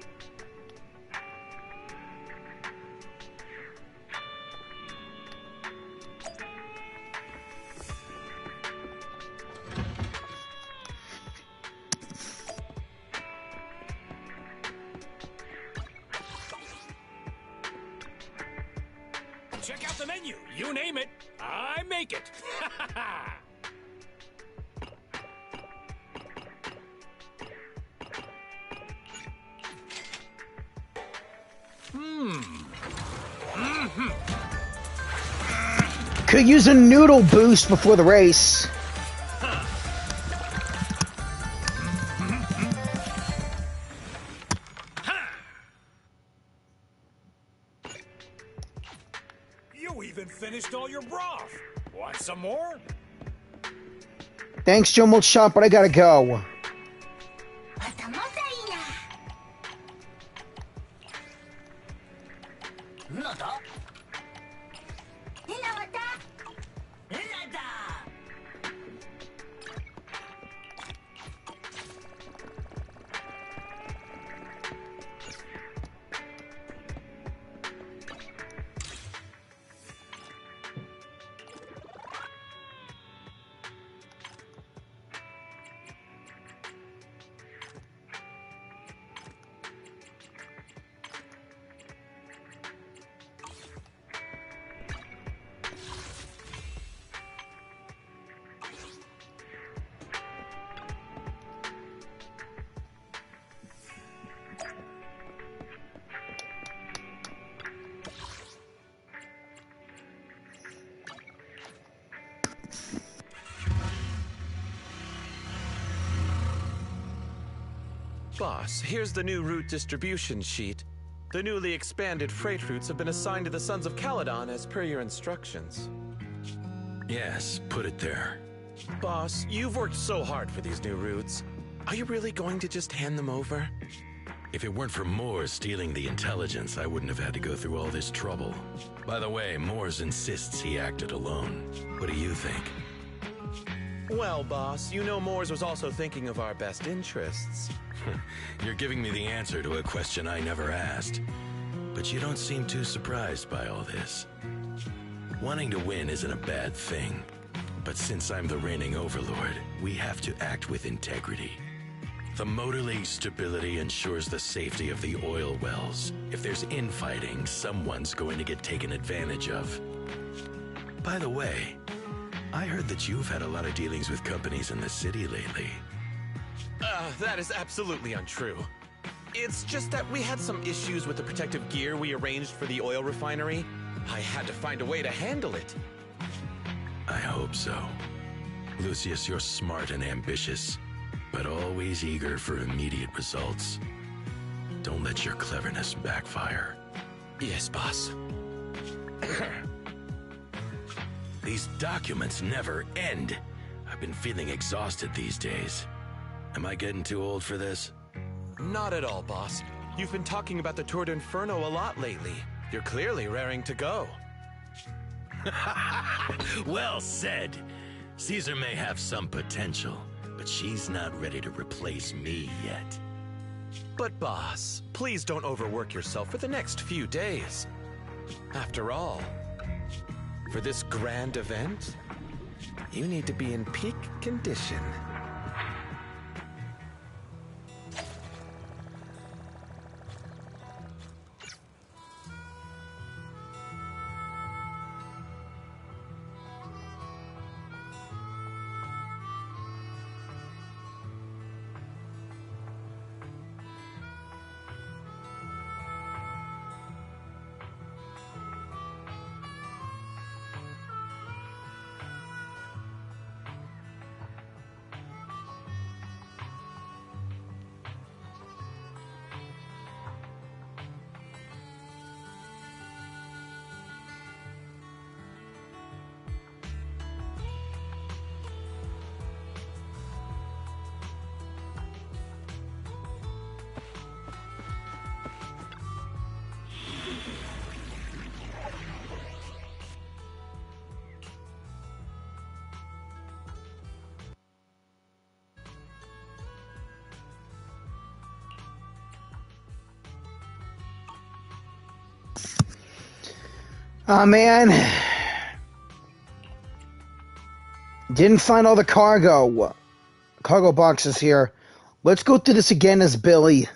Check out the menu. You name it, I make it. Could use a noodle boost before the race. You even finished all your broth. Want some more? Thanks, Jumbo Shop, but I gotta go. Boss, here's the new route distribution sheet. The newly expanded freight routes have been assigned to the Sons of Caledon as per your instructions. Yes, put it there. Boss, you've worked so hard for these new routes. Are you really going to just hand them over? If it weren't for Moores stealing the intelligence, I wouldn't have had to go through all this trouble. By the way, Moores insists he acted alone. What do you think? Well, boss, you know Moores was also thinking of our best interests. You're giving me the answer to a question I never asked. But you don't seem too surprised by all this. Wanting to win isn't a bad thing. But since I'm the reigning overlord, we have to act with integrity. The Motor League's stability ensures the safety of the oil wells. If there's infighting, someone's going to get taken advantage of. By the way, I heard that you've had a lot of dealings with companies in the city lately. That is absolutely untrue. It's just that we had some issues with the protective gear we arranged for the oil refinery. I had to find a way to handle it. I hope so. Lucius, you're smart and ambitious, but always eager for immediate results. Don't let your cleverness backfire. Yes, boss. These documents never end. I've been feeling exhausted these days. Am I getting too old for this? Not at all, boss. You've been talking about the Tour d'Inferno a lot lately. You're clearly raring to go. Well said. Caesar may have some potential, but she's not ready to replace me yet. But boss, please don't overwork yourself for the next few days. After all, for this grand event, you need to be in peak condition. Oh man, didn't find all the cargo boxes here. Let's go through this again as Billy.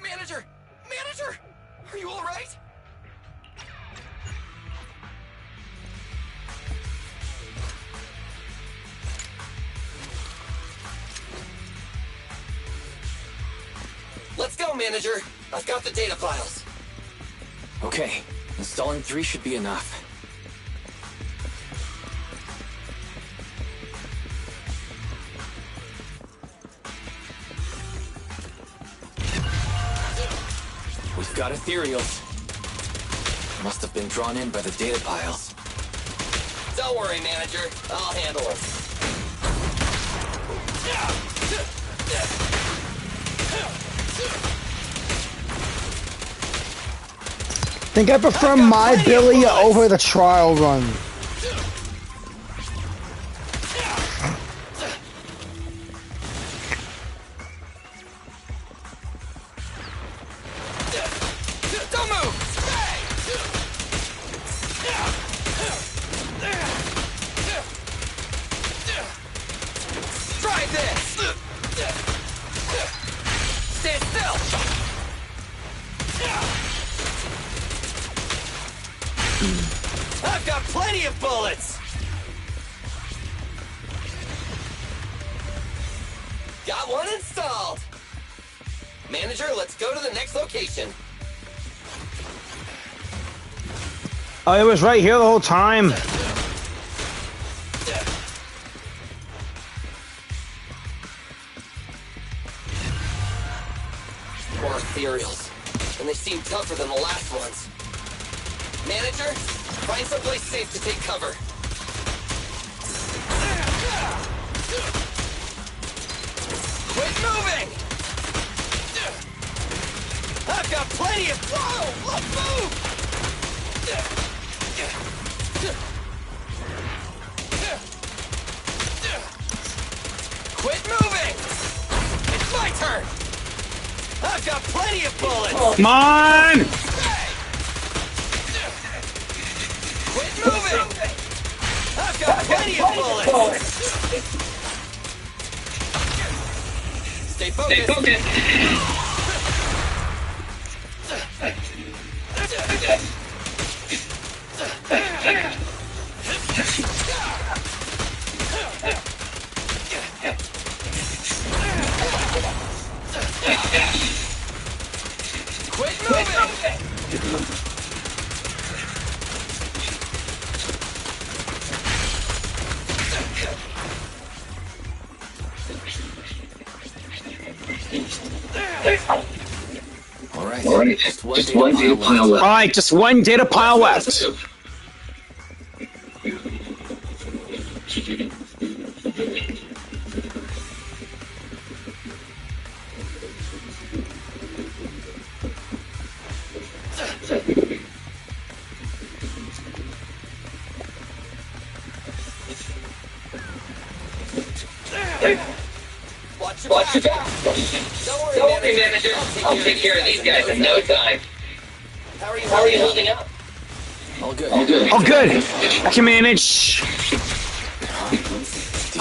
Manager! Manager! Are you alright? Let's go, Manager! I've got the data files. Okay, installing 3 should be enough. We've got ethereals. Must have been drawn in by the data piles. Don't worry, Manager. I'll handle it. Think I prefer my Billy over the trial run. Don't move! Try this! Stand still! I've got plenty of bullets! Got one installed! Manager, let's go to the next location. Oh, it was right here the whole time. More ethereals, and they seem tougher than the last ones. Manager, find someplace safe to take cover. Quit moving! I've got plenty of... Whoa! Let's move! Quit moving! It's my turn! I've got plenty of bullets! Come on! Quit moving! I've got plenty of bullets! Stay focused! Stay focused! Quit moving! All right, just one data pile left. Alright, just one data pile left. Watch your back! Don't worry, Manager. I'll take care of these guys in no time. How are you holding up? All good. Oh, good. I can manage.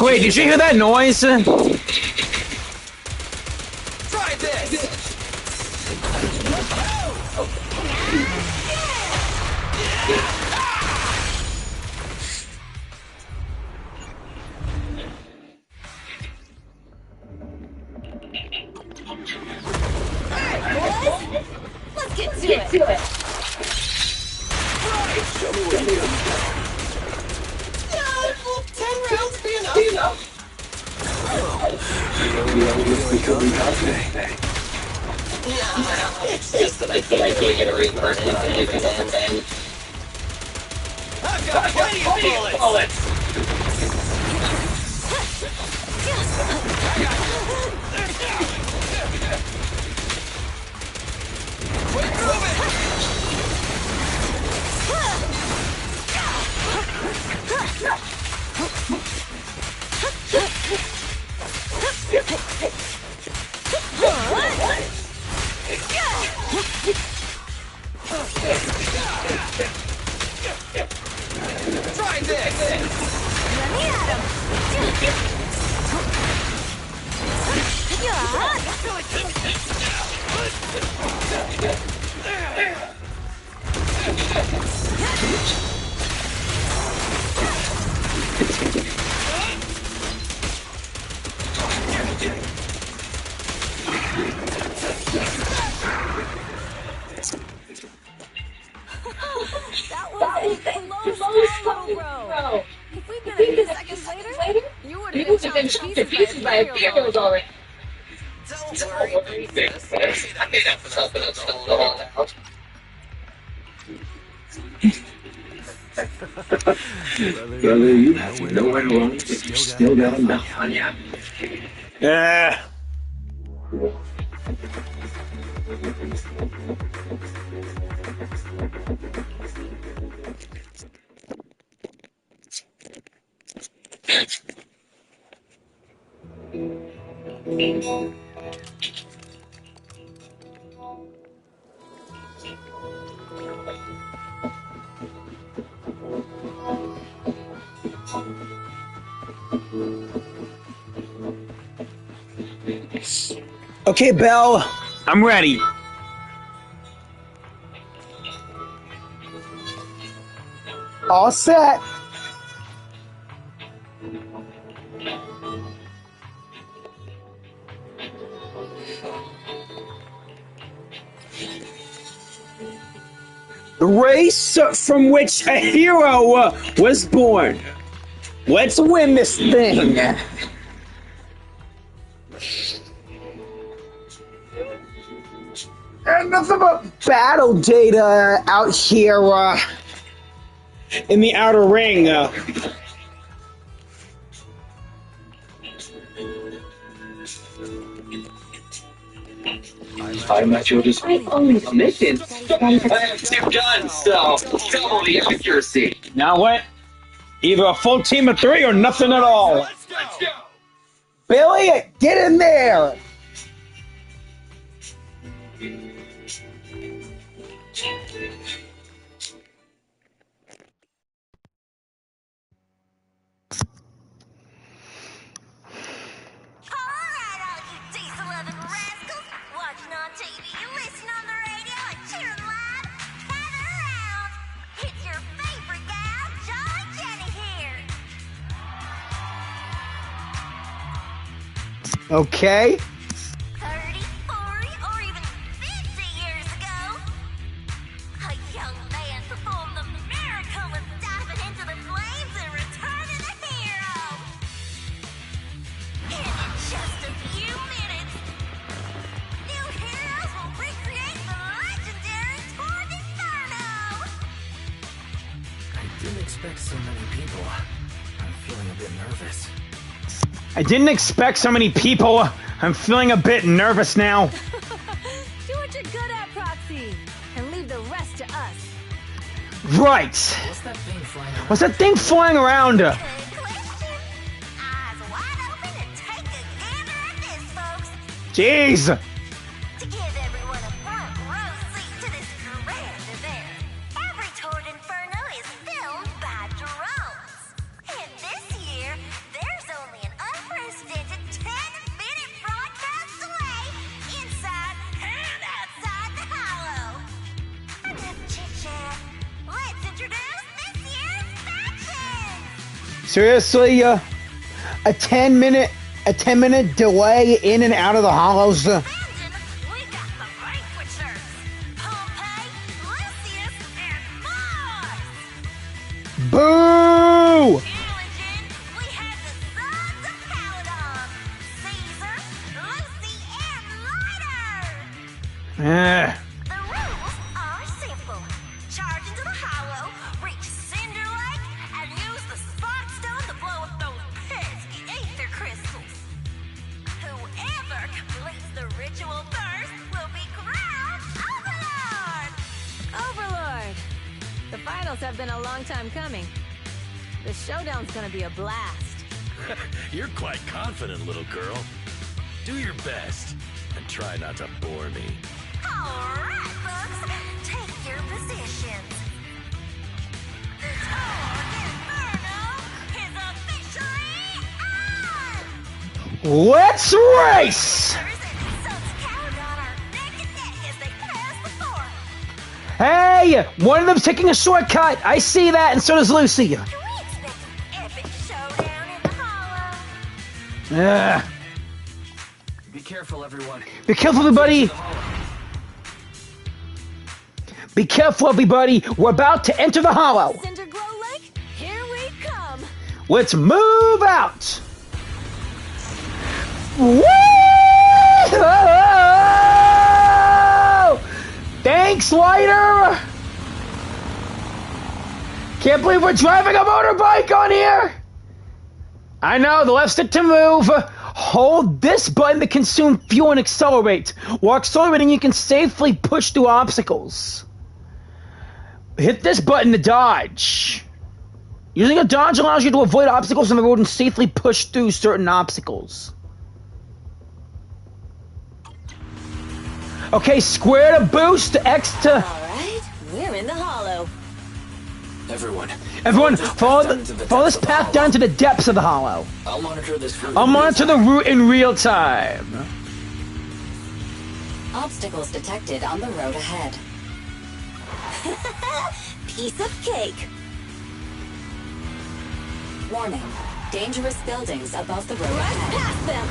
Wait, did you hear that noise? Try this! Let's get to it! Show me what you got. No, will 10 rounds be enough? It's just that I think I can't get a reverse if it doesn't end. I've got plenty of bullets! Try this! Let me at him! That was a close call, bro. If we'd been a few seconds later, you would have been chopped to pieces by Imperials already. Don't worry, princess. I made up something else to hold out. Brother, you have nowhere to run, but you still got a mouth on you. Yeah. Okay, Belle, I'm ready. All set. The race from which a hero was born. Let's win this thing. Nothing but battle data out here in the outer ring. I'm at your disposal. Only missions. I have 2 guns, so double the accuracy. Now what? Either a full team of 3 or nothing at all. Let's go. Billy, get in there. Okay. 30, 40, or even 50 years ago, a young man performed the miracle of diving into the flames and returning a hero. And in just a few minutes, new heroes will recreate the legendary Tour d'Inferno. I didn't expect so many people. I'm feeling a bit nervous. I didn't expect so many people. I'm feeling a bit nervous now. Do what you're good at, Proxy, and leave the rest to us. Right. What's that thing flying around? What's that thing flying around? Eyes wide open and take a gander at this, folks. Jeez. To give everyone a front row seat to this grand event, every Tour d'Inferno is filmed by drones. And this year, there's only an unprecedented 10-minute broadcast delay inside and outside the Hollow. Enough chit-chat. Let's introduce this year's faction. Seriously, a 10-minute delay in and out of the hollows. We got the Vanquishers, Pompeii, Lucius, and Mars. Boo! Challenging, we have the Sons of Phaethon, Caesar, Lucy, and Lighter. The rules are simple. Charge into the Hollow, reach Cinder Lake, and use the Spark Stone to blow up those pesky ether crystals. trials have been a long time coming. The showdown's gonna be a blast. You're quite confident, little girl. Do your best, and try not to bore me. Alright, folks. Take your positions. The Toad Inferno is officially on! Let's race! Hey! One of them's taking a shortcut! I see that, and so does Lucy. Be careful, everyone. Be careful, everybody! Be careful, everybody! We're about to enter the hollow! Cinderglow Lake, here we come! Let's move out! Woo! Thanks, Lighter! Can't believe we're driving a motorbike on here! I know, the left stick to move. Hold this button to consume fuel and accelerate. While accelerating, you can safely push through obstacles. Hit this button to dodge. Using a dodge allows you to avoid obstacles on the road and safely push through certain obstacles. Okay, square to boost, X to... Alright, we're in the hollow. Everyone, follow this path down to the depths of the hollow. I'll monitor this route. I'll monitor the route in real time. Obstacles detected on the road ahead. Piece of cake. Warning. Dangerous buildings above the road Right ahead. past them.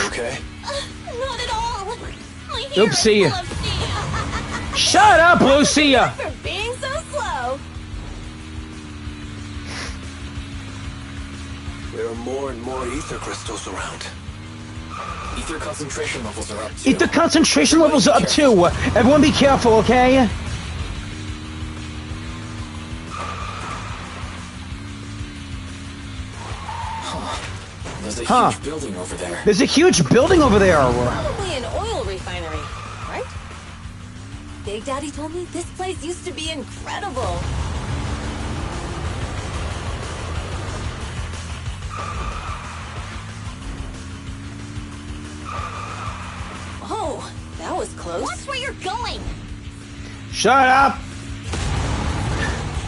You okay? Not at all. My Oopsie. full of steam. Shut up, Lucia. For being so slow. There are more and more ether crystals around. Ether concentration levels are up too. Ether concentration levels are up too. Everyone be careful, okay? There's a huge building over there. There's a huge building over there. Probably an oil refinery, right? Big Daddy told me this place used to be incredible. Oh, that was close. Watch where you're going! Shut up!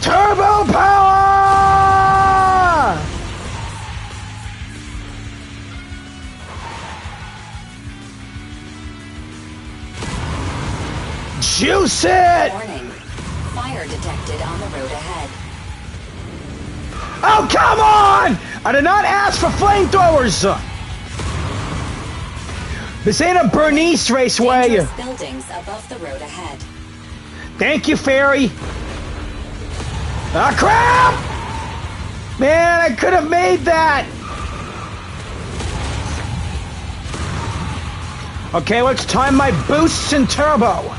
Turbo power! Juice it! Warning. Fire detected on the road ahead. Oh, come on! I did not ask for flamethrowers! This ain't a Bernice Raceway! Dangerous buildings above the road ahead. Thank you, Fairy! Ah, crap! Man, I could have made that! Okay, let's time my boosts and turbo.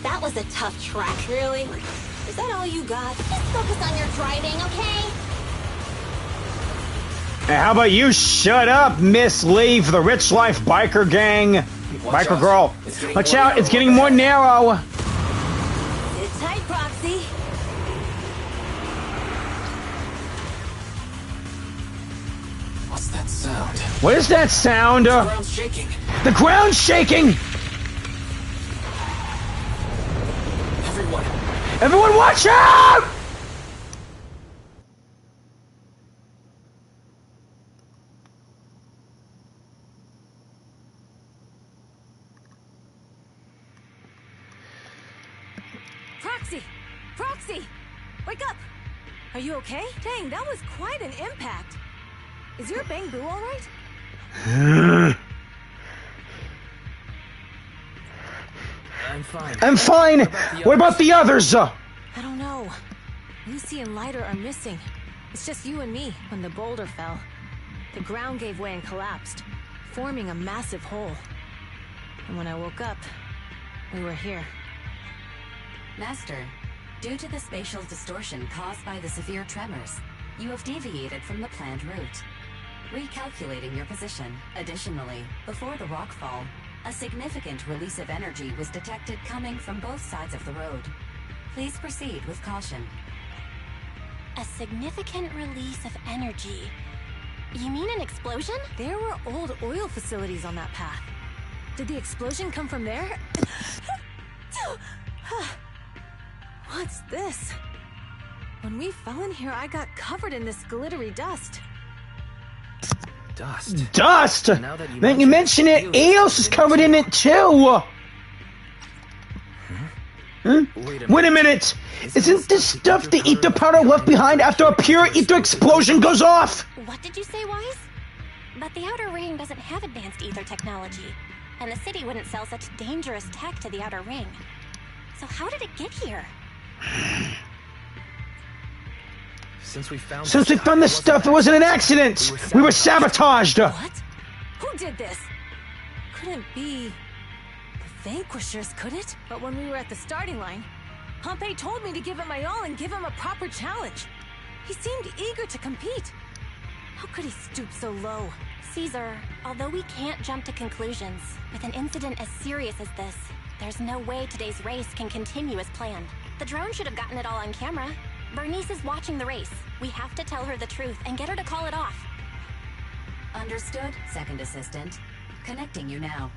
That was a tough track. Really? Is that all you got? Just focus on your driving, okay? Hey, how about you shut up, Miss Lee, for the Rich Life Biker Gang? Biker Girl. Watch out, it's getting more narrow. Sit tight, Proxy. What's that sound? What is that sound? The ground's shaking. The ground's shaking! Everyone watch out! Proxy! Proxy! Wake up! Are you okay? Dang, that was quite an impact. Is your Bang Boo alright? I'm fine. I'm fine! What about the others? I don't know. Lucy and Lighter are missing. It's just you and me when the boulder fell. The ground gave way and collapsed, forming a massive hole. And when I woke up, we were here. Master, due to the spatial distortion caused by the severe tremors, you have deviated from the planned route. Recalculating your position. Additionally, before the rockfall, A significant release of energy was detected coming from both sides of the road. Please proceed with caution. A significant release of energy. You mean an explosion? There were old oil facilities on that path. Did the explosion come from there? What's this? When we fell in here, I got covered in this glittery dust. Dust? Dust! Then you mention it, Eos is covered in it too! Huh? Wait a minute! Isn't this stuff the ether powder left behind after a pure ether explosion goes off? What did you say, Wise? But the Outer Ring doesn't have advanced ether technology, and the city wouldn't sell such dangerous tech to the Outer Ring. So how did it get here? Since we found this stuff, it wasn't an accident! We were sabotaged! What? Who did this? Couldn't be the Vanquishers, could it? But when we were at the starting line, Pompey told me to give it my all and give him a proper challenge. He seemed eager to compete. How could he stoop so low? Caesar, although we can't jump to conclusions, with an incident as serious as this, there's no way today's race can continue as planned. The drone should have gotten it all on camera. Bernice is watching the race. We have to tell her the truth and get her to call it off. Understood, Second Assistant. Connecting you now.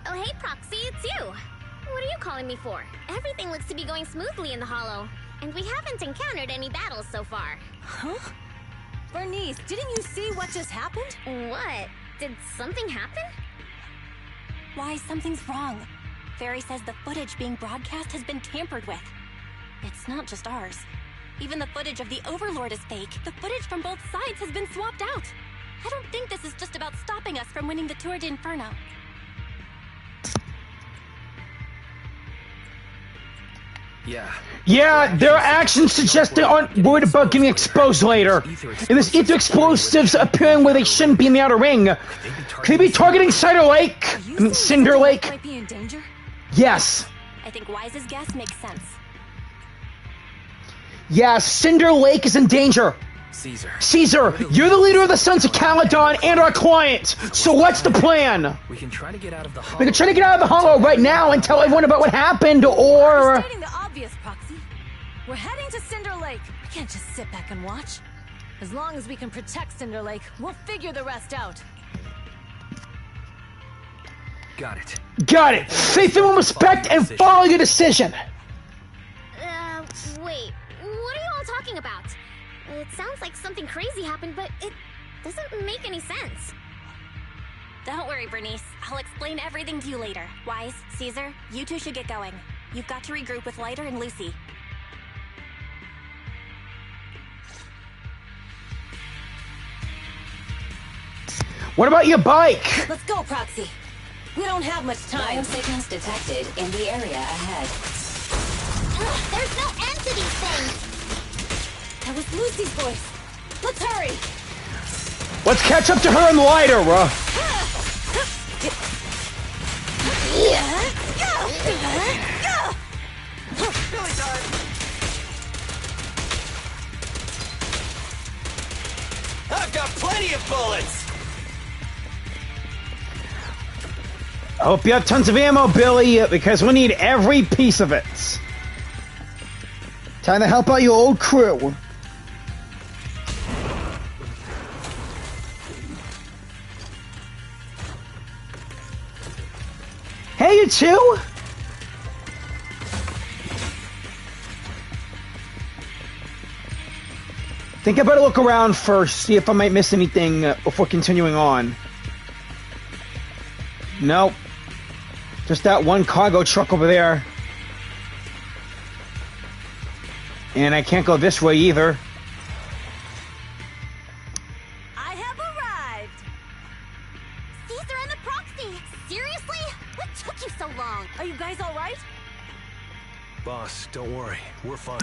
Oh, hey, Proxy, it's you. What are you calling me for? Everything looks to be going smoothly in the Hollow, and we haven't encountered any battles so far. Huh? Bernice, didn't you see what just happened? What? Did something happen? Why, something's wrong. Fairy says the footage being broadcast has been tampered with. It's not just ours. Even the footage of the Overlord is fake. The footage from both sides has been swapped out. I don't think this is just about stopping us from winning the Tour de Inferno. Yeah, their actions suggest they aren't worried about getting exposed later. And this ether explosives appearing where they shouldn't be in the Outer Ring. Could they be targeting Cider Lake? Cinder Lake? Might be in danger? Yes. I think Wise's guess makes sense. Yeah, Cinder Lake is in danger. Caesar, you're the leader of the Sons of Caledon and our client. So what's the plan? We can try to get out of the Hollow. We can try to get out of the Hollow right now and tell everyone about what happened, or... We're stating the obvious, Proxy. We're heading to Cinder Lake. We can't just sit back and watch. As long as we can protect Cinder Lake, we'll figure the rest out. Got it. Got it. Faith in respect and follow your decision. Wait. What are you all talking about? It sounds like something crazy happened, but it doesn't make any sense. Don't worry, Bernice. I'll explain everything to you later. Wise, Caesar, you two should get going. You've got to regroup with Lighter and Lucy. What about your bike? Let's go, Proxy. We don't have much time. Biosignals detected in the area ahead. There's no end to these things! That was Lucy's voice. Let's hurry. Let's catch up to her and Lighter, I've got plenty of bullets! I hope you have tons of ammo, Billy, because we need every piece of it. Time to help out your old crew. Hey, you two! Think I better look around first, see if I might miss anything before continuing on. Nope. Just that one cargo truck over there. And I can't go this way either. I have arrived! Caesar and the Proxy! Seriously? What took you so long? Are you guys alright? Boss, don't worry. We're fine.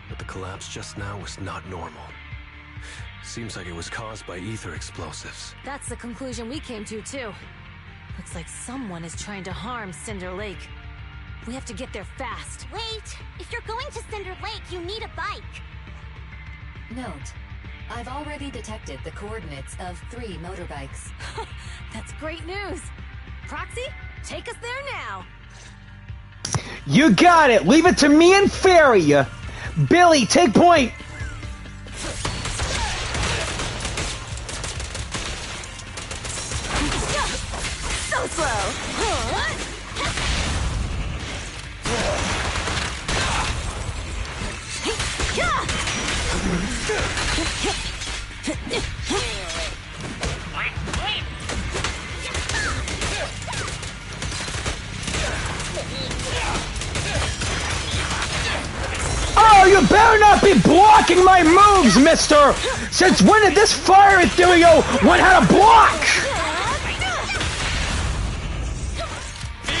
But the collapse just now was not normal. Seems like it was caused by ether explosives. That's the conclusion we came to, too. Looks like someone is trying to harm Cinder Lake. We have to get there fast. Wait! If you're going to Cinder Lake, you need a bike! Note, I've already detected the coordinates of 3 motorbikes. That's great news! Proxy, take us there now. You got it. Leave it to me and Fairy. Billy, take point. So slow. Oh, you better not be blocking my moves, mister! Since when did this fire ethereal learn how to block?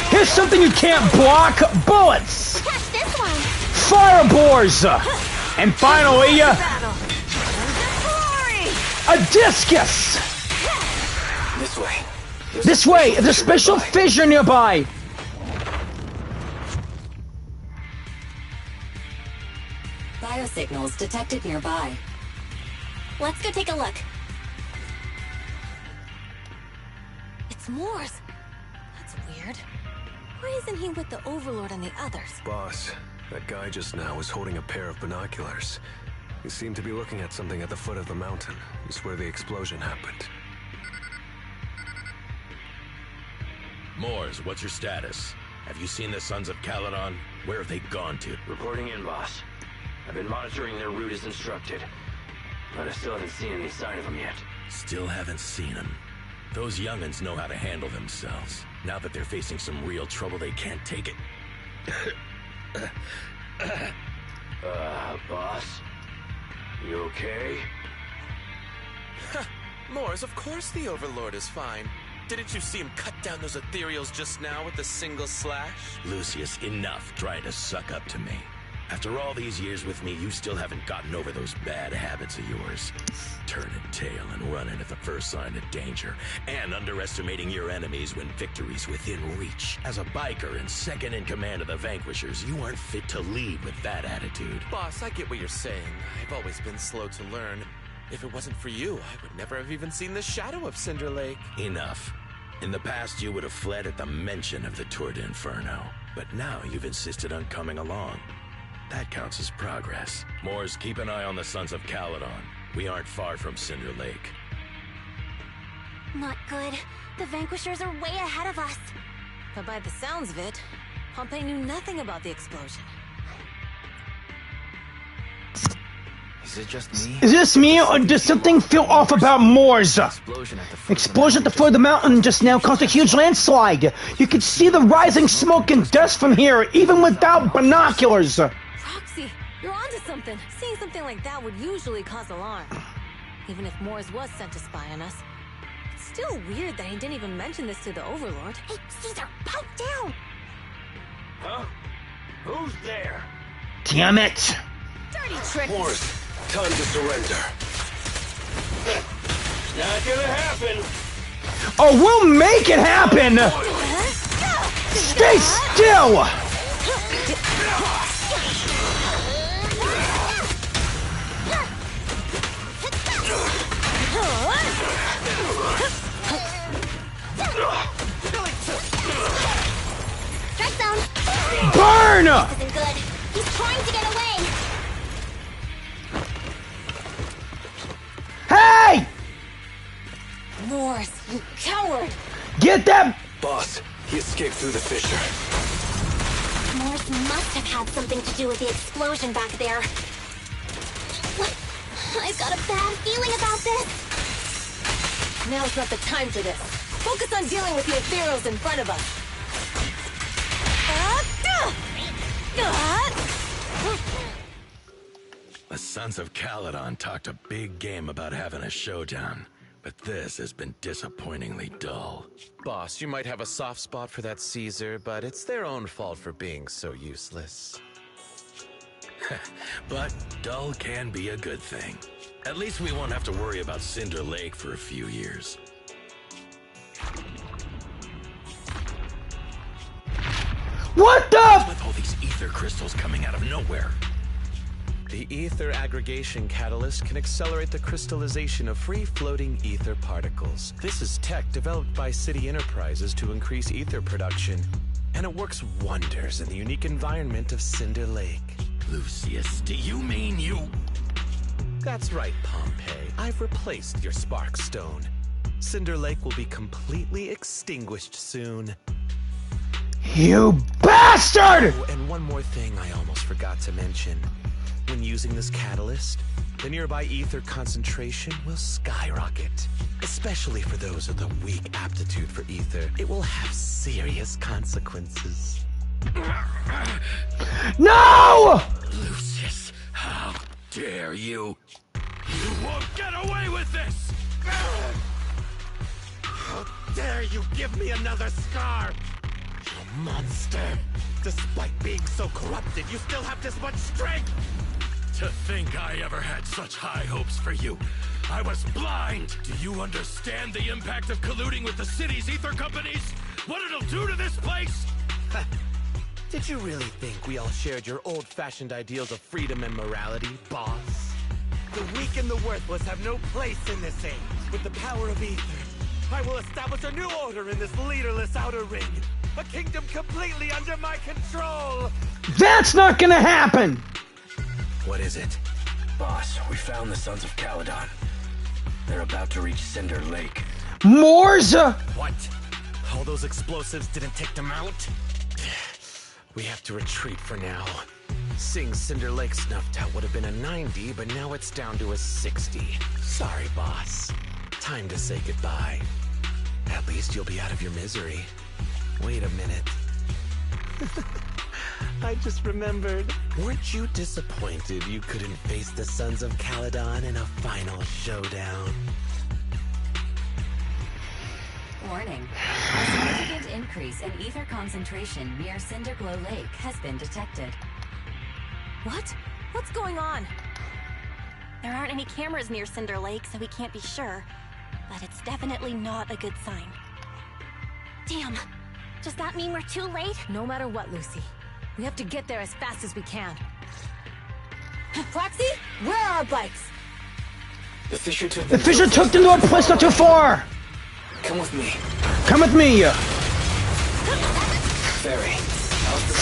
Here's something you can't block: bullets! Firebores! And finally, a discus! This way. This way! There's a special fissure nearby! Biosignals detected nearby. Let's go take a look. It's Morse. That's weird. Why isn't he with the Overlord and the others? Boss, that guy just now was holding a pair of binoculars. He seemed to be looking at something at the foot of the mountain. It's where the explosion happened. Moors, what's your status? Have you seen the Sons of Caledon? Where have they gone to? Reporting in, boss. I've been monitoring their route as instructed, but I still haven't seen any sign of them yet. Still haven't seen them. Those young'uns know how to handle themselves. Now that they're facing some real trouble, they can't take it. Boss? You okay? Moors, of course the Overlord is fine. Didn't you see him cut down those ethereals just now with a single slash? Lucius, enough trying to suck up to me. After all these years with me, you still haven't gotten over those bad habits of yours. Turning tail and running at the first sign of danger, and underestimating your enemies when victory's within reach. As a biker and second in command of the Vanquishers, you aren't fit to lead with that attitude. Boss, I get what you're saying. I've always been slow to learn. If it wasn't for you, I would never have even seen the shadow of Cinder Lake. Enough. In the past, you would have fled at the mention of the Tour de Inferno. But now you've insisted on coming along. That counts as progress. Moors, keep an eye on the Sons of Caledon. We aren't far from Cinder Lake. Not good. The Vanquishers are way ahead of us. But by the sounds of it, Pompey knew nothing about the explosion. Is it just me? Is this me, or does something feel off about Moors? Explosion at the foot of the mountain just now caused a huge landslide. You could see the rising smoke and dust from here, even without binoculars. Roxy, you're onto something. Seeing something like that would usually cause alarm. Even if Moors was sent to spy on us. It's still weird that he didn't even mention this to the Overlord. Hey, Caesar, pipe down! Huh? Who's there? Damn it! Dirty trick! Moors, time to surrender. Not gonna happen! Oh, we'll make it happen! Stay still! Strike zone! Burn! This isn't good. He's trying to get away! Hey! Moors, you coward! Get that! Boss, he escaped through the fissure. Moors must have had something to do with the explosion back there. What? I've got a bad feeling about this. Now's not the time for this. Focus on dealing with the ethereals in front of us. The Sons of Caledon talked a big game about having a showdown, but this has been disappointingly dull. Boss, you might have a soft spot for that Caesar, but it's their own fault for being so useless. But dull can be a good thing. At least we won't have to worry about Cinder Lake for a few years. What the? With all these ether crystals coming out of nowhere. The ether aggregation catalyst can accelerate the crystallization of free-floating ether particles. This is tech developed by City Enterprises to increase ether production, and it works wonders in the unique environment of Cinder Lake. Lucius, do you mean you... That's right, Pompeii. I've replaced your spark stone. Cinder Lake will be completely extinguished soon. You bastard! Oh, and one more thing I almost forgot to mention. When using this catalyst, the nearby ether concentration will skyrocket. Especially for those with a weak aptitude for ether, it will have serious consequences. No! Lucius, how dare you? You won't get away with this! How dare you give me another scar? You monster! Despite being so corrupted, you still have this much strength! To think I ever had such high hopes for you. I was blind! Do you understand the impact of colluding with the city's ether companies? What it'll do to this place? Did you really think we all shared your old-fashioned ideals of freedom and morality, boss? The weak and the worthless have no place in this age. With the power of ether, I will establish a new order in this leaderless outer ring. A kingdom completely under my control! That's not gonna happen! What is it? Boss, we found the Sons of Caledon. They're about to reach Cinder Lake. Morza! What? All those explosives didn't take them out? We have to retreat for now. Seeing Cinder Lake snuffed out would have been a 90, but now it's down to a 60. Sorry, boss. Time to say goodbye. At least you'll be out of your misery. Wait a minute. I just remembered. Weren't you disappointed you couldn't face the Sons of Caledon in a final showdown? Warning. A significant increase in ether concentration near Cinderglow Lake has been detected. What? What's going on? There aren't any cameras near Cinder Lake, so we can't be sure. But it's definitely not a good sign. Damn. Does that mean we're too late? No matter what, Lucy. We have to get there as fast as we can. Proxy, where are our bikes? The Fisher took them to a place not too far! Come with me. Come with me!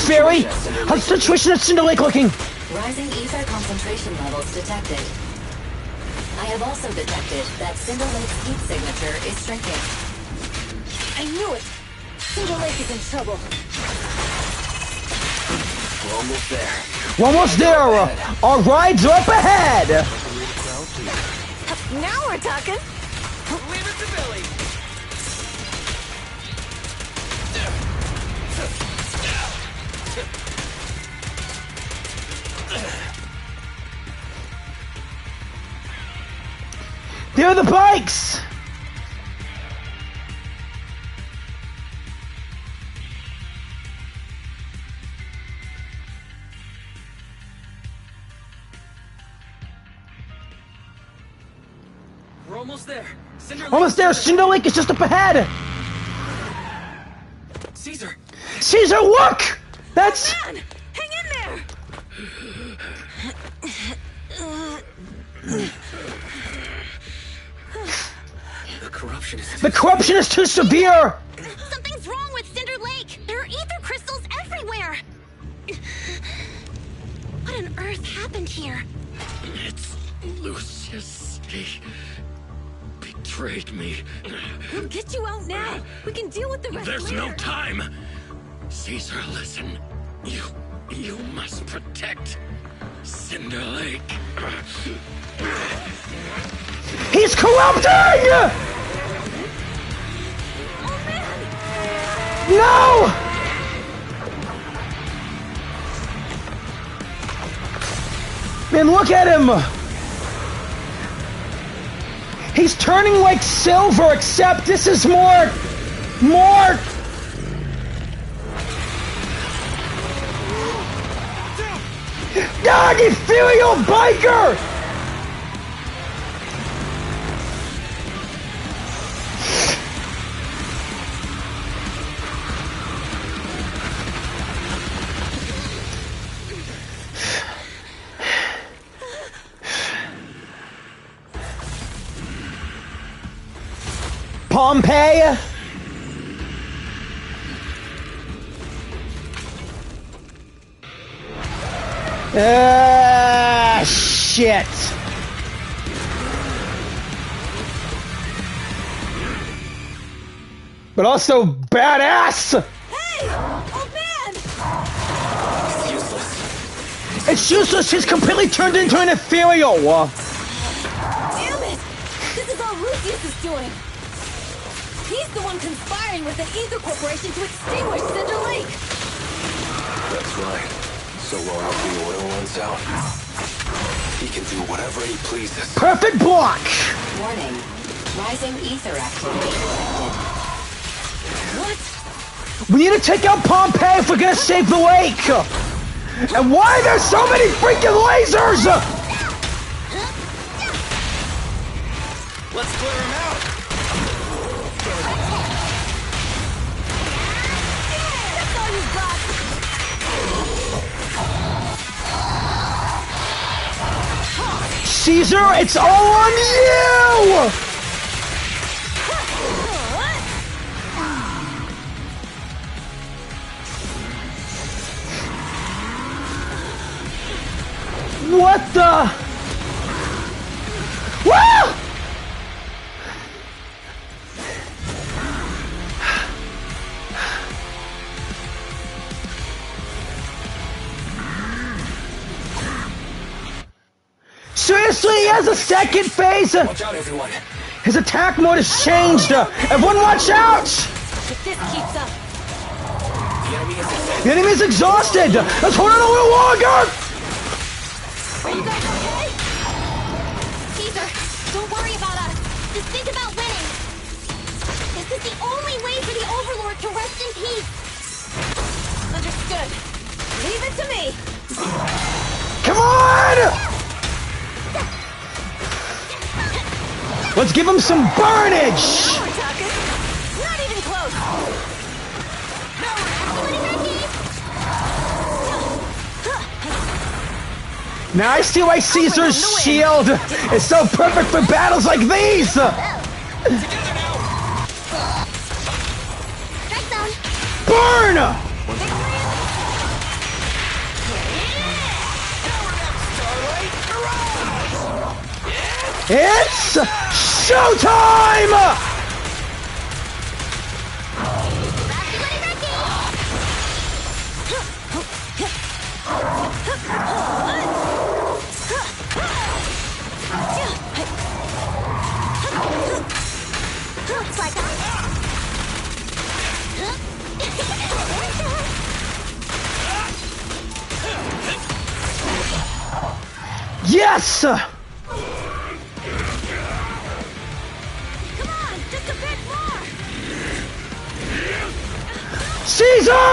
Ferry, how's the situation at Cinder Lake looking? Rising ether concentration levels detected. I have also detected that Cinder Lake's heat signature is shrinking. I knew it! Cinder Lake is in trouble. We're almost there. We're almost there! Our rides are up ahead! Now we're talking! Leave it to Billy! There are the bikes! We're almost there. Almost there! Cinder Lake is just up ahead! Caesar! Caesar, look! That's... Man, hang in there! The corruption is too severe! Something's wrong with Cinder Lake! There are ether crystals everywhere! What on earth happened here? It's Lucius. He betrayed me. We'll get you out now. We can deal with the rest There's later. no time. Caesar, listen. You must protect Cinder Lake. He's corrupting! No! Man, look at him! He's turning like silver, except this is more... God, ethereal biker! Pompeii? Shit. But also badass! Hey! Old man! It's useless. It's useless, he's completely turned into an ethereal! Damn it! This is all Lucius is doing! He's the one conspiring with the Ether Corporation to extinguish Cinder Lake! That's right. So long as the oil runs out, he can do whatever he pleases. Perfect block! Warning. Rising ether activity detected. What? We need to take out Pompeii if we're gonna save the lake! And why are there so many freaking lasers?! Let's clear him out! That's all you've got! Caesar, it's all on you! What the? Woo! Seriously, he has a second phase? Watch out, everyone. His attack mode has changed! Everyone watch out! If this keeps up... The enemy is exhausted! Let's hold on a little longer! Are you guys okay? Caesar, don't worry about us. Just think about winning. This is the only way for the Overlord to rest in peace. Understood. Leave it to me. Come on! Let's give him some burnage! Now we're talking. Not even close. Now I see why Caesar's shield is so perfect for battles like these! Burn! It's showtime! Yes! Come on, just a bit more. Caesar!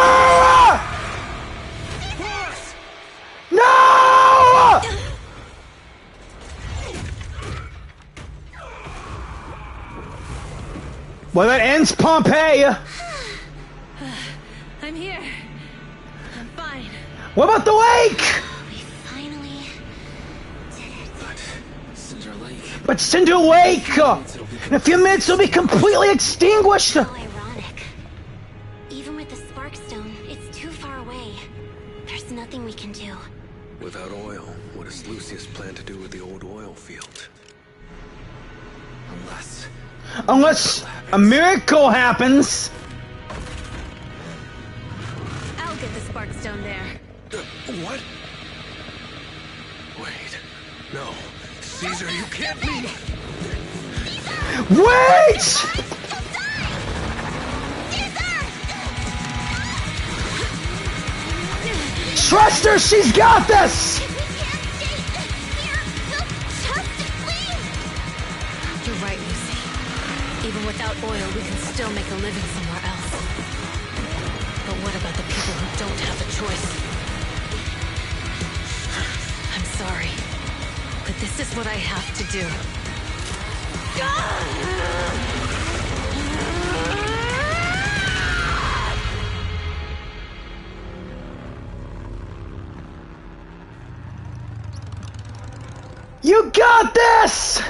No! Well, that ends Pompeii. I'm here. I'm fine. What about the lake? Cinder Lake. But Cinder Lake! In a few minutes it'll be completely extinguished! How ironic. Even with the Sparkstone, it's too far away. There's nothing we can do. Without oil, what does Lucius plan to do with the old oil field? Unless a miracle happens! I'll get the Sparkstone there. What? Wait. No. Caesar, you can't be... Wait! Trust her, she's got this! You're right, Lucy. Even without oil, we can still make a living somewhere else. But what about the people who don't have a choice? I'm sorry, but this is what I have to do. You got this!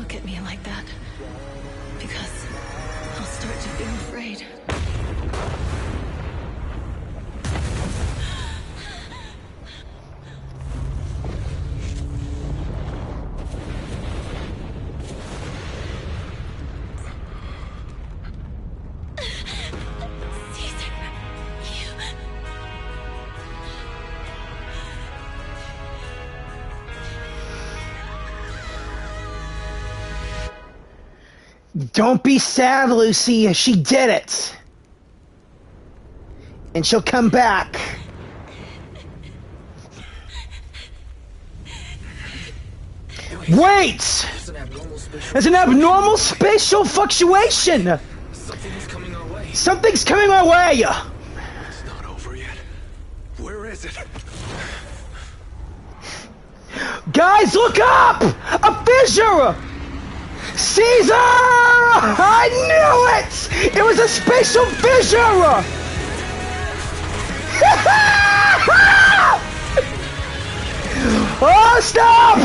look at me like that. Because I'll start to feel afraid. Don't be sad, Lucy. She did it. And she'll come back. Wait! There's an abnormal spatial fluctuation. Something's coming our way. It's not over yet. Where is it? Guys, look up! A fissure! Caesar! I knew it! It was a spatial fissure! Oh, stop!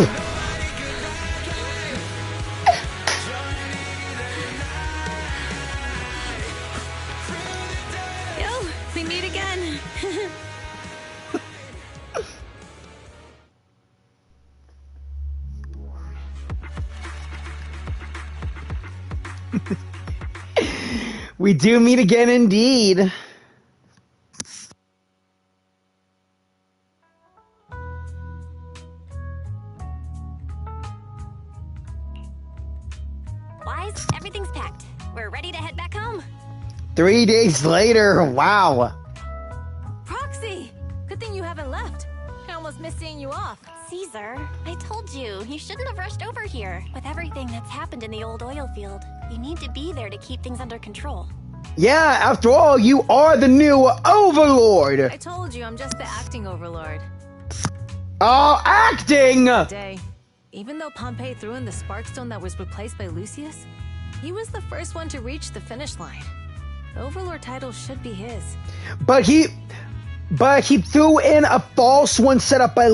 Yo, we meet again. We do meet again indeed. Wise, everything's packed. We're ready to head back home. 3 days later, wow. Proxy! Good thing you haven't left. I almost missed seeing you off. Caesar, I told you, you shouldn't have rushed over here. With everything that's happened in the old oil field, you need to be there to keep things under control. Yeah, after all, you are the new Overlord. I told you, I'm just the acting Overlord. Oh, acting! Day. Even though Pompey threw in the Sparkstone that was replaced by Lucius, he was the first one to reach the finish line. The Overlord title should be his. But he threw in a false one set up by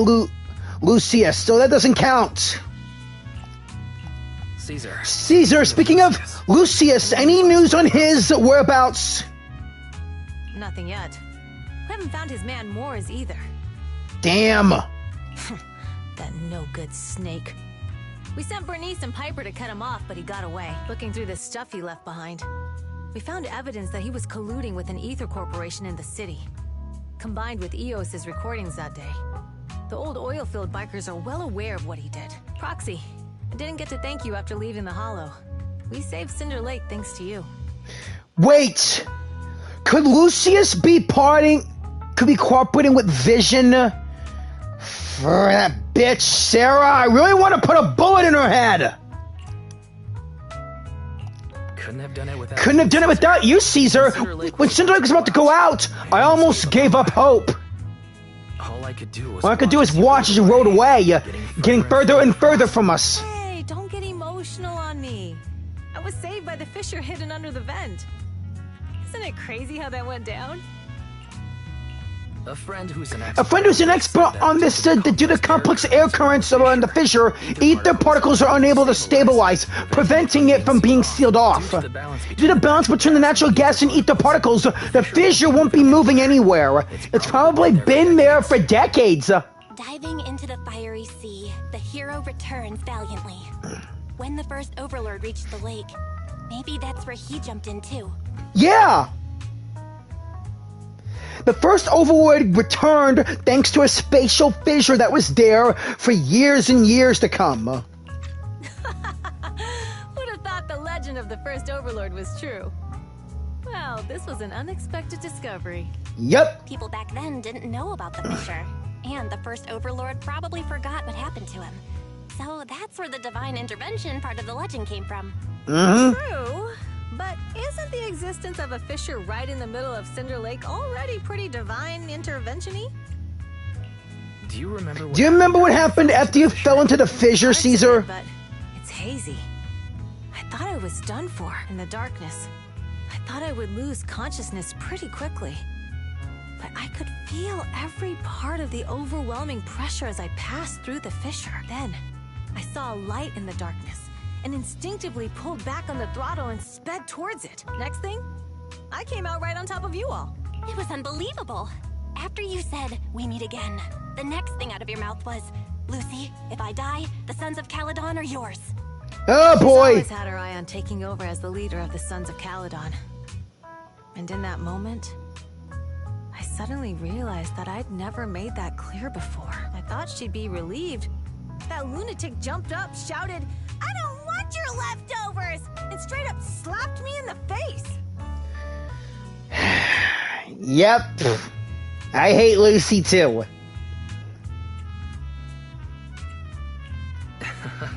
Lucius, so that doesn't count. Caesar, speaking of Lucius, any news on his whereabouts? Nothing yet. We haven't found his man Moores either. Damn. That no-good snake. We sent Bernice and Piper to cut him off, but he got away. Looking through the stuff he left behind, we found evidence that he was colluding with an ether corporation in the city. Combined with Eos's recordings that day, the old oil field bikers are well aware of what he did. Proxy, I didn't get to thank you after leaving the Hollow. We saved Cinder Lake thanks to you. Wait! Could Lucius be cooperating with Vision for that bitch Sarah? I really want to put a bullet in her head! Couldn't have done it without you, Caesar! When Cinder Lake was about to go out, I almost gave up hope. All I could do is watch as you rode away, getting further and further from us. Hey, don't get emotional on me. I was saved by the fissure hidden under the vent. Isn't it crazy how that went down? A friend who's an expert on this said that due to complex air currents around the fissure, ether particles are unable to stabilize, preventing it from being sealed off. Due to the balance between the natural gas and ether particles, the fissure won't be moving anywhere. It's probably been there for decades. Diving into the fiery sea, the hero returns valiantly. When the first Overlord reached the lake, maybe that's where he jumped in too. Yeah! The first Overlord returned thanks to a spatial fissure that was there for years and years to come. Who'd have thought the legend of the first Overlord was true? Well, this was an unexpected discovery. Yep. People back then didn't know about the fissure, and the first Overlord probably forgot what happened to him. So that's where the divine intervention part of the legend came from. True. But isn't the existence of a fissure right in the middle of Cinder Lake already pretty divine intervention-y? Do you remember what happened after you fell into the fissure, Caesar? But it's hazy. I thought I was done for in the darkness. I thought I would lose consciousness pretty quickly. But I could feel every part of the overwhelming pressure as I passed through the fissure. Then, I saw a light in the darkness. and instinctively pulled back on the throttle and sped towards it. Next thing, I came out right on top of you all. It was unbelievable. After you said, "We meet again," the next thing out of your mouth was, "Lucy, if I die, the Sons of Caledon are yours." Oh boy! She's always had her eye on taking over as the leader of the Sons of Caledon. And in that moment, I suddenly realized that I'd never made that clear before. I thought she'd be relieved. That lunatic jumped up, shouted, "I don't want your leftovers!" and straight up slapped me in the face. Yep. I hate Lucy too.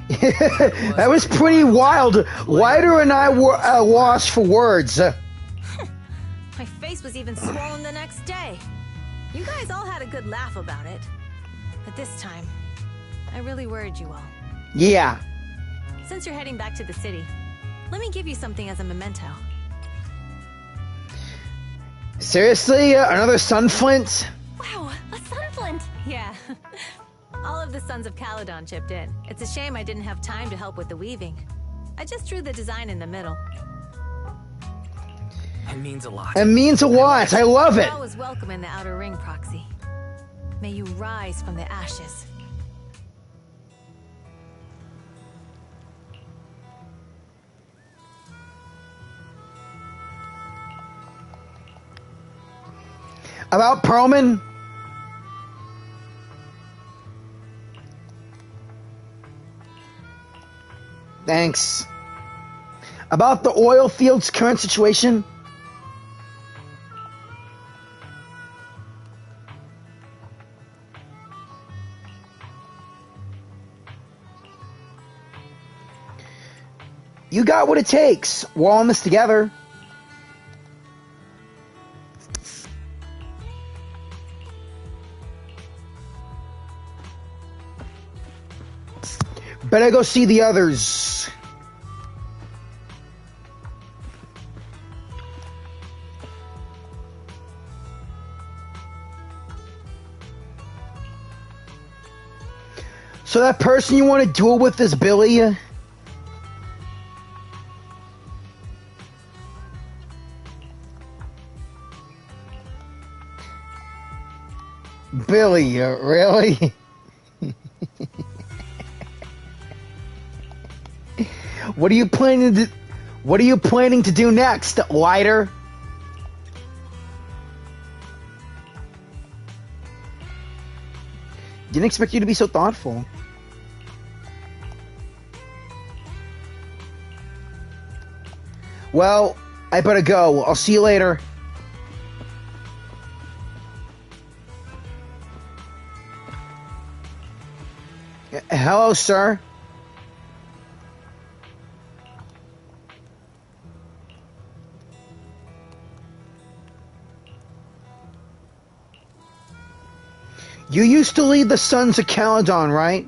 That was pretty wild. Ryder and I were lost for words. My face was even swollen the next day. You guys all had a good laugh about it. But this time, I really worried you all. Yeah. Since you're heading back to the city, let me give you something as a memento. Seriously? Another sunflint? Wow, a sunflint! Yeah. All of the Sons of Caledon chipped in. It's a shame I didn't have time to help with the weaving. I just drew the design in the middle. It means a lot. It means a lot. I love it. You're always welcome in the Outer Ring, Proxy. May you rise from the ashes. About Perlman? Thanks. About the oil field's current situation? You got what it takes. We're all in this together. Better go see the others. So that person you want to duel with is Billy? Billy, really? What are you planning to? What are you planning to do next, Lighter? Didn't expect you to be so thoughtful. Well, I better go. I'll see you later. Hello, sir. You used to lead the Sons of Caledon, right?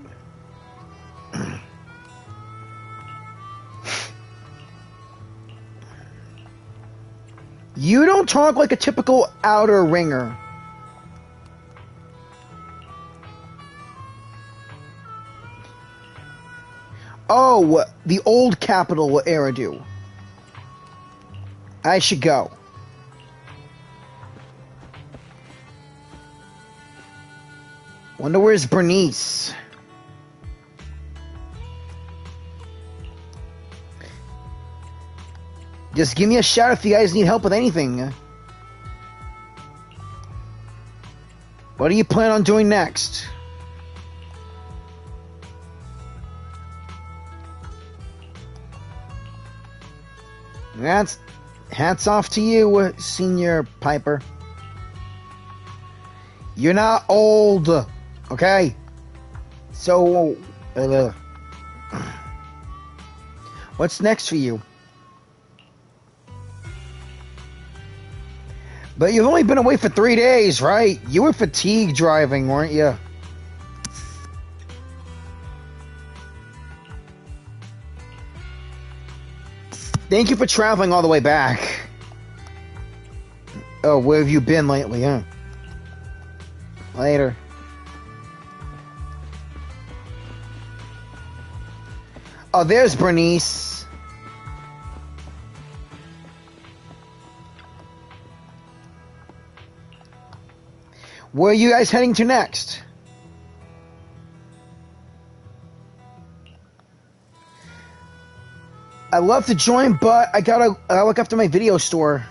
You don't talk like a typical outer ringer. Oh, the old capital Eridu. I should go. Wonder where's Bernice? Just give me a shout if you guys need help with anything. What do you plan on doing next? That's hats off to you, Senior Piper. You're not old, okay? So, what's next for you? But you've only been away for 3 days, right? You were fatigued driving, weren't you? Thank you for traveling all the way back. Oh, where have you been lately, huh? Later. Oh, there's Bernice. Where are you guys heading to next? I'd love to join, but I gotta look after my video store.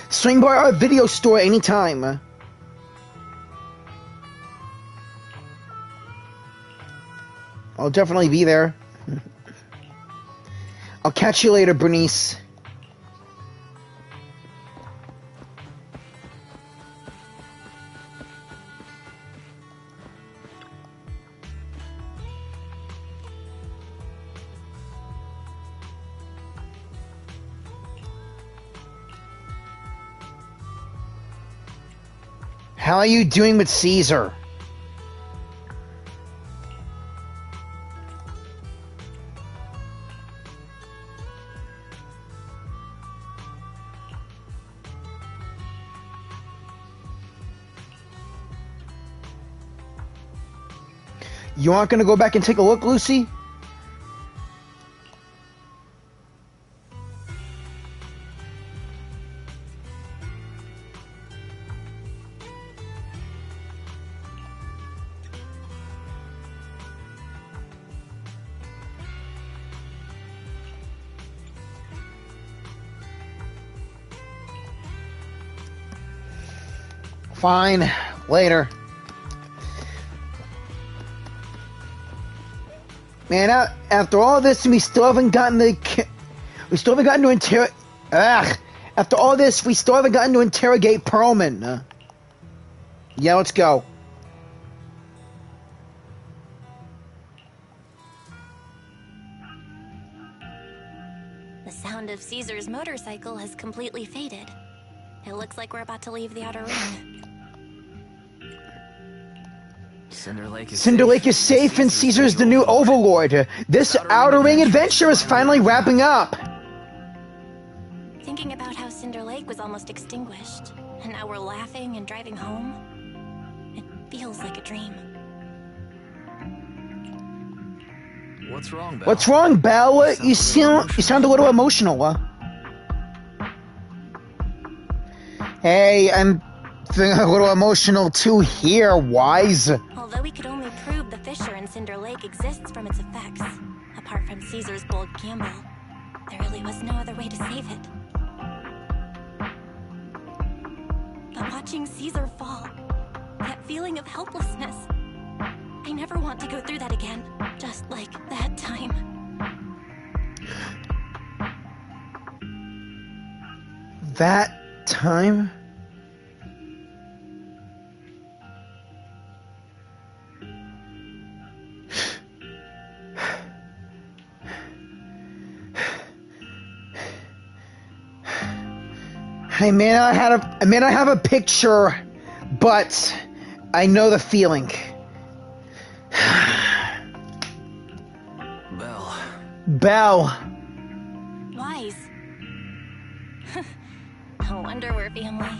Swing by our video store anytime. I'll definitely be there. I'll catch you later, Bernice. How are you doing with Caesar? You aren't gonna go back and take a look, Lucy? Fine, later. Man, after all this, we still haven't gotten to After all this, we still haven't gotten to interrogate Perlman. Yeah, let's go. The sound of Caesar's motorcycle has completely faded. It looks like we're about to leave the outer ring. Cinder Lake is safe and Caesar's the new overlord. This outer ring adventure is finally wrapping up. Thinking about how Cinder Lake was almost extinguished, and now we're laughing and driving home, it feels like a dream. What's wrong, Belle? What's wrong, Belle? You sound a little emotional. Hey, I'm feeling a little emotional too here, Wise. Although we could only prove the fissure in Cinder Lake exists from its effects, apart from Caesar's bold gamble, there really was no other way to save it. But watching Caesar fall, that feeling of helplessness, I never want to go through that again, just like that time. That time? I may not have a picture, but I know the feeling. Belle. Wise. No wonder we're family.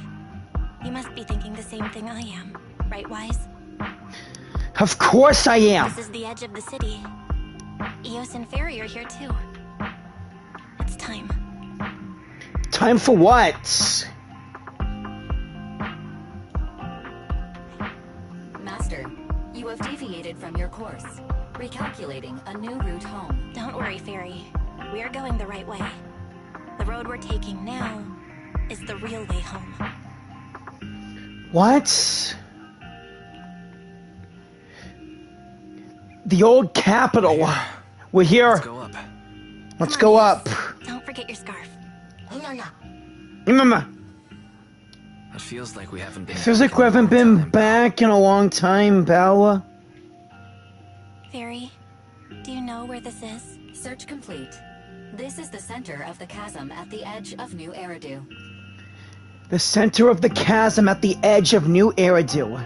You must be thinking the same thing I am, right, Wise? Of course I am. This is the edge of the city. Eos and Fairy are here too. It's time. Time for what? Master, you have deviated from your course. Recalculating a new route home. Don't worry, Fairy. We're going the right way. The road we're taking now is the real way home. What? The old capital. We're here. Let's go up. Let's go up. Don't forget your scarf. Mama. It feels like we haven't been. Feels like we haven't been back in a long time, Bella. Fairy, do you know where this is? Search complete. This is the center of the chasm at the edge of New Eridu. The center of the chasm at the edge of New Eridu.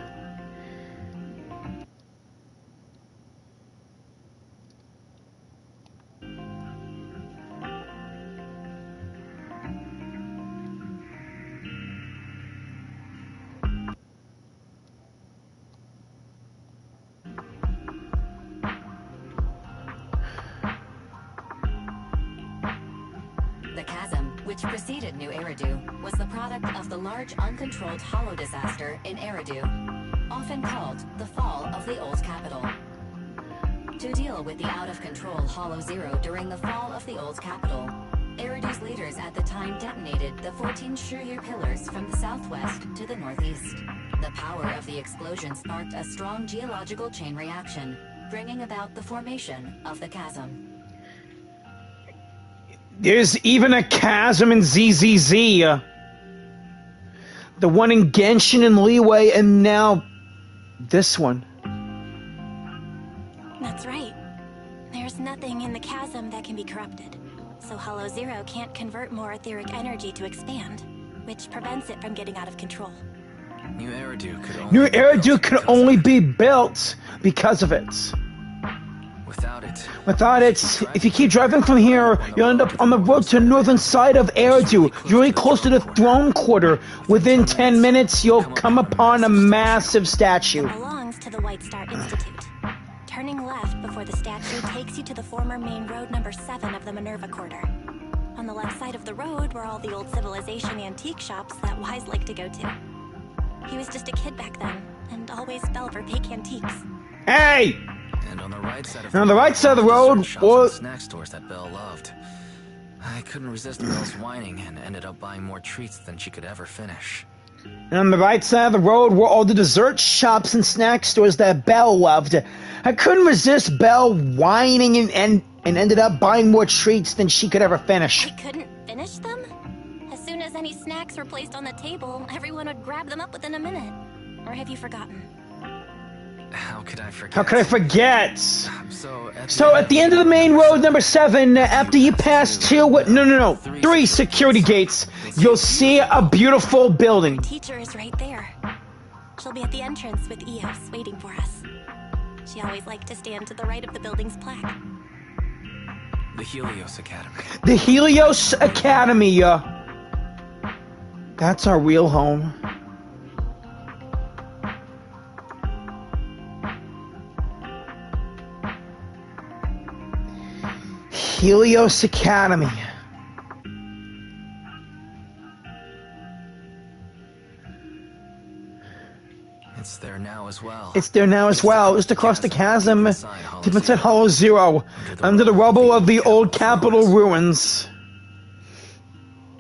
The chasm, which preceded New Eridu, was the product of the large uncontrolled hollow disaster in Eridu, often called the fall of the Old Capital. To deal with the out-of-control Hollow Zero during the fall of the Old Capital, Eridu's leaders at the time detonated the 14 Shuryu pillars from the southwest to the northeast. The power of the explosion sparked a strong geological chain reaction, bringing about the formation of the chasm. There's even a chasm in ZZZ. The one in Genshin and Leeway, and now this one. That's right. There's nothing in the chasm that can be corrupted. So Hollow Zero can't convert more etheric energy to expand, which prevents it from getting out of control. New Eridu could only be built because of it. Without it, if you keep driving from here, you'll end up on the road to the northern side of Eridu. You're really close to the throne quarter. Within 10 minutes, you'll come upon a massive statue. It belongs to the White Star Institute. Turning left before the statue takes you to the former main road number 7 of the Minerva Quarter. On the left side of the road were all the old civilization antique shops that Wise liked to go to. He was just a kid back then, and always fell for fake antiques. Hey! And on the right side of the road, or snack stores that Belle loved. I couldn't resist Belle's whining and ended up buying more treats than she could ever finish. And on the right side of the road were all the dessert shops and snack stores that Belle loved. I couldn't resist Belle whining and ended up buying more treats than she could ever finish. I couldn't finish them? As soon as any snacks were placed on the table, everyone would grab them up within a minute. Or have you forgotten? How could I forget? How could I forget? So at the end of the main road number 7, after you pass 3 security gates, you'll see a beautiful building. Our teacher is right there. She'll be at the entrance with Eos waiting for us. She always liked to stand to the right of the building's plaque. The Helios Academy. The Helios Academy. That's our real home. Helios Academy. It's there now as well. It's there now as well. Just across the chasm, deep inside Hollow Zero, under the rubble of the old capital ruins.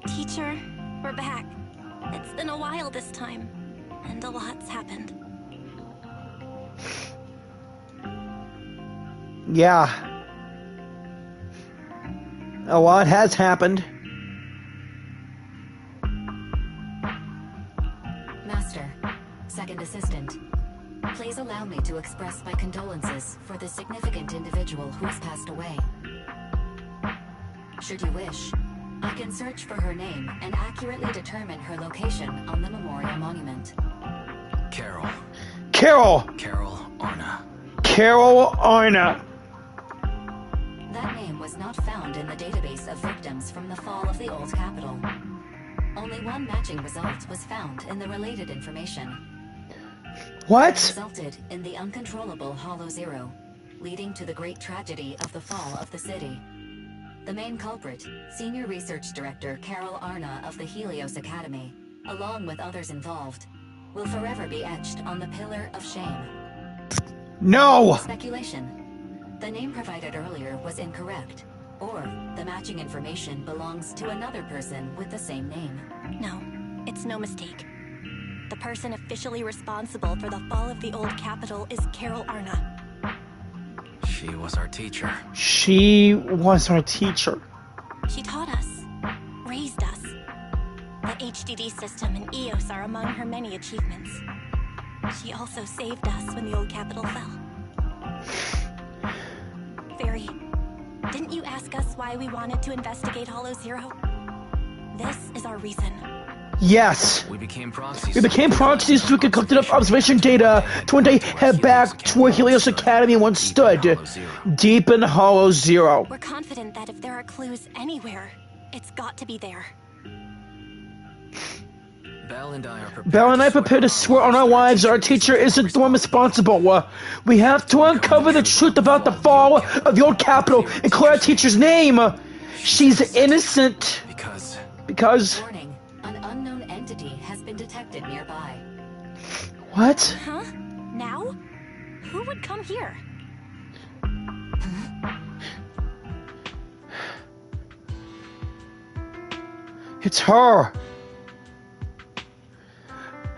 Teacher, we're back. It's been a while this time, and a lot's happened. Yeah. A lot has happened. Master, second assistant, please allow me to express my condolences for the significant individual who has passed away. Should you wish, I can search for her name and accurately determine her location on the memorial monument. Carol. Carol! Carol Arna. Carol Arna. That name was not found in the database of victims from the fall of the Old Capital. Only one matching result was found in the related information. What? It resulted in the uncontrollable Hollow Zero, leading to the great tragedy of the fall of the city. The main culprit, Senior Research Director Carol Arna of the Helios Academy, along with others involved, will forever be etched on the Pillar of Shame. No! Speculation. The name provided earlier was incorrect, or the matching information belongs to another person with the same name. No, it's no mistake. The person officially responsible for the fall of the Old Capital is Carol Arna. She was our teacher. She was our teacher. She taught us, raised us. The HDD system and EOS are among her many achievements. She also saved us when the Old Capital fell. Fairy, didn't you ask us why we wanted to investigate Hollow Zero? This is our reason. Yes. We became proxies. We became proxies so we could collect enough observation data to one day head back to where Helios Academy once stood. Deep in Hollow Zero. We're confident that if there are clues anywhere, it's got to be there. Belle and I are prepared to swear on our lives our teacher isn't the one responsible. We have to uncover the truth about the fall of the Old Capital and clear our teacher's name. She's innocent. Because. Warning, an unknown entity has been detected nearby. What? Huh? Now? Who would come here? It's her.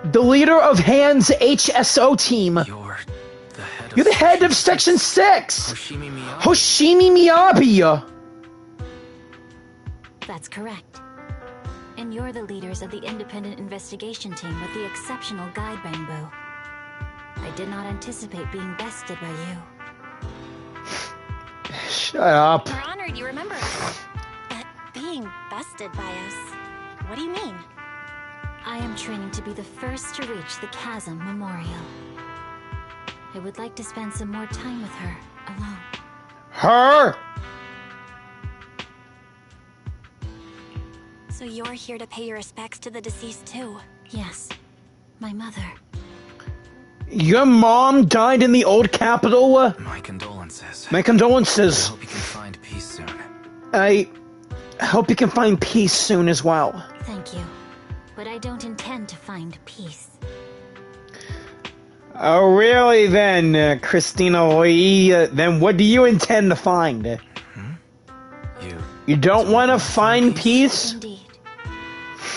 The leader of Han's HSO team. You're the head of Section 6! Hoshimi Miyabi! That's correct. And you're the leaders of the independent investigation team with the exceptional guide bamboo. I did not anticipate being bested by you. Shut up. We're honored you remember us. But being bested by us, what do you mean? I am training to be the first to reach the Chasm Memorial. I would like to spend some more time with her, alone. Her? So you're here to pay your respects to the deceased too? Yes, my mother. Your mom died in the old capital? My condolences. My condolences. I hope you can find peace soon. I hope you can find peace soon as well. Thank you. But I don't intend to find peace. Oh, really then, Christina Lee? Then what do you intend to find? You don't want to find peace? Indeed.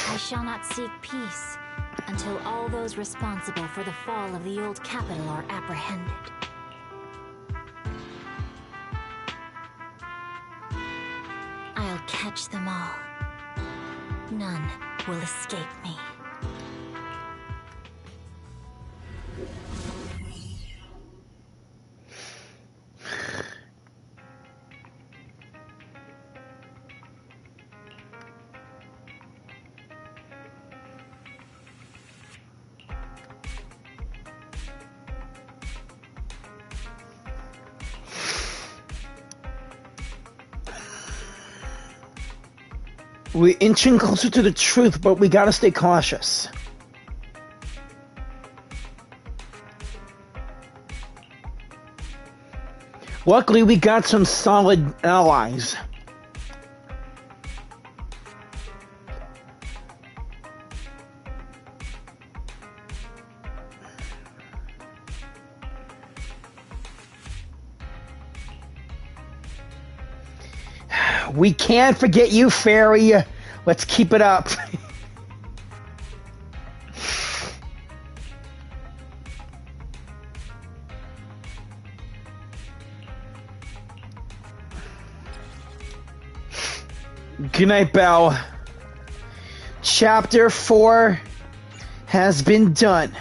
I shall not seek peace until all those responsible for the fall of the old capital are apprehended. I'll catch them all. None will escape me. We're inching closer to the truth, but we gotta stay cautious. Luckily, we got some solid allies. We can't forget you, Fairy. Let's keep it up. Good night, Belle. Chapter 4 has been done.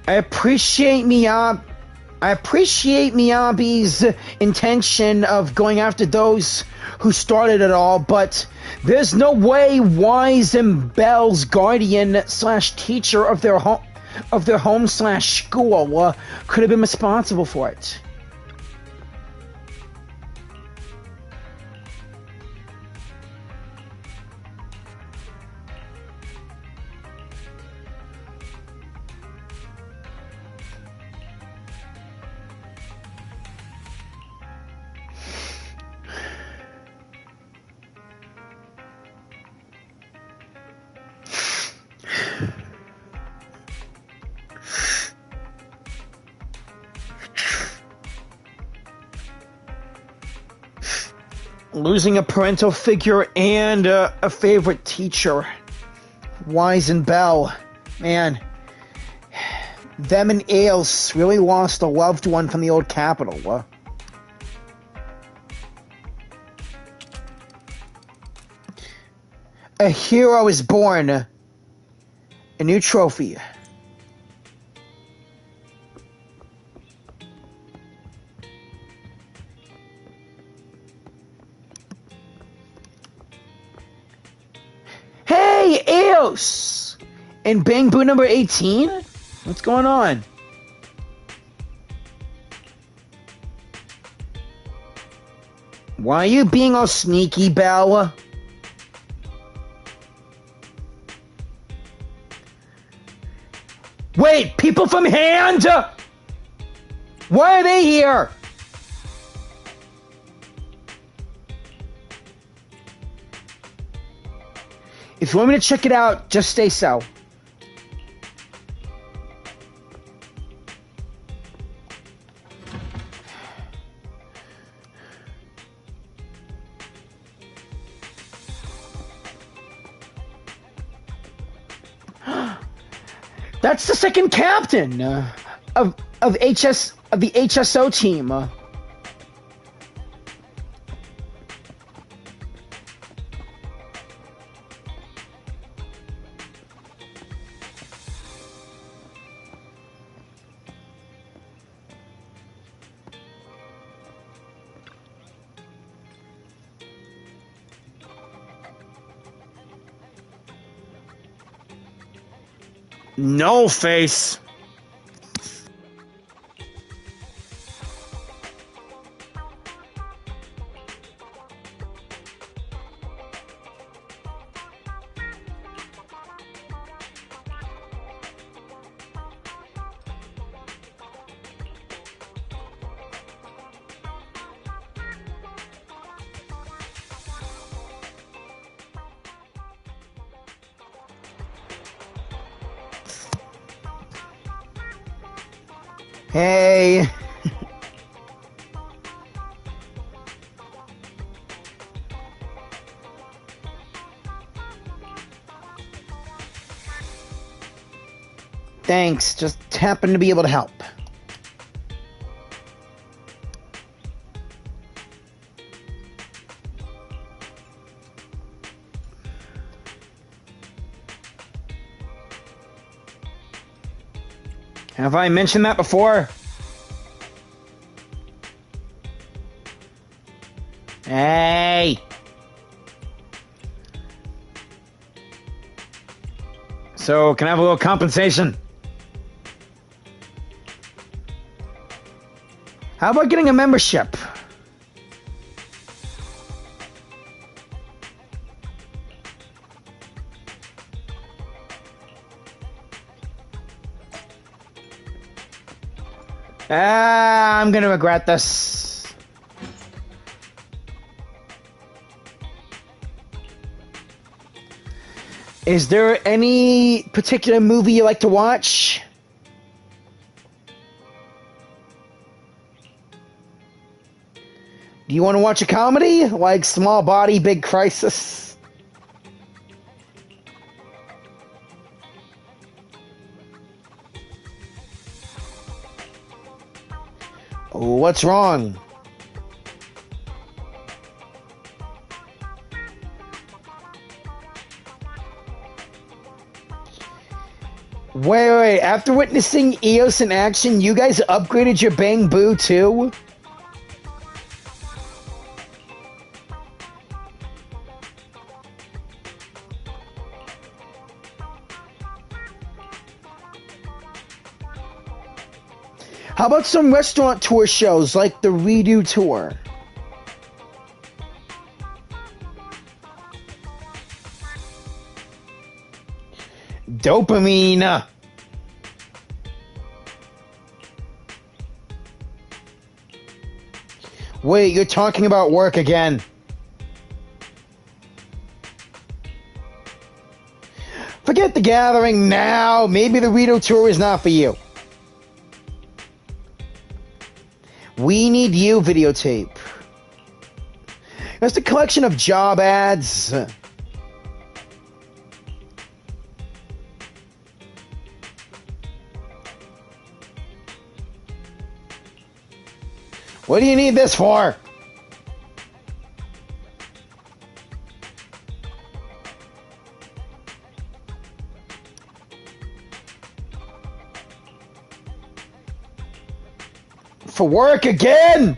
I appreciate Miyabi's intention of going after those who started it all, but there's no way Wise and Belle's guardian slash teacher of their home slash school could have been responsible for it. Losing a parental figure and a favorite teacher. Wise and Belle. Man. Them and Ailes really lost a loved one from the old capital. A hero is born. A new trophy. Hey, Eos in Bang Boo number 18? What's going on? Why are you being all sneaky, Bella? Wait, people from Hand? Why are they here? If you want me to check it out, just say so. That's the second captain of the HSO team. No face. Hey. Thanks, just happened to be able to help. Have I mentioned that before? Hey! So, can I have a little compensation? How about getting a membership? I'm gonna regret this. Is there any particular movie you like to watch? Do you want to watch a comedy like Small Body, Big Crisis? What's wrong? Wait, after witnessing Eos in action, you guys upgraded your Bang Boo too? How about some restaurant tour shows like the Redo Tour? Dopamine. Wait, you're talking about work again. Forget the gathering now. Maybe the Redo Tour is not for you. We Need You videotape. That's a collection of job ads. What do you need this for? For work again?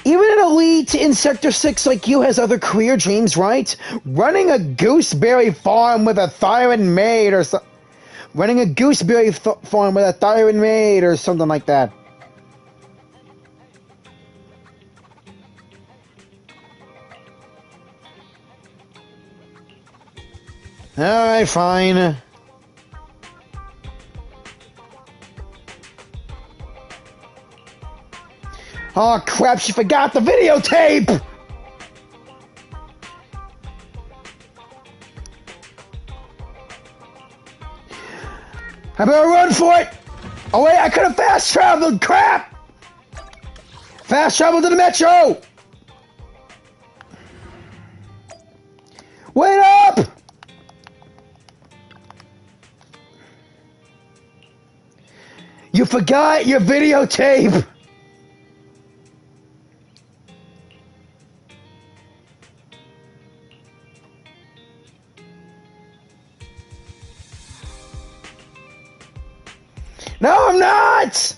Even an elite mate in Sector 6 like you has other career dreams, right? Running a gooseberry farm with a Thyran maid or something. Running a gooseberry farm with a Thyran maid or something like that. Alright, fine. Oh crap, she forgot the videotape! I better run for it! Oh wait, I could have fast traveled, crap! Fast travel to the metro! Wait up! You forgot your videotape! No, I'm not!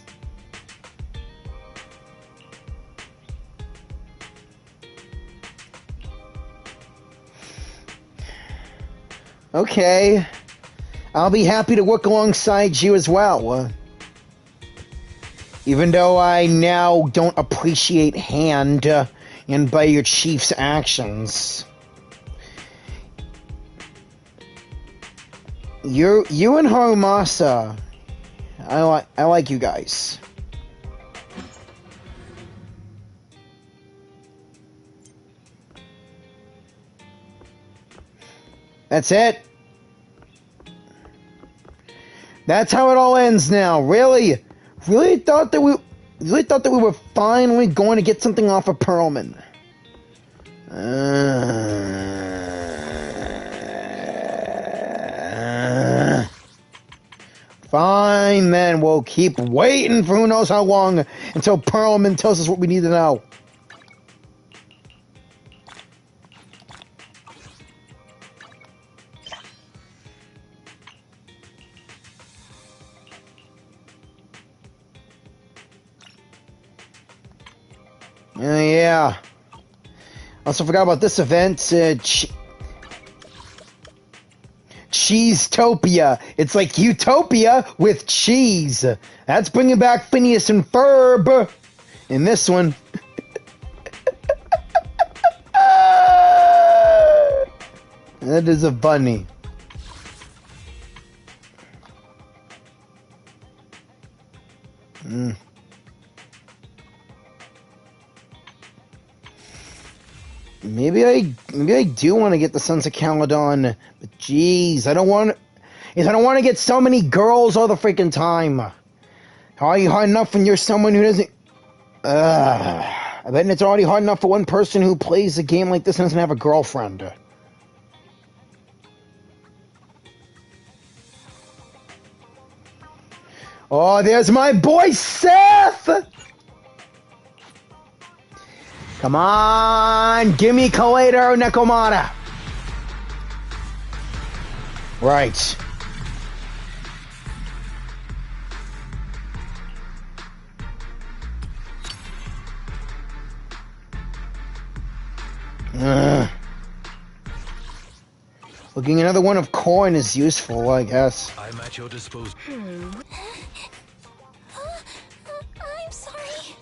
Okay. I'll be happy to work alongside you as well. Even though I now don't appreciate Hand and by your chief's actions. You and Harumasa, I like you guys. That's it. That's how it all ends now. Really thought that we were finally going to get something off of Perlman. Fine, then we'll keep waiting for who knows how long until Perlman tells us what we need to know. Yeah. Also forgot about this event. Cheesetopia. It's like Utopia with cheese. That's bringing back Phineas and Ferb in this one. That is a bunny. Maybe I do want to get the Sons of Caledon, but jeez, I don't want to get so many girls all the freaking time. Are you hard enough when you're someone who doesn't? I bet it's already hard enough for one person who plays a game like this and doesn't have a girlfriend. Oh, there's my boy Seth! Come on, gimme Kaleidor Nekomata. Right. Looking another one of corn is useful, I guess. I'm at your disposal. I'm sorry.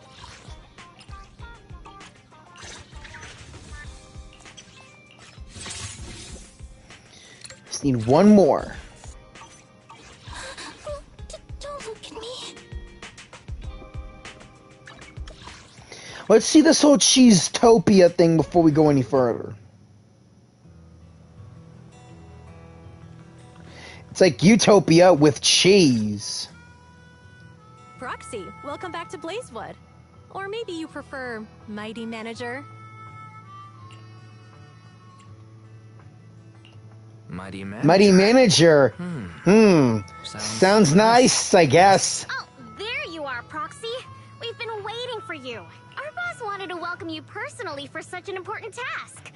Just need one more. Don't look at me. Let's see this whole Cheesetopia thing before we go any further. It's like Utopia with cheese. Proxy, welcome back to Blazewood. Or maybe you prefer Mighty Manager. Mighty Manager. Mighty Manager. Sounds nice, I guess. Oh, there you are, Proxy. We've been waiting for you. Our boss wanted to welcome you personally for such an important task.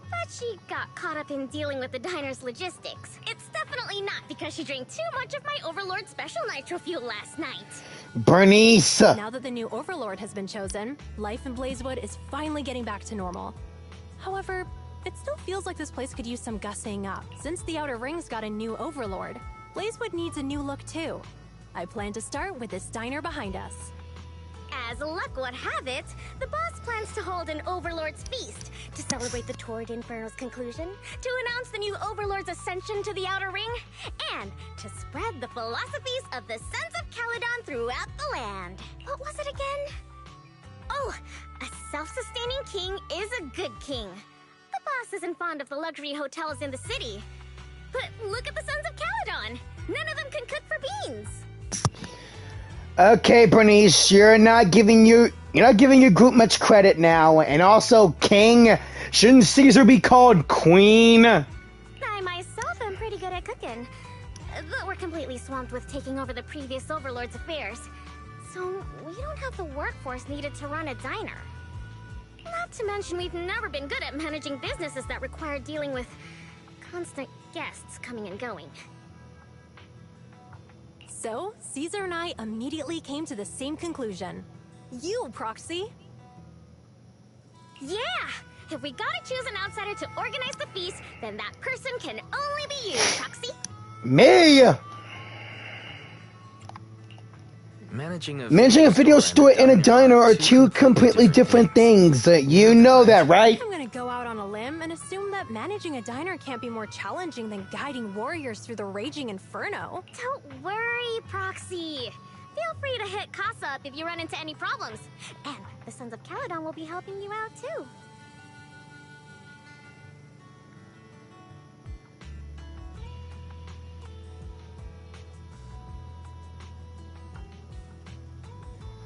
But she got caught up in dealing with the diner's logistics. It's definitely not because she drank too much of my Overlord Special Nitro Fuel last night. Bernice! Now that the new overlord has been chosen, life in Blazewood is finally getting back to normal. However, it still feels like this place could use some gussying up. Since the Outer Rings got a new overlord, Blazewood needs a new look too. I plan to start with this diner behind us. As luck would have it, the boss plans to hold an Overlord's Feast to celebrate the Torrid Inferno's conclusion, to announce the new Overlord's ascension to the Outer Ring, and to spread the philosophies of the Sons of Caledon throughout the land. What was it again? Oh, a self-sustaining king is a good king. The boss isn't fond of the luxury hotels in the city. But look at the Sons of Caledon! None of them can cook for beans! Okay, Bernice, you're not giving your group much credit now, and also, King, shouldn't Caesar be called Queen? I myself am pretty good at cooking, but we're completely swamped with taking over the previous Overlord's affairs, so we don't have the workforce needed to run a diner. Not to mention we've never been good at managing businesses that require dealing with constant guests coming and going. So, Caesar and I immediately came to the same conclusion. You, Proxy! Yeah! If we gotta choose an outsider to organize the feast, then that person can only be you, Proxy! Me! Managing a video store and a diner are two completely different things. You know that, right? I'm gonna go out on a limb and assume that managing a diner can't be more challenging than guiding warriors through the raging inferno. Don't worry, Proxy! Feel free to hit Casa up if you run into any problems. And the Sons of Caledon will be helping you out too.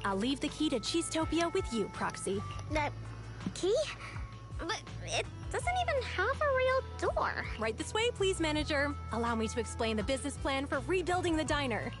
I'll leave the key to Cheesetopia with you, Proxy. The key? But it doesn't even have a real door. Right this way, please, manager. Allow me to explain the business plan for rebuilding the diner.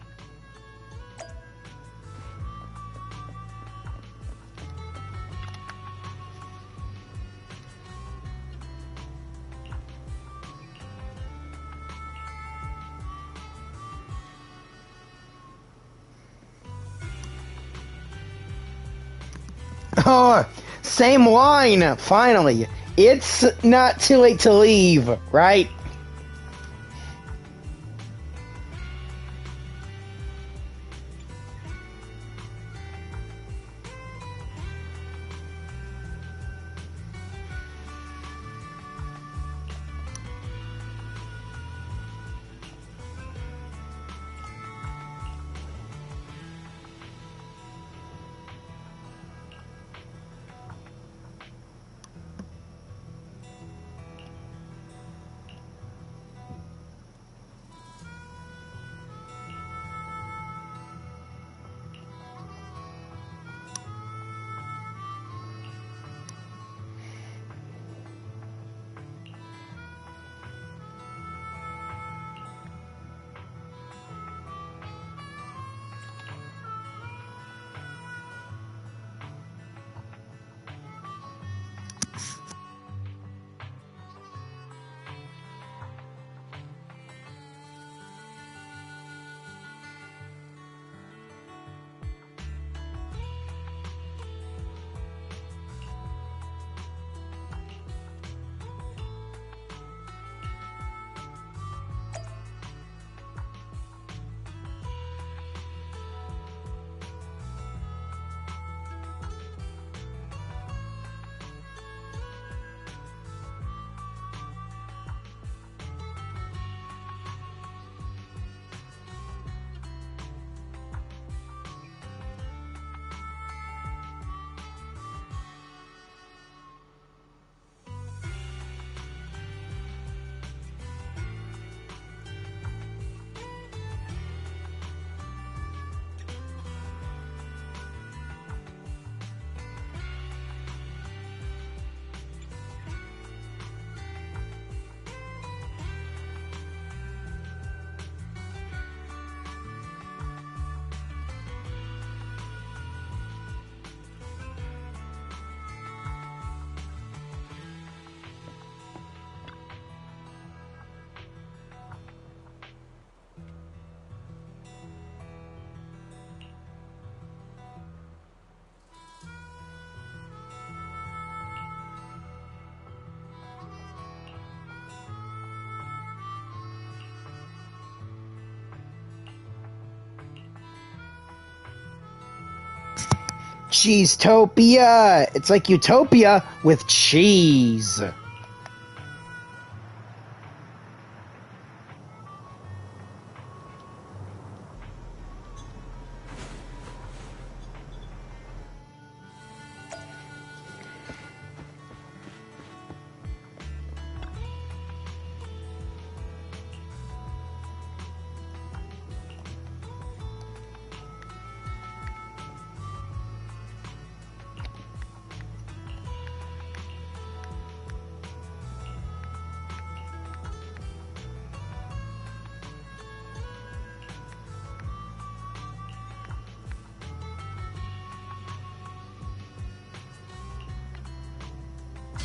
Oh, same line, finally. It's not too late to leave, right? Cheesetopia! It's like Utopia with cheese.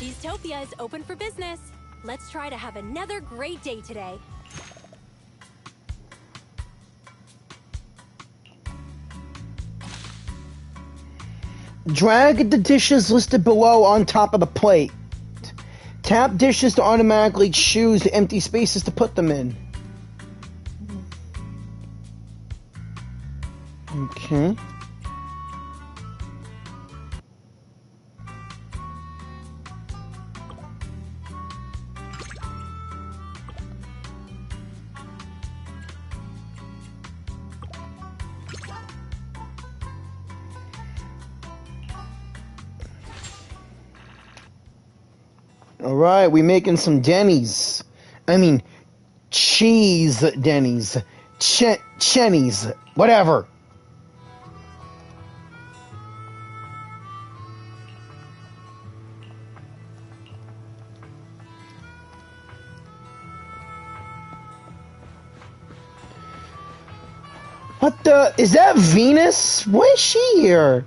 Cheesetopia is open for business. Let's try to have another great day today. Drag the dishes listed below on top of the plate. Tap dishes to automatically choose the empty spaces to put them in. Okay. Alright, we making some Denny's. I mean, cheese Denny's. Chenny's. Whatever. What the? Is that Venus? Why is she here?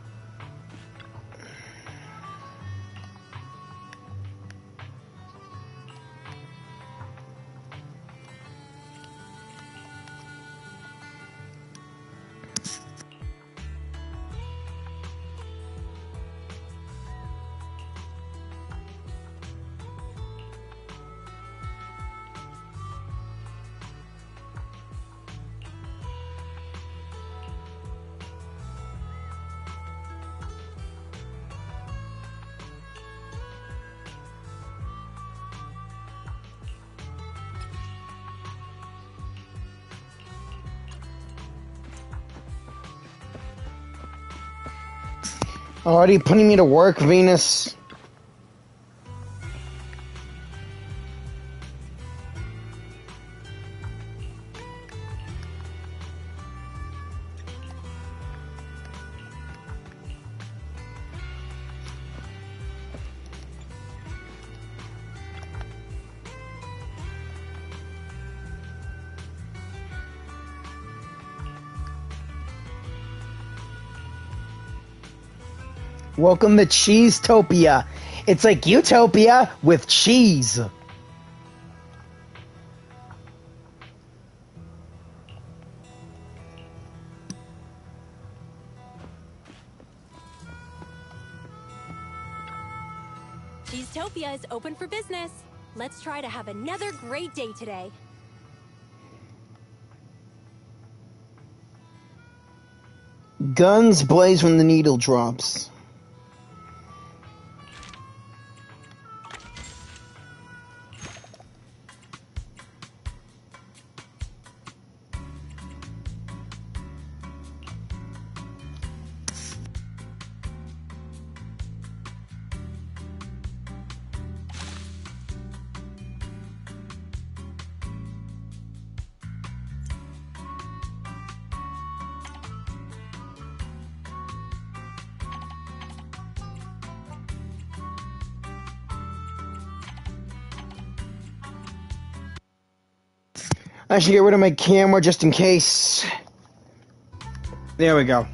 Already putting me to work, Venus. Welcome to Cheesetopia. It's like Utopia with cheese. Cheesetopia is open for business. Let's try to have another great day today. Guns blaze when the needle drops. I should get rid of my camera just in case. There we go.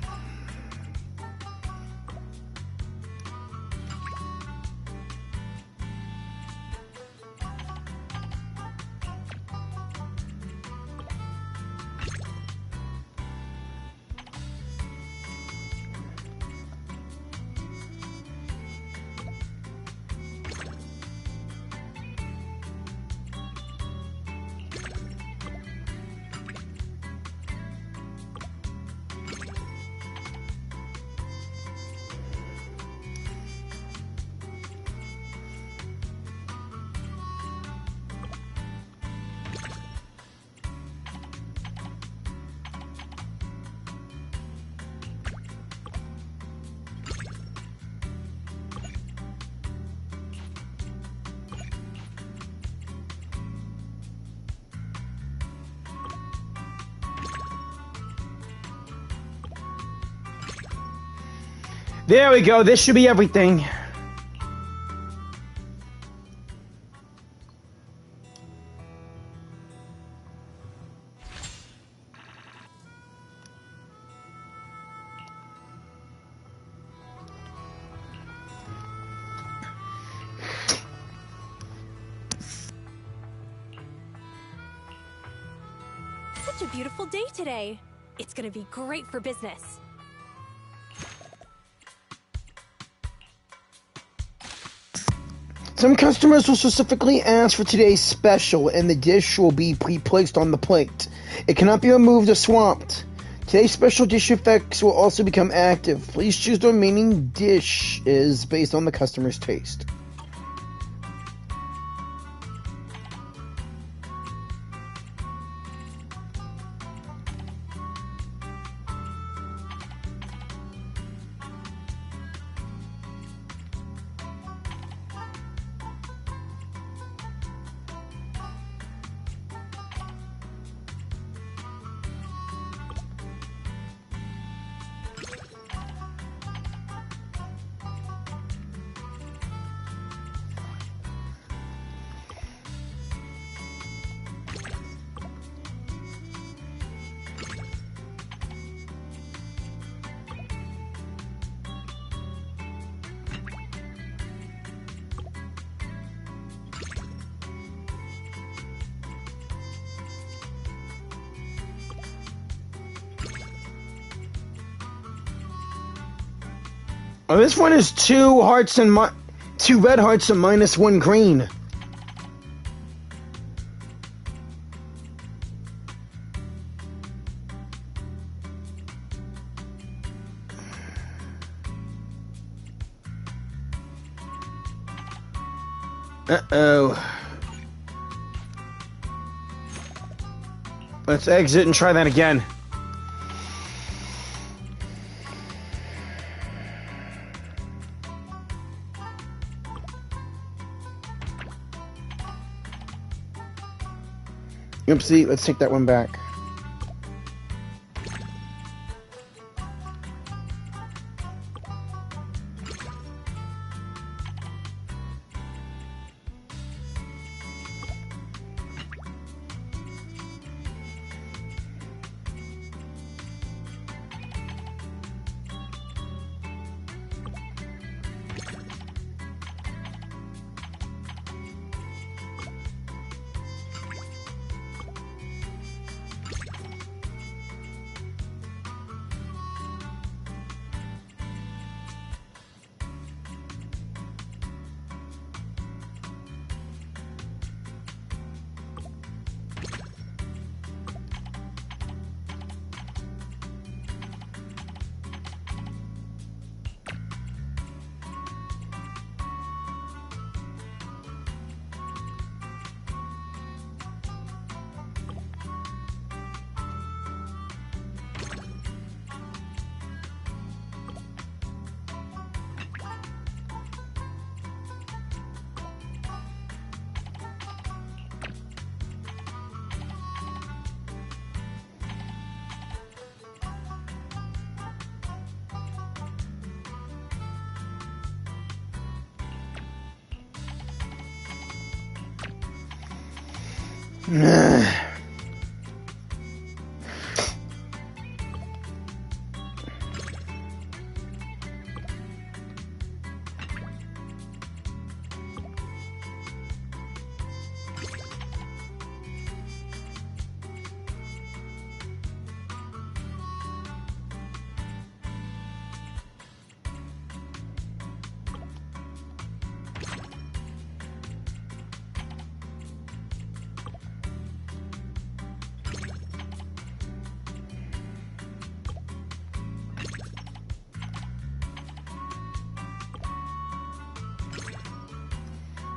There we go. This should be everything. Such a beautiful day today. It's gonna be great for business. Some customers will specifically ask for today's special, and the dish will be pre-placed on the plate. It cannot be removed or swapped. Today's special dish effects will also become active. Please choose the remaining dishes based on the customer's taste. Oh, this one is 2 hearts and 2 red hearts and -1 green. Uh-oh. Let's exit and try that again. Oopsie, let's take that one back.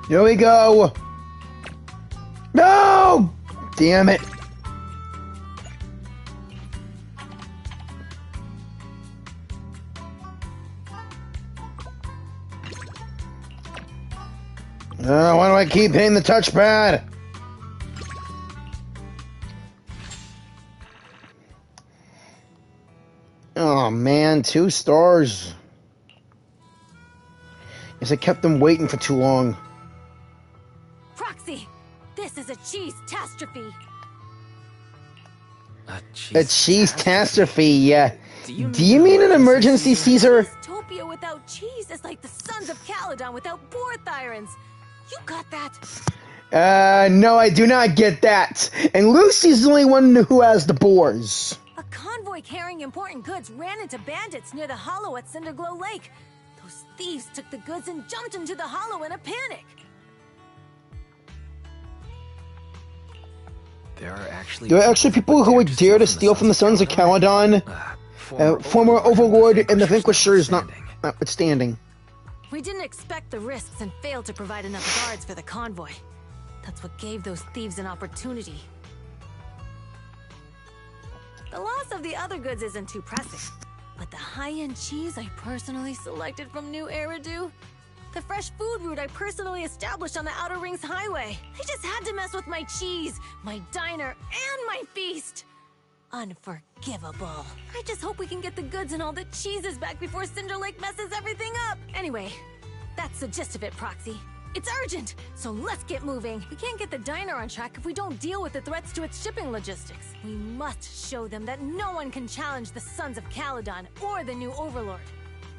Here we go. No! Damn it. Why do I keep hitting the touchpad? Oh man, 2 stars. As I kept them waiting for too long. Proxy, this is a cheese-tastrophe. A cheese-tastrophe, yeah. Do you mean an emergency, Caesar? Utopia without cheese is like the Sons of Caledon without boar thyrans. You got that? No, I do not get that. And Lucy's the only one who has the boars. A convoy carrying important goods ran into bandits near the hollow at Cinderglow Lake. Those thieves took the goods and jumped into the hollow in a panic. There are actually people who would dare to steal from the Sons of Caledon. Former Overlord and the Vanquishers notwithstanding. We didn't expect the risks and failed to provide enough guards for the convoy. That's what gave those thieves an opportunity. The loss of the other goods isn't too pressing, but the high-end cheese I personally selected from New Eridu, the fresh food route I personally established on the Outer Rings Highway. They just had to mess with my cheese, my diner, and my feast. Unforgivable. I just hope we can get the goods and all the cheeses back before Cinder Lake messes everything up. Anyway, that's the gist of it, Proxy. It's urgent, so let's get moving. We can't get the diner on track if we don't deal with the threats to its shipping logistics. We must show them that no one can challenge the Sons of Caledon or the new Overlord.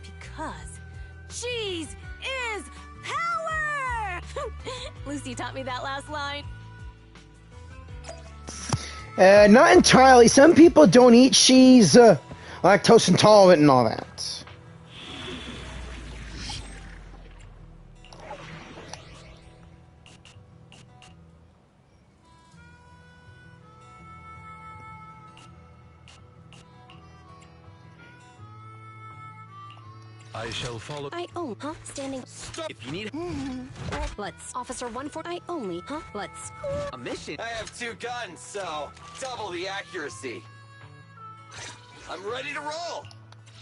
Because cheese is power! Lucy taught me that last line. Not entirely. Some people don't eat cheese, lactose intolerant and all that. I shall follow. Standing. Stop. If you need. Let's. Officer 140. I only. Let's. A mission? I have 2 guns, so double the accuracy. I'm ready to roll.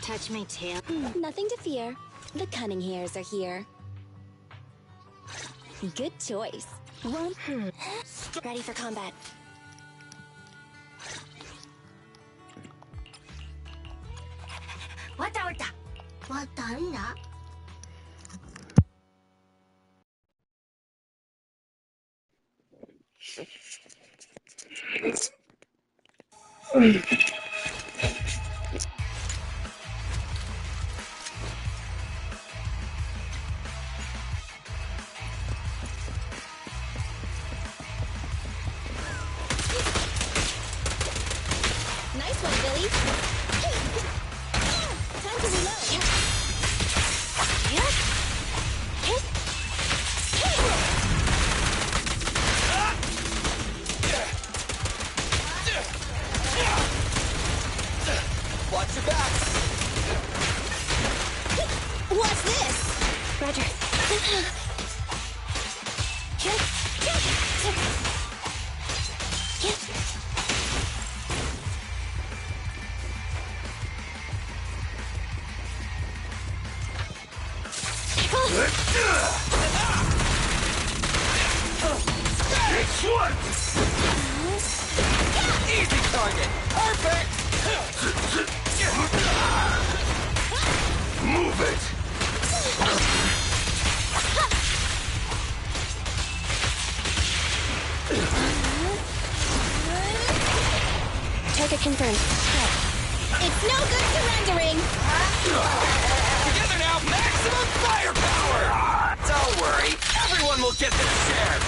Touch my tail. Nothing to fear. The cunning hairs are here. Good choice. Ready for combat. Nice one, Billy. Time to reload. Watch your back. What's this? Roger. Easy target. Perfect. Move it. Target confirmed. It's no good surrendering! Together now, maximum firepower! Don't worry, everyone will get their share!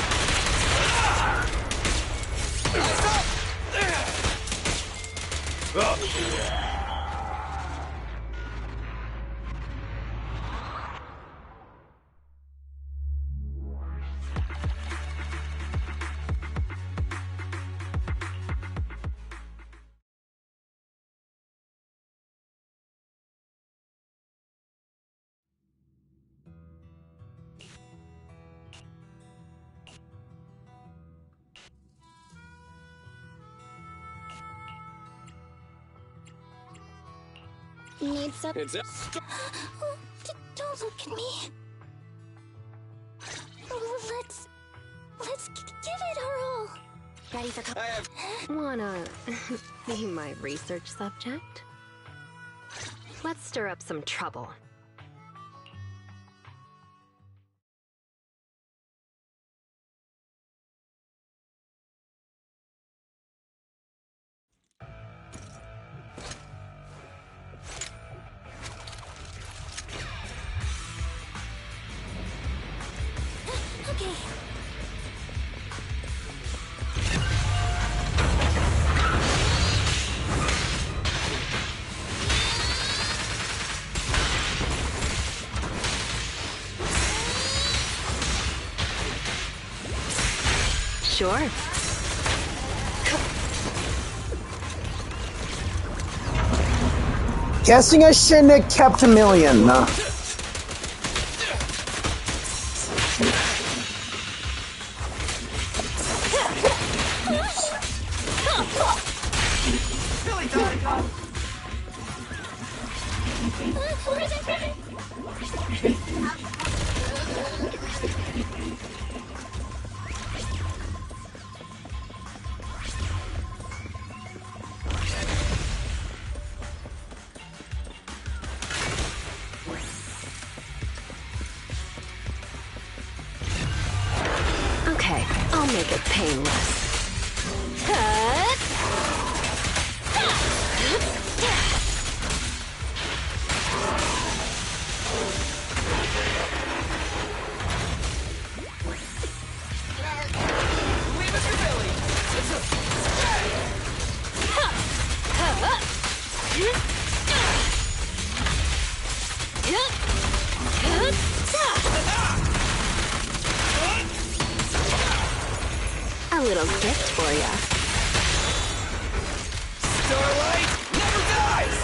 Need some. It's Don't look at me. Let's give it our all. Ready for I have. Wanna be my research subject? Let's stir up some trouble. Sure. Guessing I shouldn't have kept a million. Okay, I'll make it painless. A little gift for ya. Starlight never dies!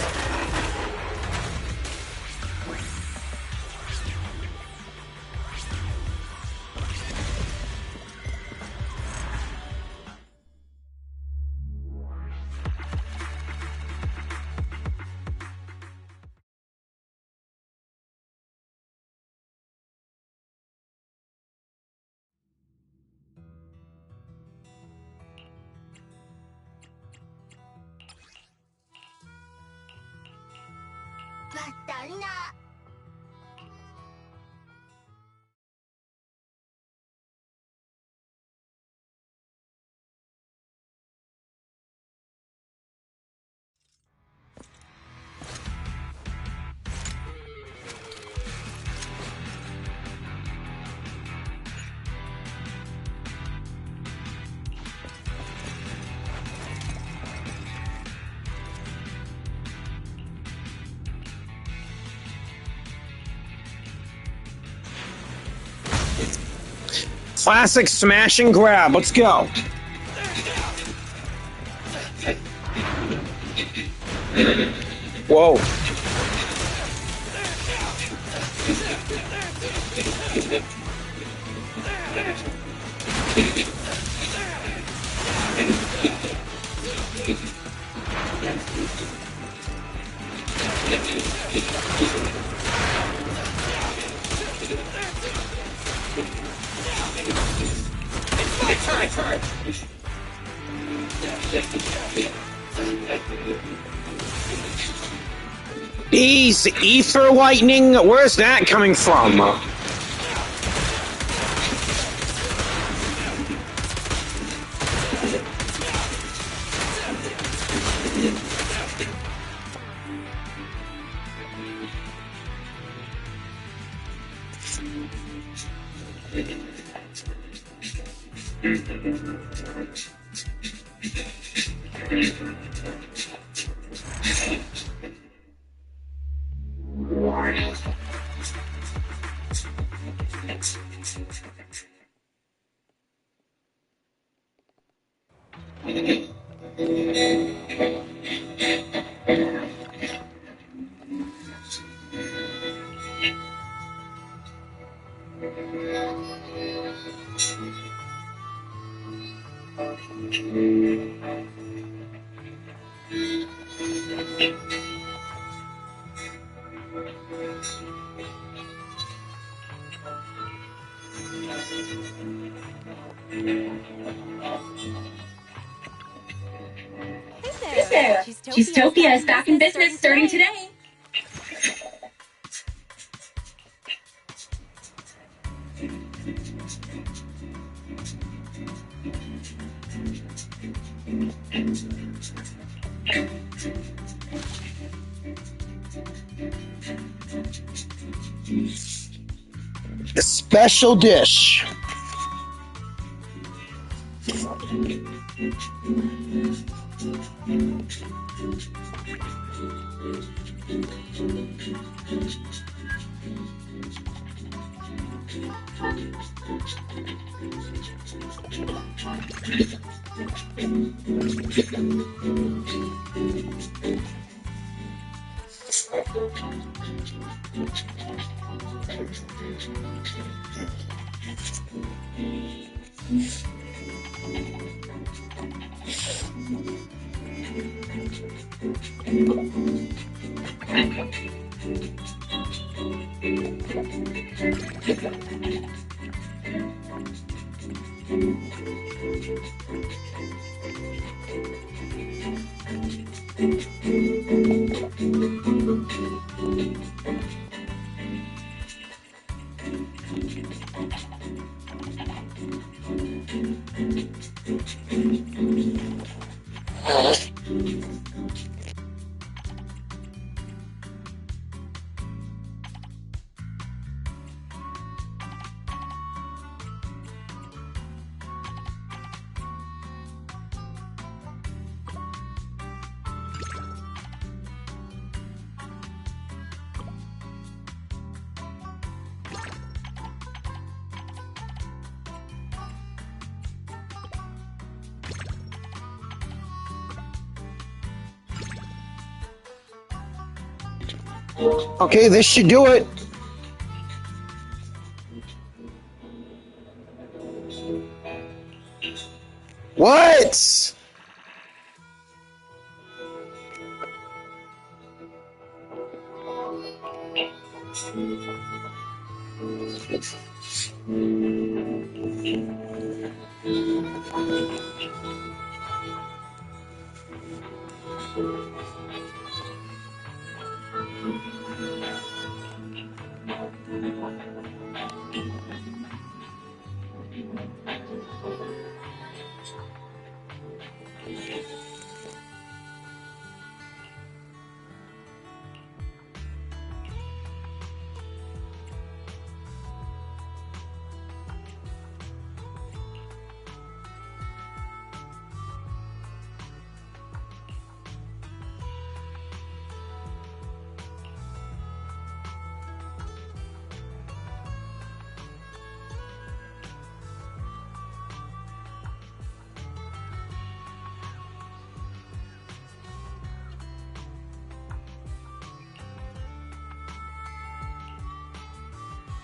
Classic smash and grab. Let's go. Whoa. These ether lightning, where's that coming from? Hey there! Cheesetopia is back in business starting today. The special dish. Okay, this should do it. What?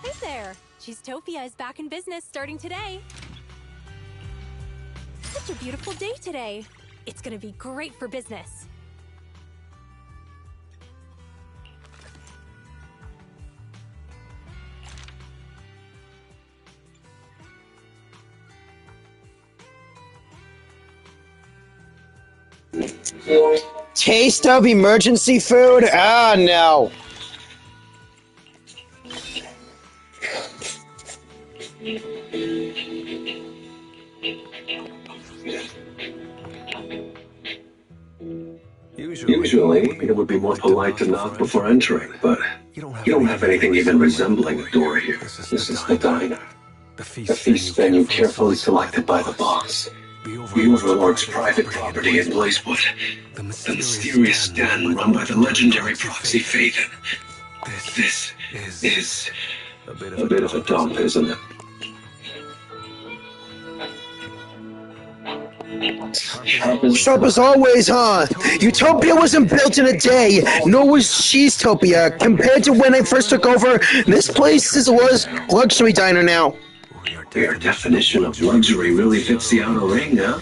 Hey there! Cheesetopia is back in business starting today. Such a beautiful day today. It's gonna be great for business. Taste of emergency food? Ah, no. Usually, it would be more polite to knock before entering, but you don't have anything even resembling a door here. This is the diner. The feast venue carefully selected by the boss. The Overlord's private property in Blazewood. The mysterious den run by the legendary proxy Phaethon. This is a bit of a dump, isn't it? Sharp as always, huh? Utopia wasn't built in a day, nor was Cheesetopia. Compared to when I first took over, this place is a luxury diner now. Your definition of luxury really fits the outer ring, huh?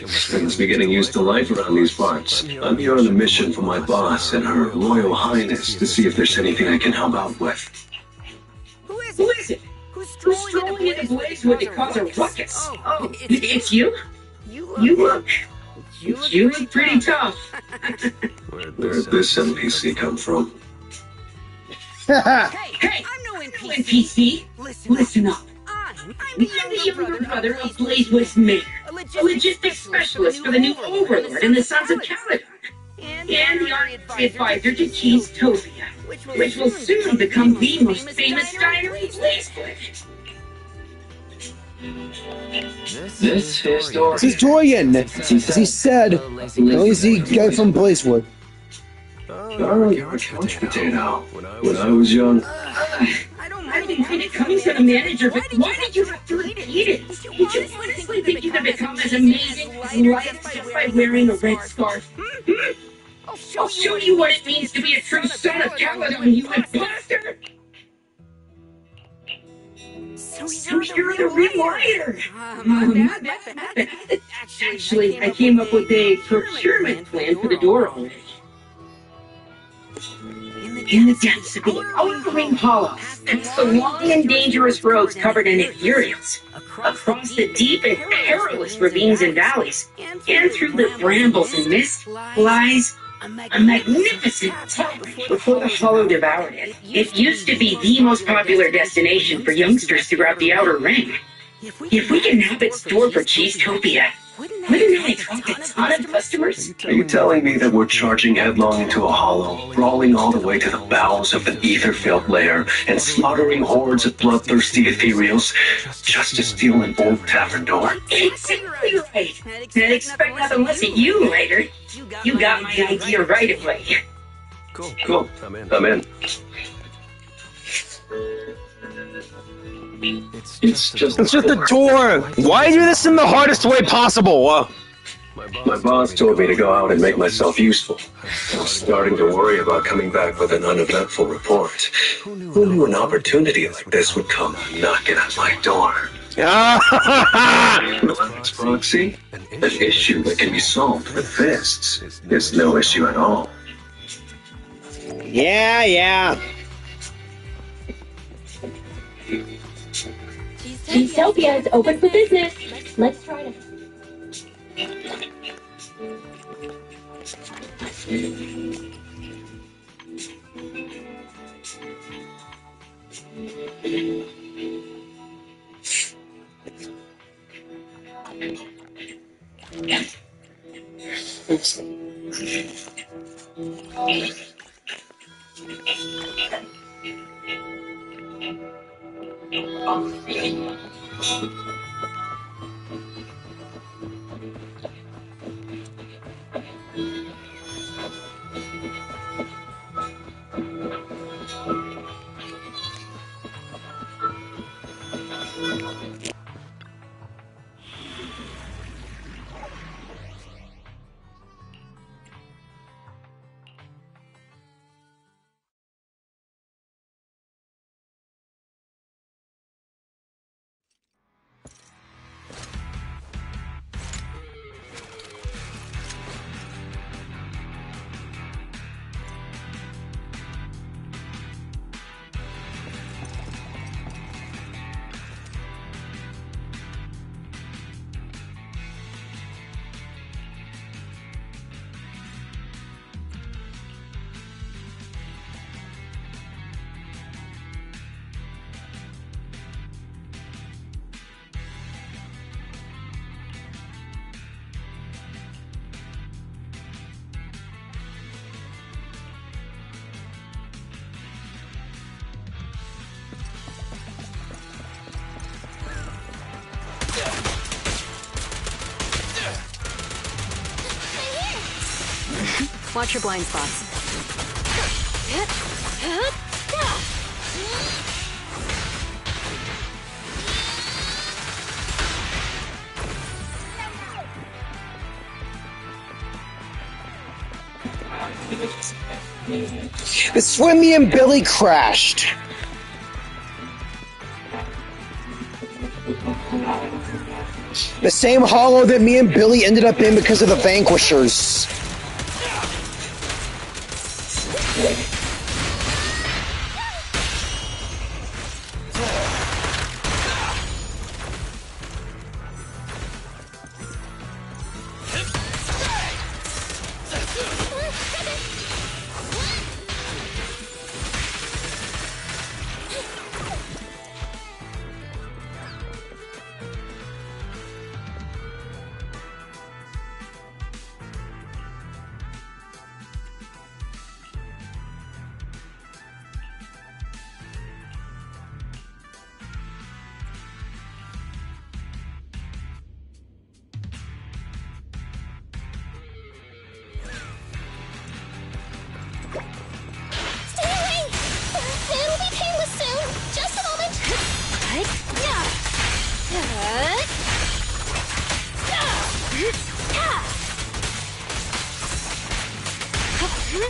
Things be getting used to life around these parts. I'm here on a mission for my boss and her Royal Highness to see if there's anything I can help out with. Who is it? Who's strolling into Blazewood to cause a ruckus? Oh, it's you? You look pretty tough. Where'd this NPC come from? Hey, I'm no NPC. Listen up. I'm the younger brother of Blazewood's mayor, a logistics specialist for the new Overlord and the Sons of Caledon, and the honorary advisor to Cheesetopia, which will soon become the most famous diner in Blazewood. This is Dorian. This is Dorian, as he said, the lazy guy from Blazewood. Oh, you're a couch potato. When I was young, I really fine it comes to the manager, but why did you have to repeat it? Did you honestly think you could become as amazing as light just by wearing a red scarf? I'll show you what it means to be a true son of Caledon, you imposter! So you're the real liar! My bad. Actually, I came up with a procurement plan for the door already. In the depths of the Outer Ring Hollow, past the long and dangerous roads covered in Imperials, across the deep and perilous ravines and valleys, and through the brambles and mist, lies a magnificent tunnel before the Hollow devoured it. It used to be the most popular destination for youngsters throughout the Outer Ring. If we can nab its door for Cheesetopia, wouldn't that attract a ton of customers? Are you telling me that we're charging headlong into a hollow, crawling all the way to the bowels of an ether-filled lair, and slaughtering hordes of bloodthirsty ethereals just to steal an old tavern door? Exactly right! I'd expect nothing less of you later. You got my idea right away. Cool. I'm in. It's just a door. Why do this in the hardest way possible? My boss told me to go out and make myself useful. I'm starting to worry about coming back with an uneventful report. Who knew an opportunity like this would come knocking at my door? It's proxy. An issue that can be solved with fists is no issue at all. Yeah. Cheesetopia is open for business. Let's try to... Watch your blind spots. This is when me and Billy crashed. The same hollow that me and Billy ended up in because of the Vanquishers. Okay.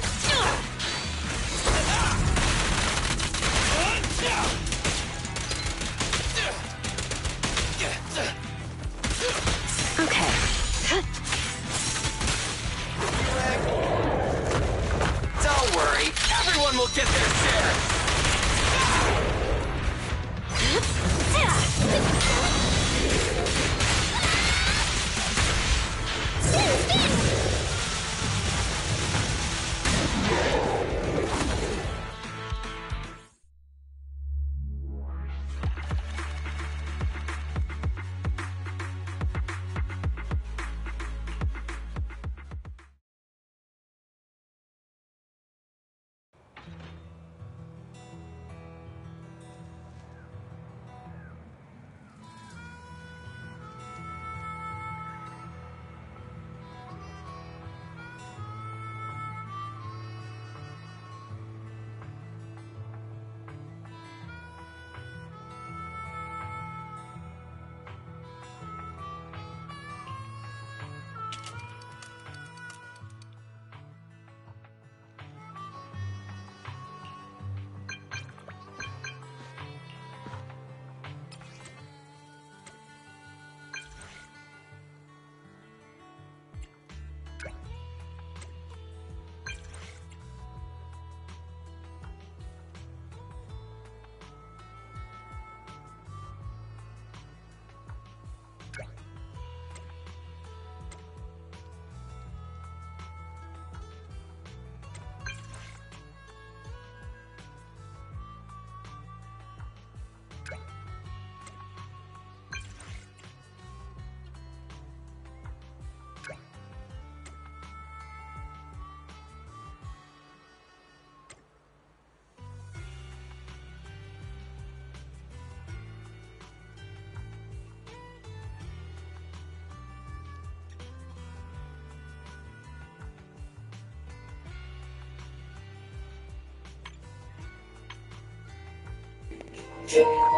Don't worry, everyone will get their share.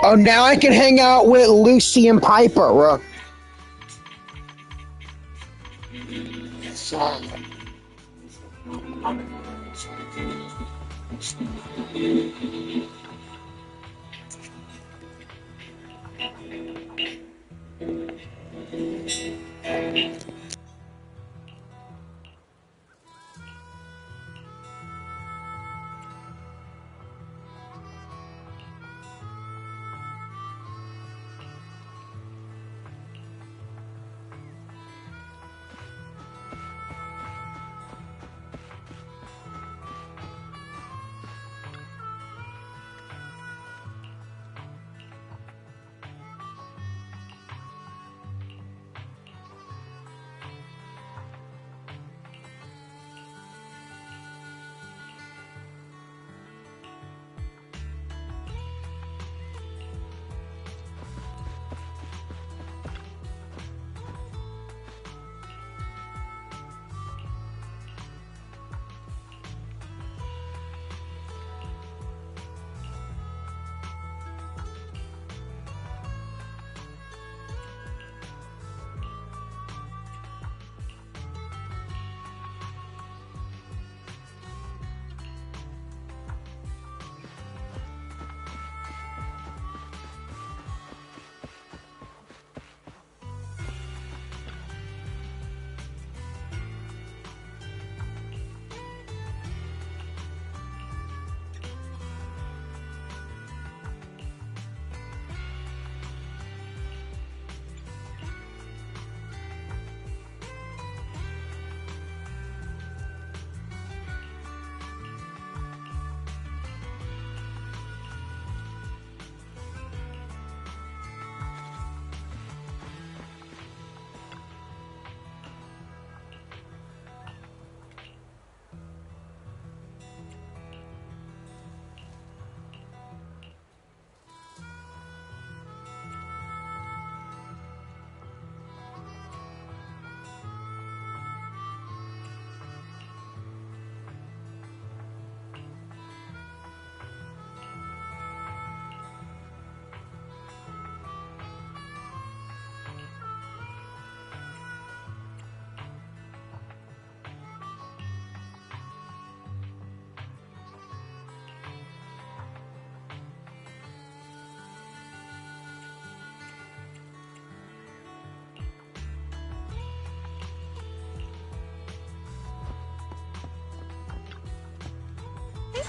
Oh, now I can hang out with Lucy and Piper.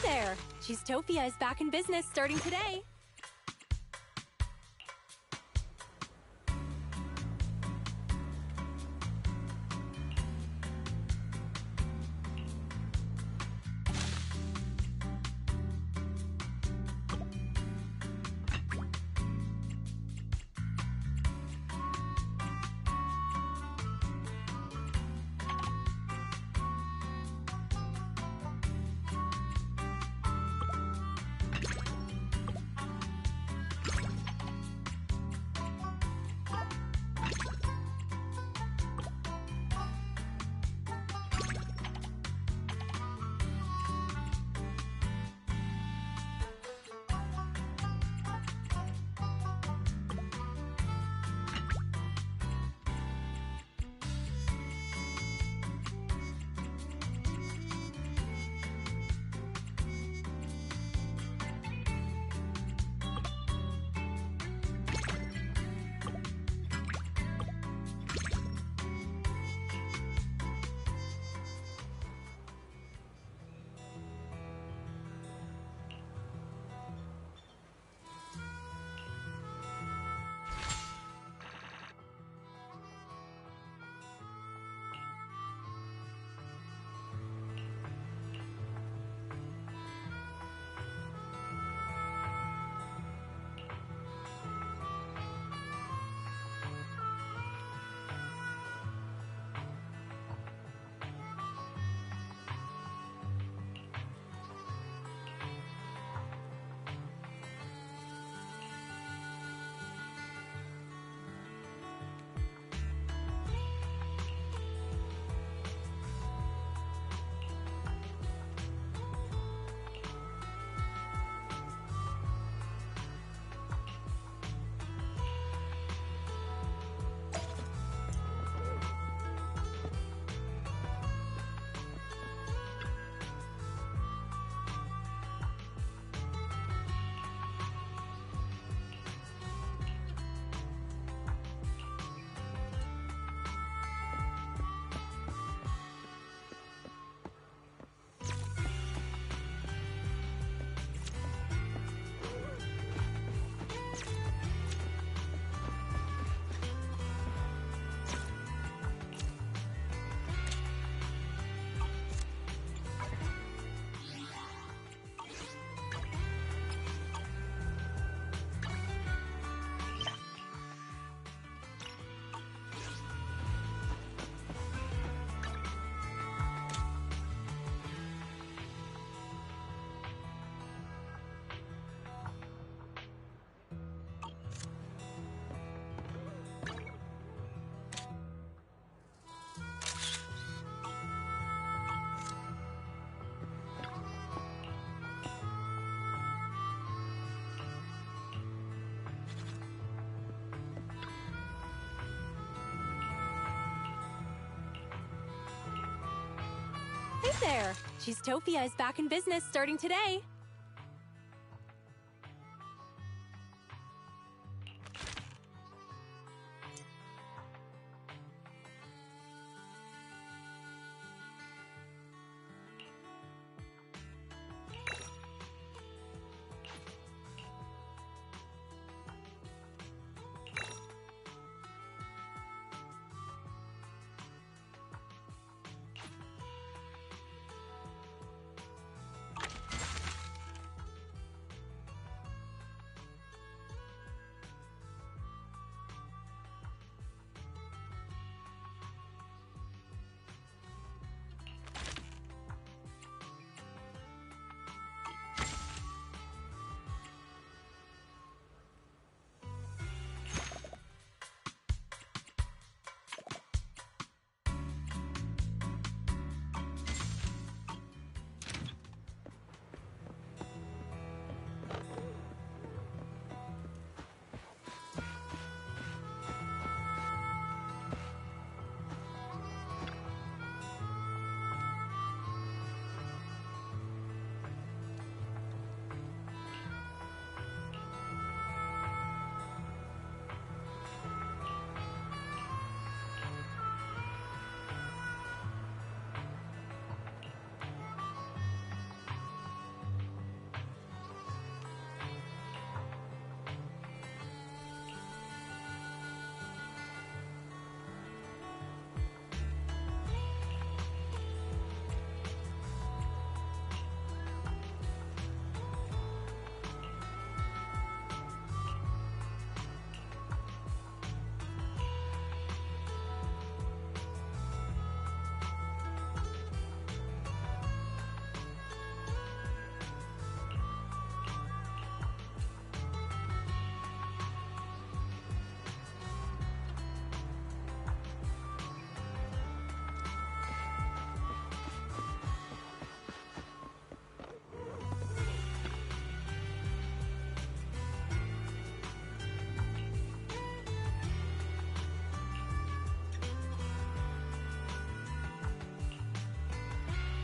there! Cheesetopia is back in business starting today. Hey there! Cheesetopia is back in business starting today.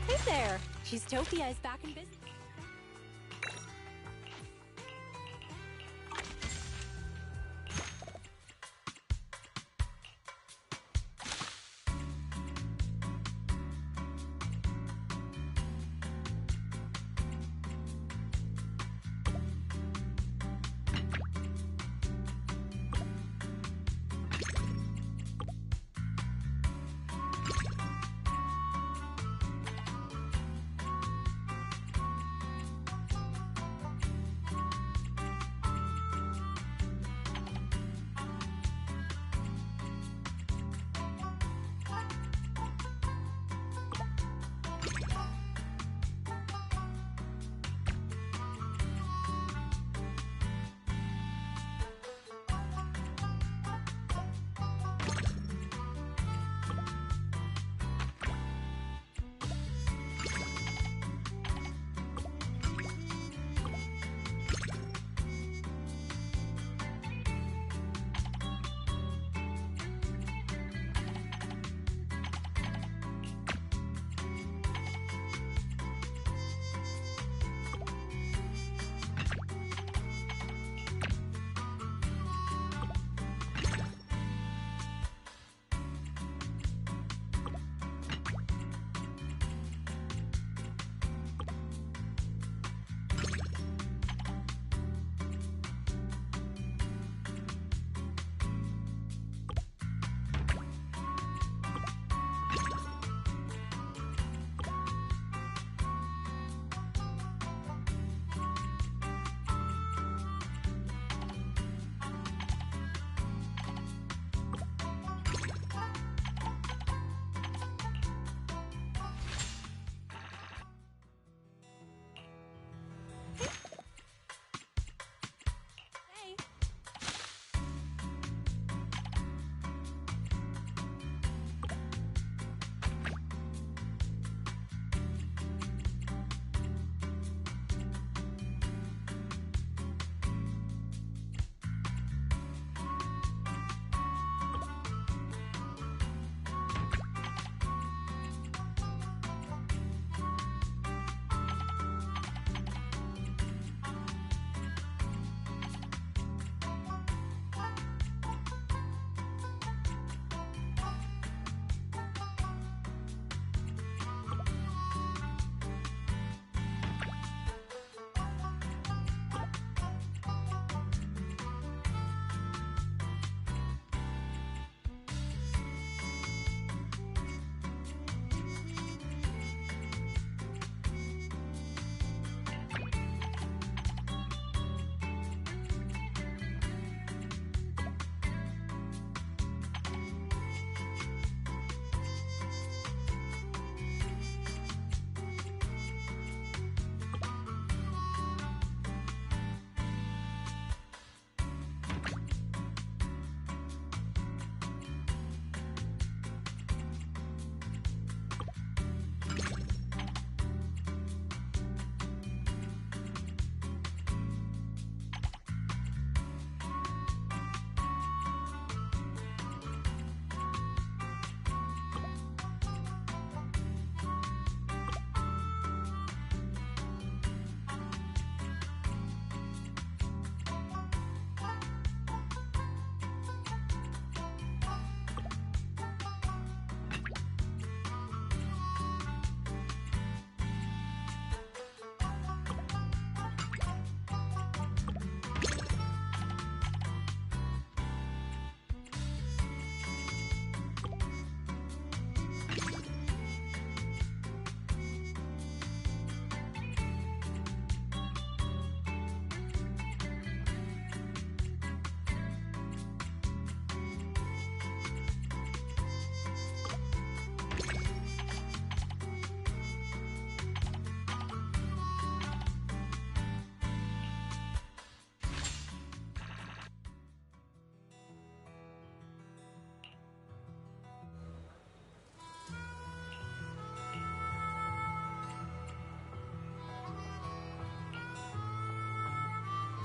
Hey there! Cheesetopia is back in business.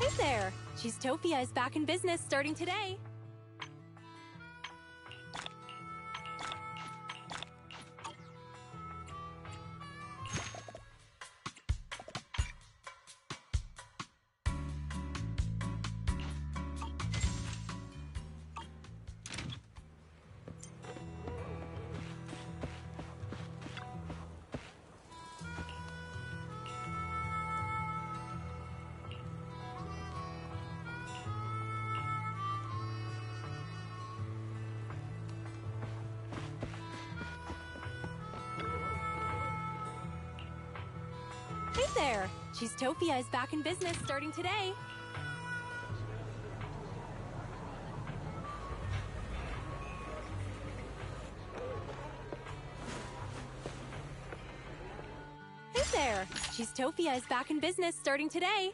Hey there! Cheesetopia is back in business starting today. Hey there! Cheesetopia is back in business starting today. Hey there! Cheesetopia is back in business starting today.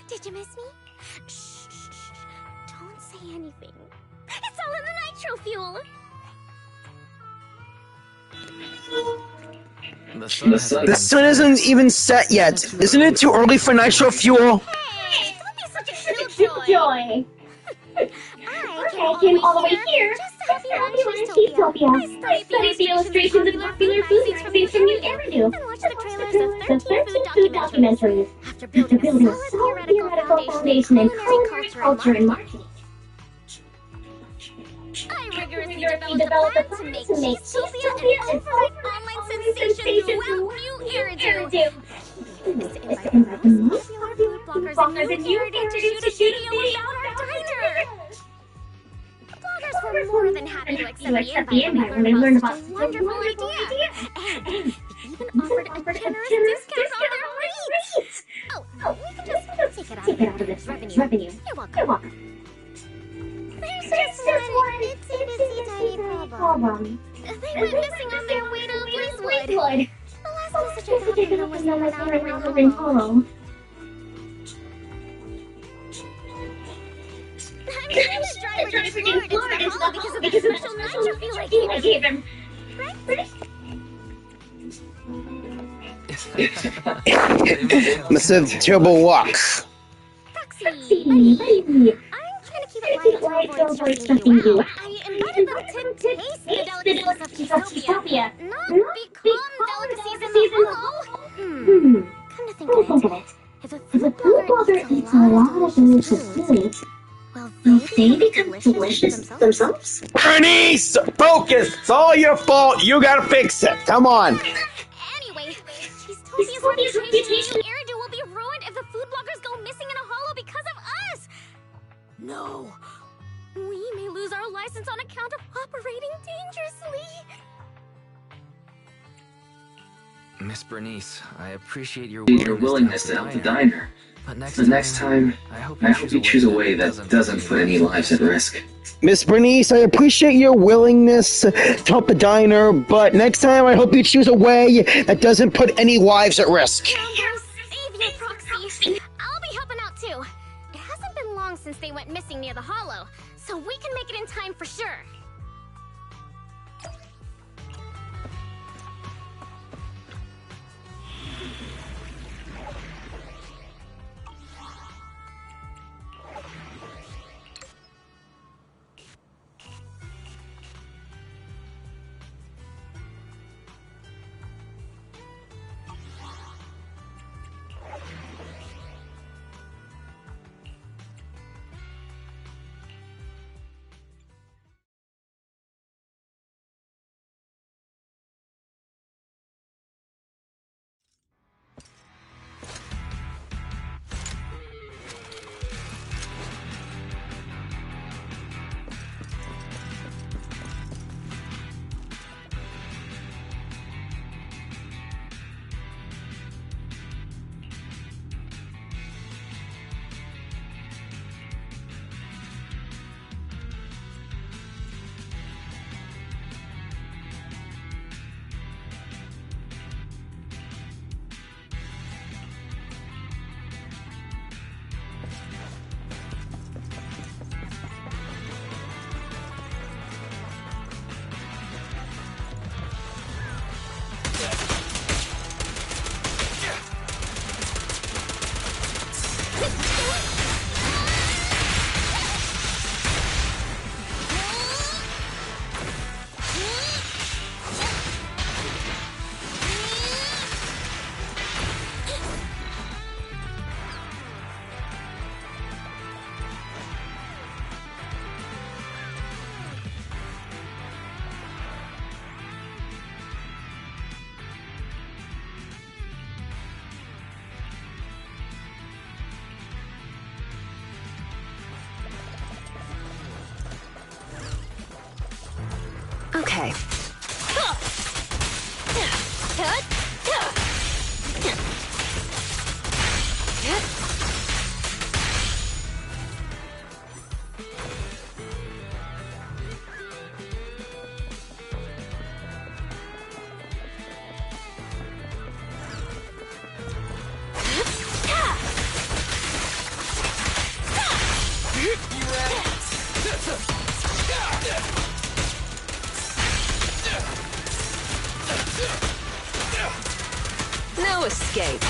Did you miss me? Shh, shh, shh. Don't say anything. It's all in the nitro fuel. The sun isn't even set yet. Isn't it too early for nitro fuel? Hey, don't be such a killjoy. I came all the way here just to help you learn Cheesetopia. I studied the illustrations of popular food magazines from New Eridu and watched the trailers of 13 food documentaries. After building a solid theoretical foundation in culinary culture and marketing, I rigorously developed a plan to make Cheesetopia an overnight online sensation throughout New Eridu. To invite the most popular food bloggers in New Eridu to shoot a video about our diner. Bloggers were more than happy to accept the invite when they learned about such a wonderful idea. And they even offered a generous discount on their rates. Oh, we can just take it out of this revenue. You're welcome. There's just one itsy-bitsy problem. They went missing on their way to Blazewood. The last message I got from them was they were out in Hollow. I'm sure the driver didn't lure it into the Hollow because of the special nitro fuel I gave him. Right? Must have terrible luck. Proxy, buddy. I'm trying to keep it light to avoid stressing you out. I invited them to taste the delicacies of Cheesetopia, not become delicacies in the Hollow. Come to think of it, if a food blogger eats a lot of delicious foods, will they become delicious themselves? Bernice! Focus! It's all your fault. You gotta fix it. Come on. Anyway, Cheesetopia's reputation in Eridu will be ruined if the food bloggers go missing in a Hollow because of us. No. We may lose our license on account of operating dangerously. Miss Bernice, I appreciate your willingness to help the diner. But next time, I hope you choose a way that doesn't put any lives at risk. Miss Bernice, I appreciate your willingness to help the diner, but next time I hope you choose a way that doesn't put any lives at risk. Save your Proxy. I'll be helping out too. It hasn't been long since they went missing near the Hollow, so we can make it in time for sure. Okay. No escape.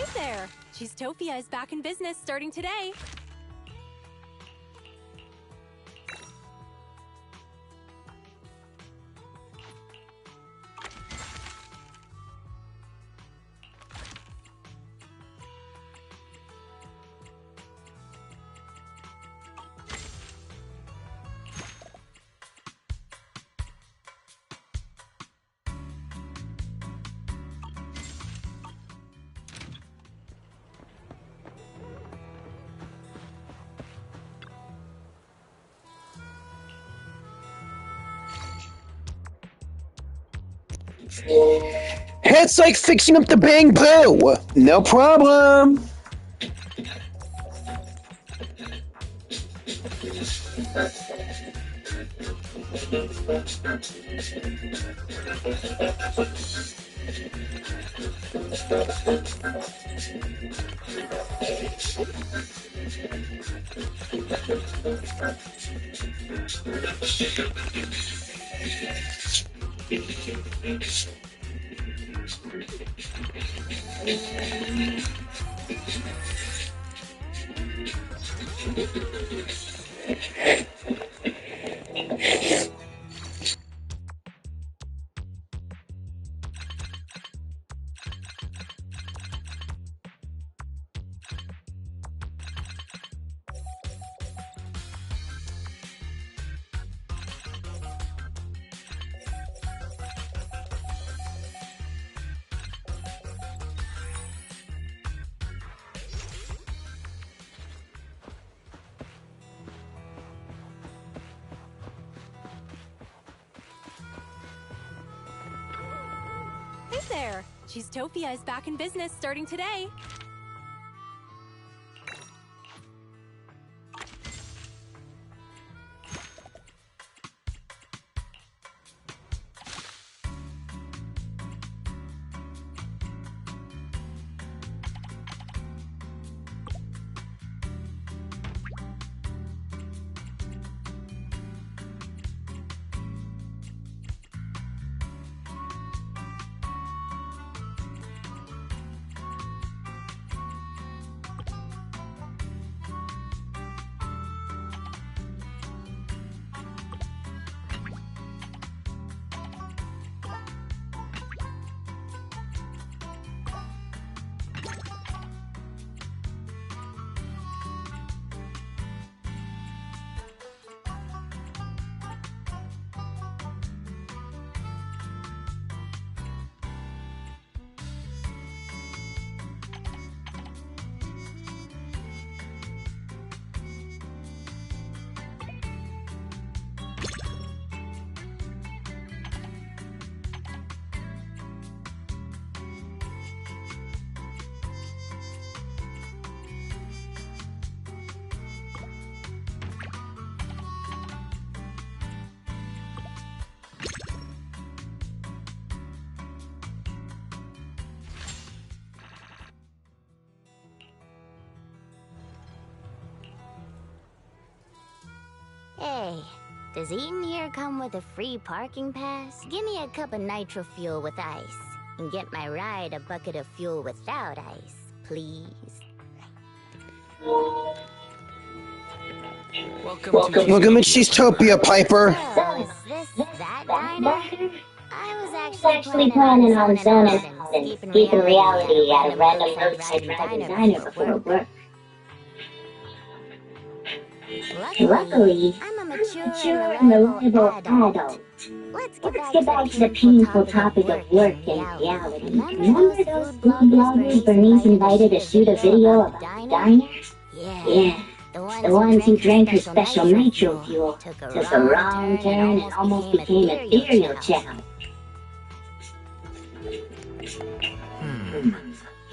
Hey there! Cheesetopia is back in business starting today. It's like fixing up the bamboo. No problem. Hey there! Cheesetopia is back in business starting today. Hey, does eating here come with a free parking pass? Give me a cup of nitro fuel with ice, and get my ride a bucket of fuel without ice, please. Welcome to Cheesetopia, Piper. So, is this that diner? I was actually planning on zoning out and escaping reality at a random roadside diner before work. Luckily, I'm a mature and reliable adult. Let's get back to the painful topic of work and reality. Remember those food bloggers Bernice invited to shoot a video about the diner? Yeah, the ones who drank her special nitro fuel, took a wrong turn and almost became ethereal chow.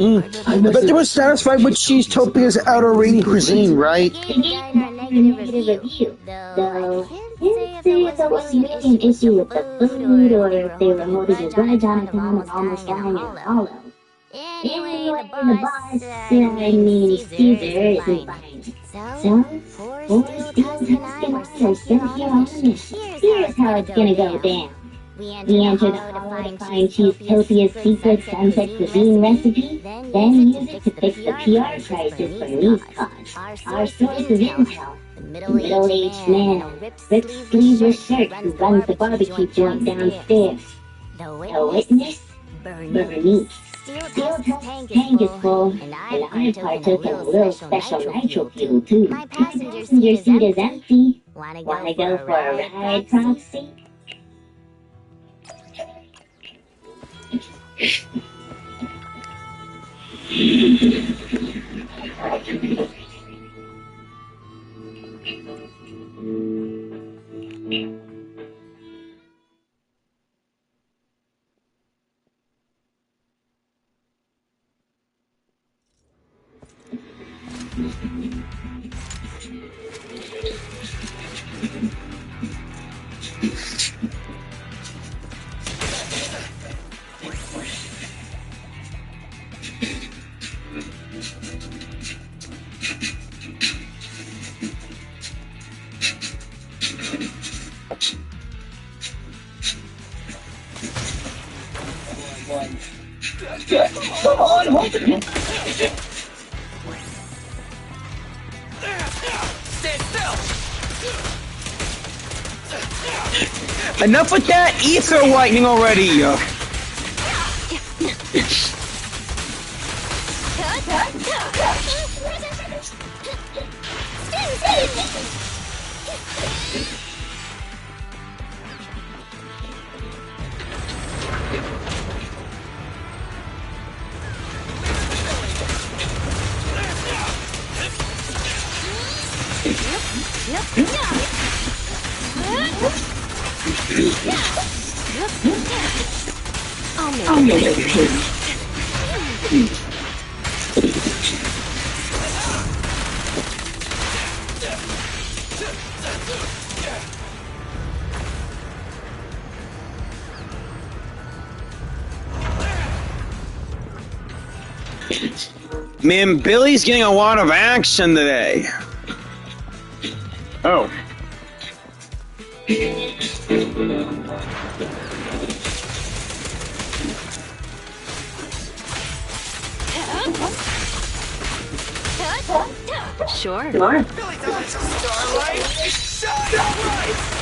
I bet they were satisfied with Cheesetopia's outer ring cuisine, right? They gave her a negative review, though I can't say if it was really an issue with the food or if they were holding a grudge on account of almost dying in a hollow. Anyway, the boss, Caesar isn't buying it. So, poor Steel Tusk and I are sent here on a mission. Here's how it's gonna go down. We enter the hollow to find Cheesetopia's secret sunset cuisine recipe, then use it to fix the PR crisis for Nice Cause. Our source of intel, the middle-aged man in a ripped sleeveless shirt who runs the barbecue joint downstairs. The witness? Bernice. Steeltusk's tank is full, and I partook in a little special nitro fuel too. My passenger seat is empty. Wanna go for a ride, Proxy? Enough with that ether lightning already! I'll make it pay. Man, Billy's getting a lot of action today. Oh. Sure. Billy Dodge, Starlight! Shut up!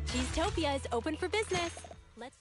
Cheesetopia is open for business. Let's...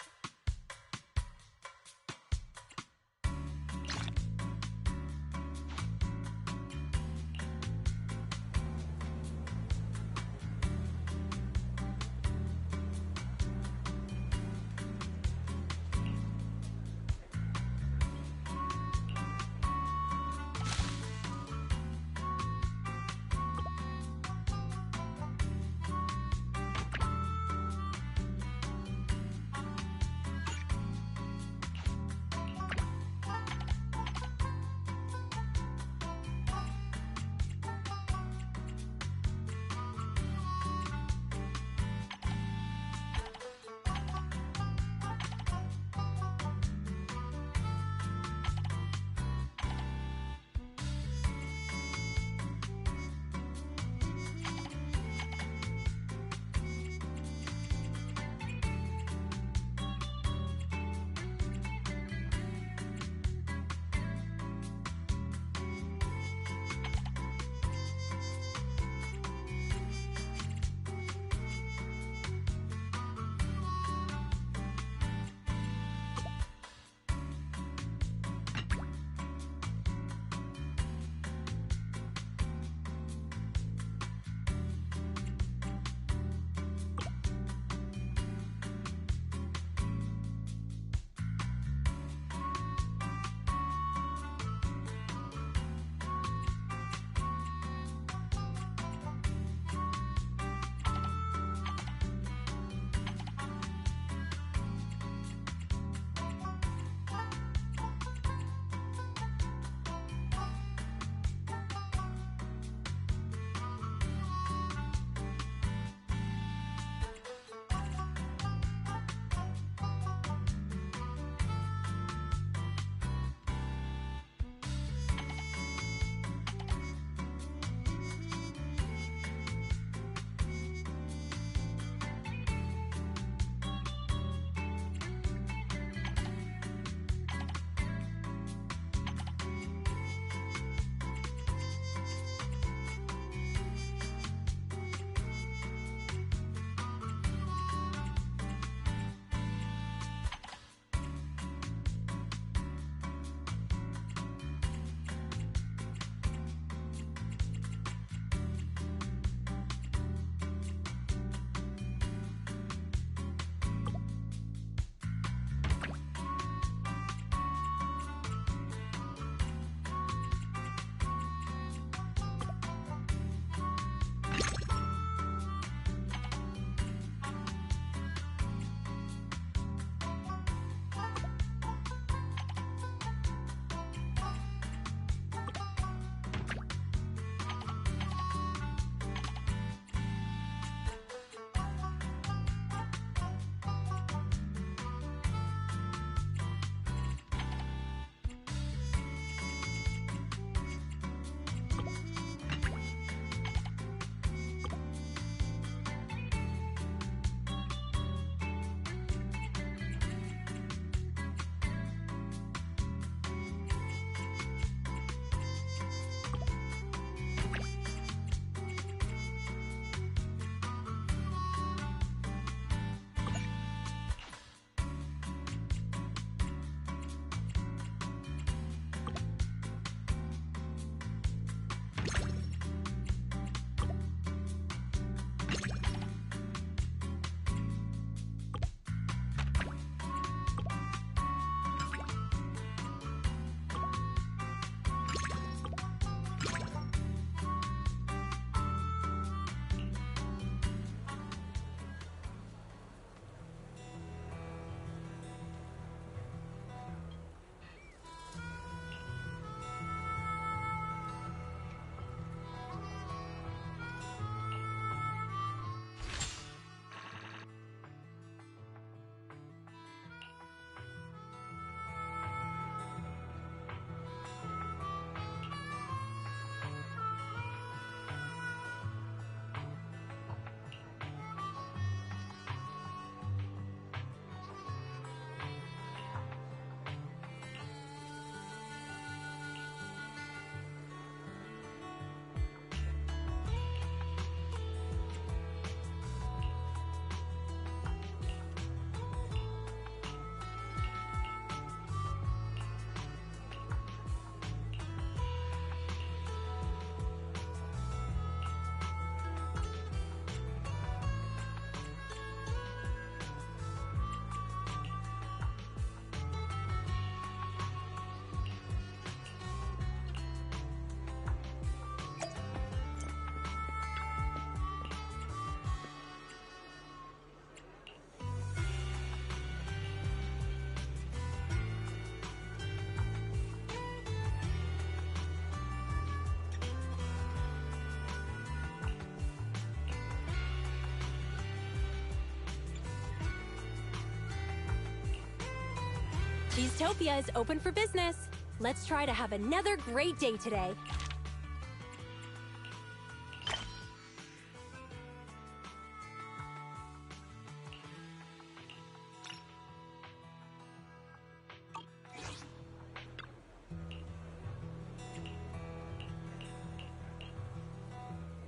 Cheesetopia is open for business. Let's try to have another great day today.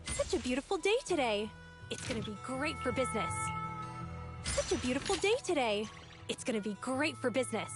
Such a beautiful day today. It's gonna be great for business. Such a beautiful day today. It's gonna be great for business.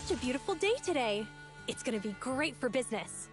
Such a beautiful day today. It's gonna be great for business.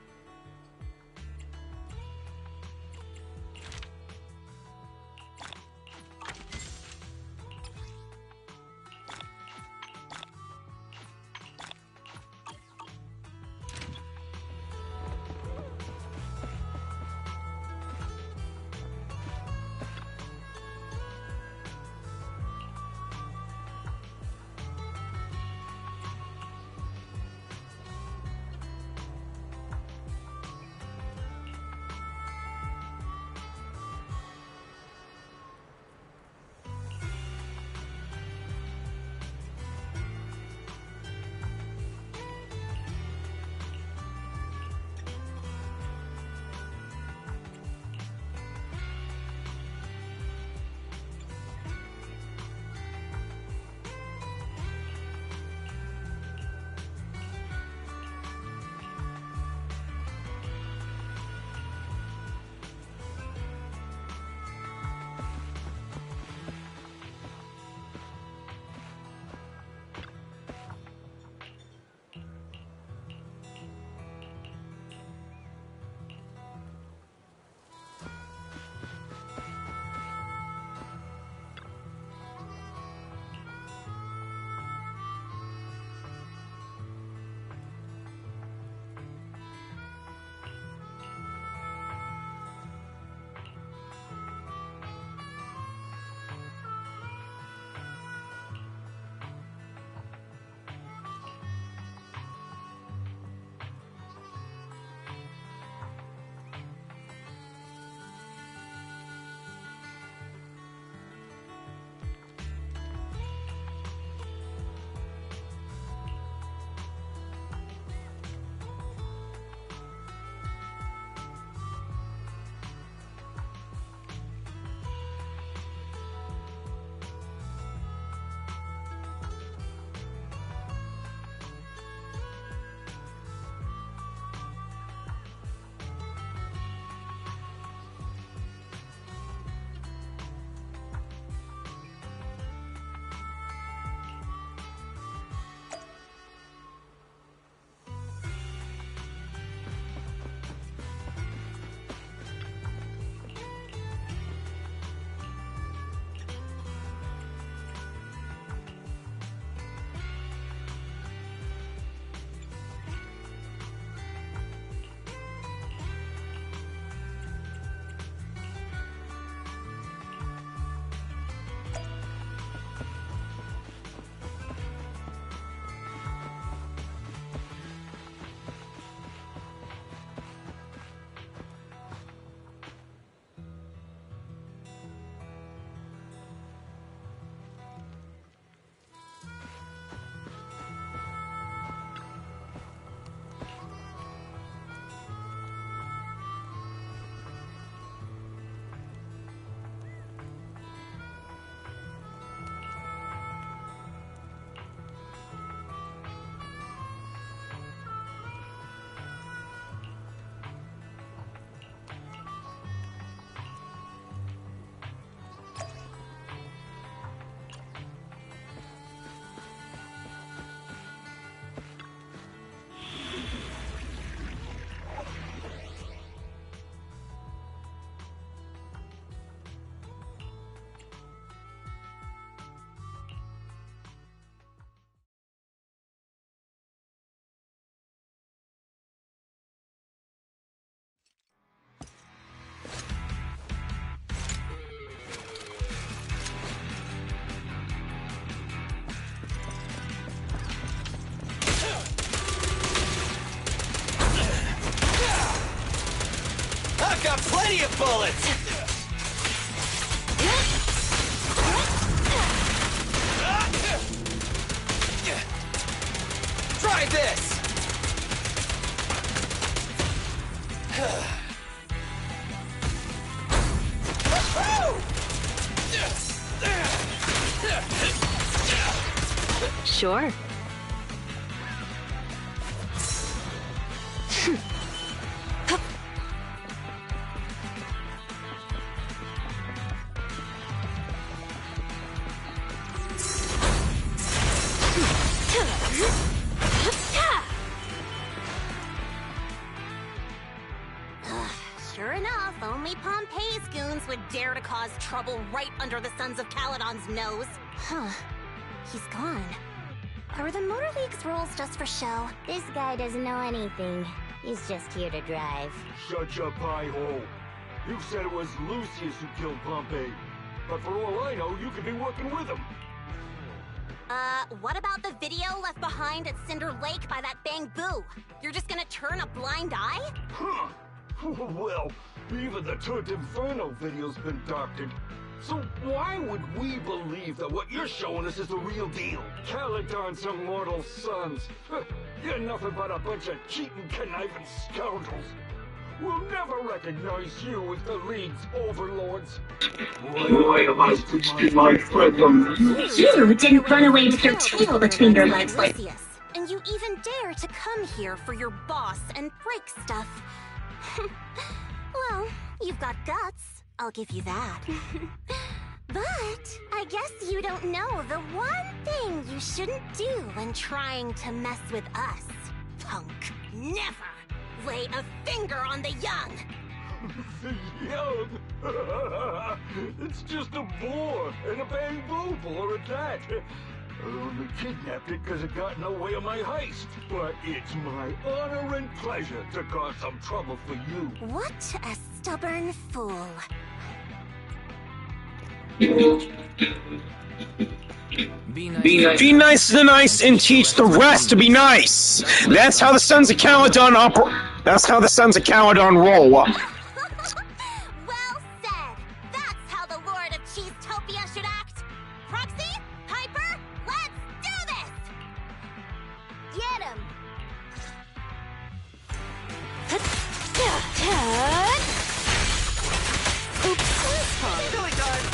got plenty of bullets! Try this! Sure. Sure enough, only Pompeii's goons would dare to cause trouble right under the Sons of Caledon's nose. Huh. He's gone. Are the Motor League's rules just for show? This guy doesn't know anything. He's just here to drive. Shut your pie hole. You said it was Lucius who killed Pompei. But for all I know, you could be working with him. What about the video left behind at Cinder Lake by that Bangbu? You're just gonna turn a blind eye? Huh. Well, even the Toot Inferno video's been doctored. So why would we believe that what you're showing us is the real deal? Caledon's immortal sons. You're nothing but a bunch of cheating, conniving scoundrels. We'll never recognize you as the League's overlords. Why am I my friend? You didn't run away with your tail between your legs like... And you even dare to come here for your boss and break stuff. Well, you've got guts. I'll give you that. But I guess you don't know the one thing you shouldn't do when trying to mess with us, punk. Never lay a finger on the young. The young? It's just a boar, and a Bangbu boar at that. I only kidnapped it because it got in the way of my heist. But it's my honor and pleasure to cause some trouble for you. What a stubborn fool. Be nice to the nice and teach the rest to be nice. That's how the Sons of Caledon That's how the Sons of Caledon roll. Well said. That's how the Lord of Cheesetopia should act. Proxy, Piper, let's do this. Get him. Oops, Billy time.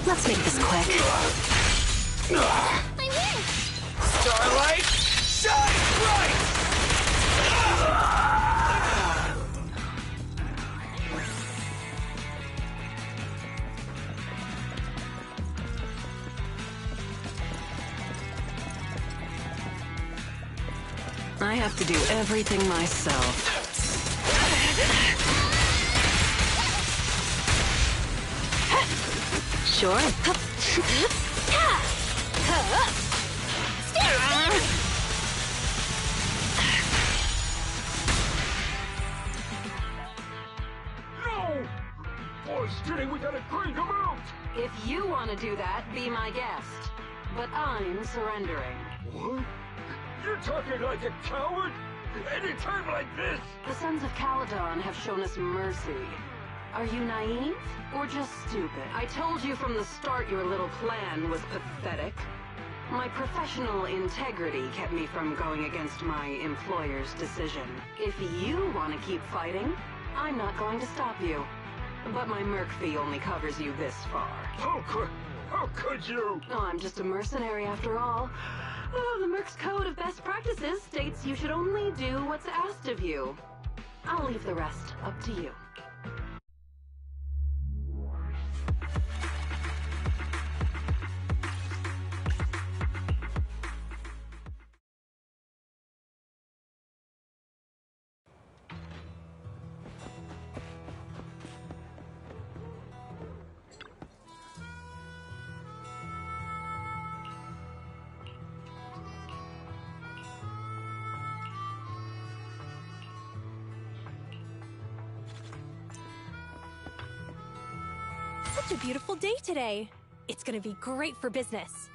Let's make this quick. I'm here. Starlight, shine bright! I have to do everything myself. Sure. No! Boy, Steady, we gotta crank him out! If you want to do that, be my guest. But I'm surrendering. What? You're talking like a coward? Any time like this? The Sons of Caledon have shown us mercy. Are you naive or just stupid? I told you from the start your little plan was pathetic. My professional integrity kept me from going against my employer's decision. If you want to keep fighting, I'm not going to stop you. But my merc fee only covers you this far. How could you? Oh, I'm just a mercenary after all. Oh, the merc's code of best practices states you should only do what's asked of you. I'll leave the rest up to you. Such a beautiful day today. It's gonna be great for business.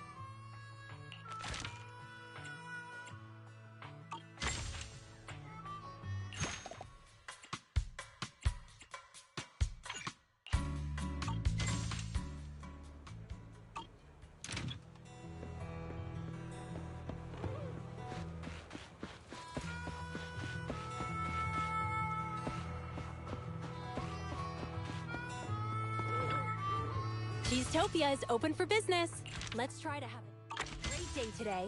Cheesetopia is open for business. Let's try to have a great day today.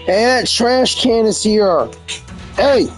Hey, that trash can is here! Hey!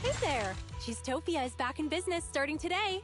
Hey there! Cheesetopia is back in business starting today.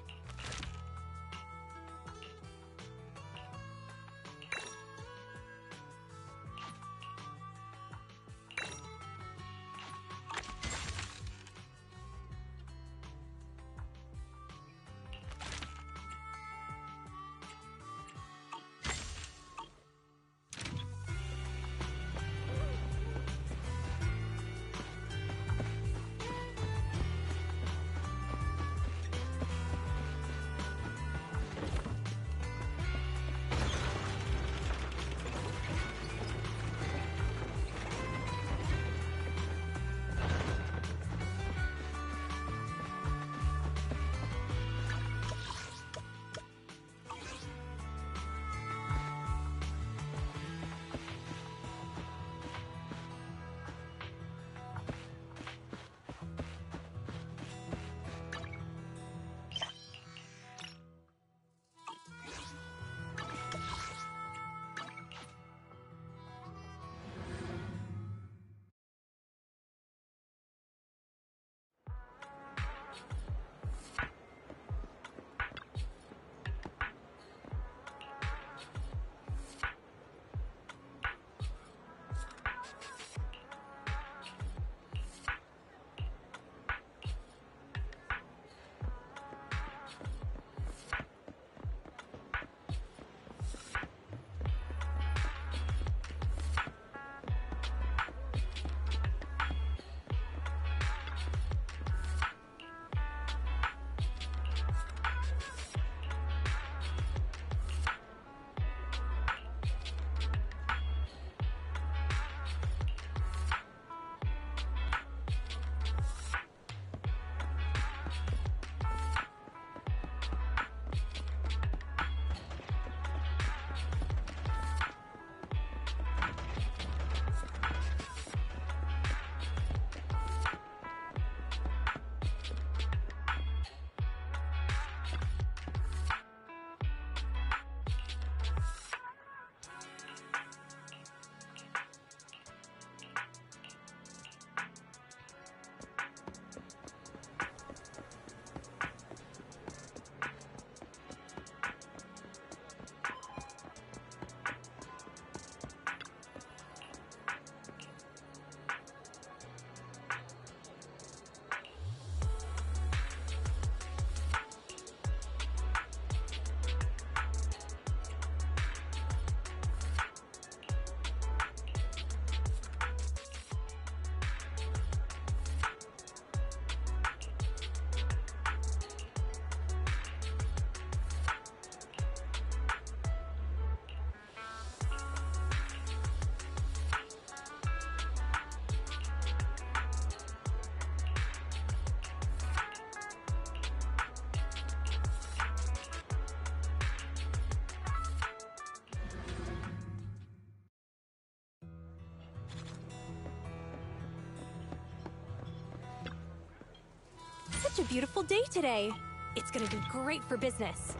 Such a beautiful day today. It's gonna be great for business.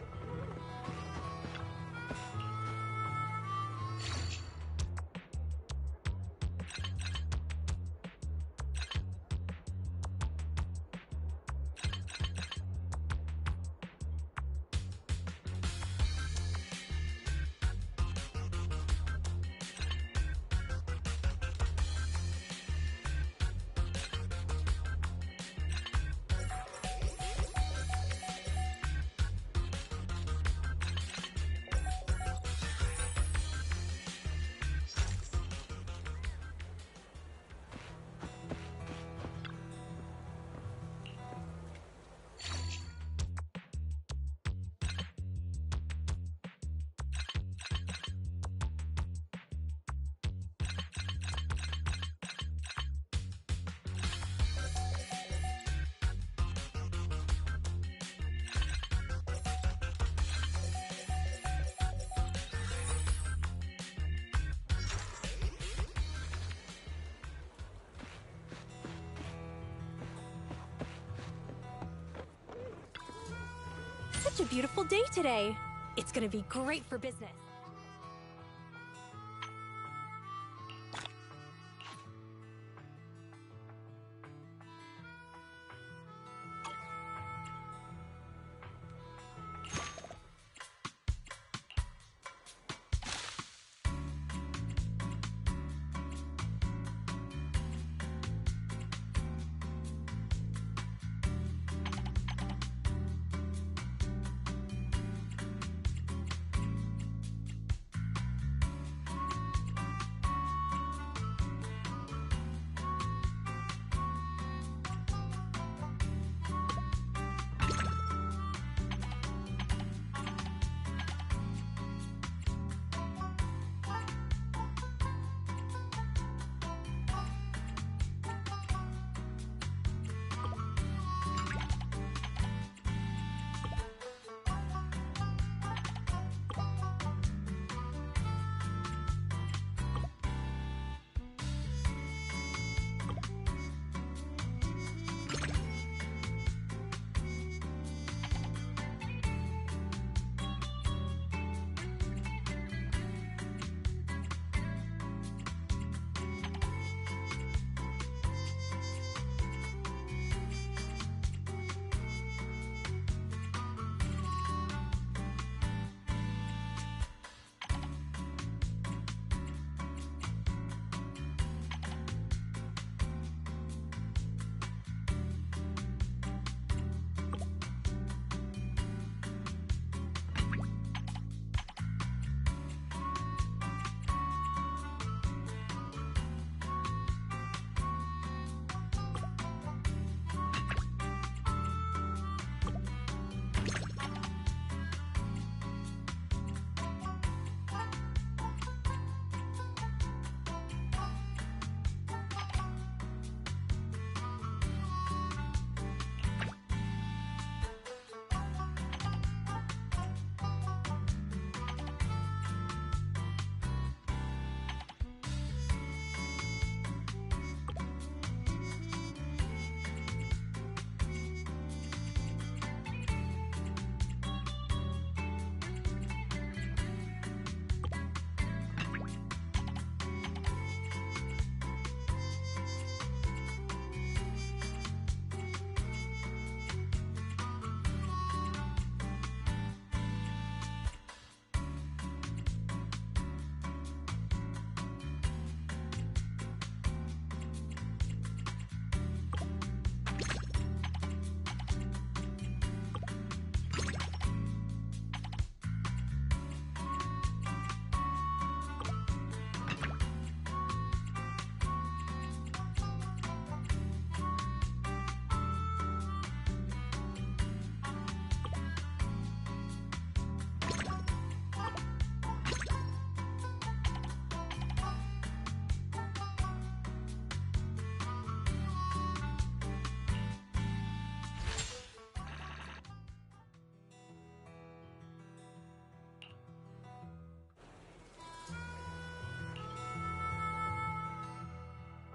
Such a beautiful day today. It's gonna be great for business.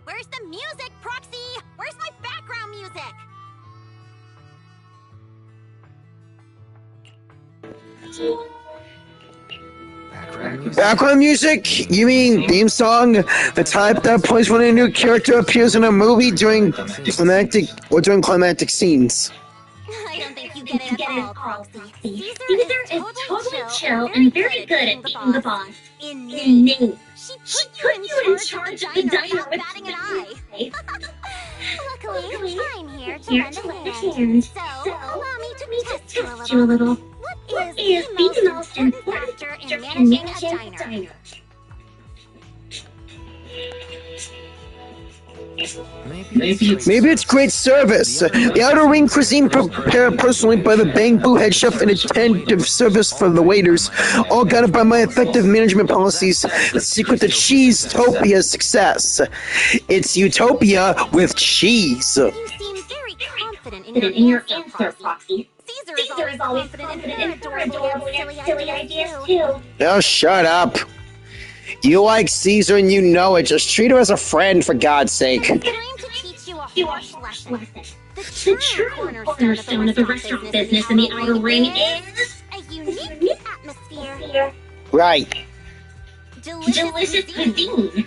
Where's the music, Proxy? Where's my background music? Background music? You mean theme song? The type that plays when a new character appears in a movie during climactic scenes. I don't think you get it at all, Proxy. Caesar is totally chill and very good at being the boss. In name. She put you in charge of the diner without batting an eye. Luckily, I'm here to lend a hand. So, allow me to test you a little. What is the most important factor in managing a diner? Maybe it's great service. The outer ring cuisine prepared personally by the Bamboo head chef and attentive service for the waiters, all guided by my effective management policies. The secret to Cheese-topia's success. It's utopia with cheese. You seem very confident in your answer, Proxy. Caesar is always confident in her adorable silly ideas too. Oh, shut up. You like Caesar and you know it. Just treat her as a friend, for God's sake. I'm going to teach you a harsh lesson. The true cornerstone of the restaurant business in the outer ring is a unique atmosphere. Right. Delicious cuisine.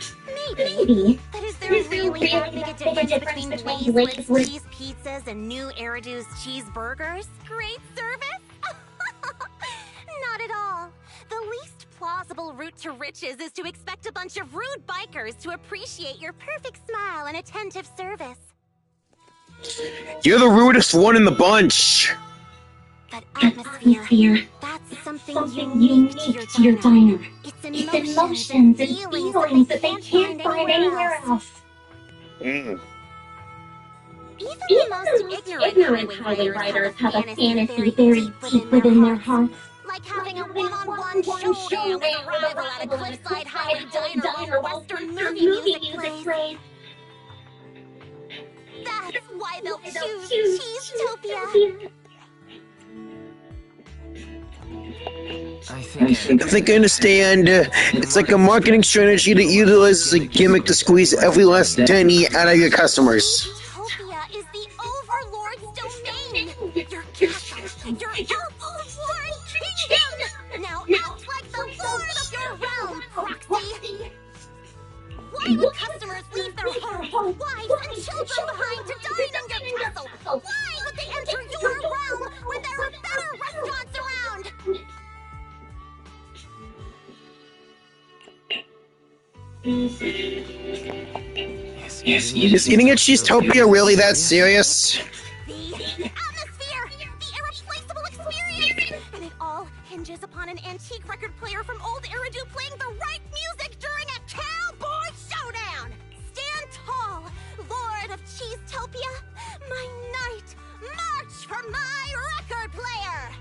Maybe. But is there really that big a difference between Blaze's cheese pizzas and new Eridu's cheeseburgers? Great service? Not at all. The least plausible route to riches is to expect a bunch of rude bikers to appreciate your perfect smile and attentive service. You're the rudest one in the bunch. But atmosphere, that's something unique to your diner. It's emotions and feelings that they can't find anywhere else. Even the most ignorant highway riders have a fantasy very deep within their hearts. Like having a one-on-one showdown with a rival at a cliffside highway diner while Western movie music plays. That's why they'll choose Cheesetopia. I think I understand. It's like a marketing strategy that utilizes a gimmick to squeeze every last penny out of your customers. Cheesetopia is the Overlord's domain. Your castle, your Overlord kingdom. Now act like the lord of your realm, Proxy. Why would customers leave their homes, wives, and children behind to dine in your castle? Why would they enter your realm when there are better restaurants around? Is eating at Cheesetopia really that serious? The atmosphere, the irreplaceable experience, and it all hinges upon an antique record player from old Eridu playing the right music during a cowboy showdown. Stand tall, Lord of Cheesetopia. My knight, march for my record player.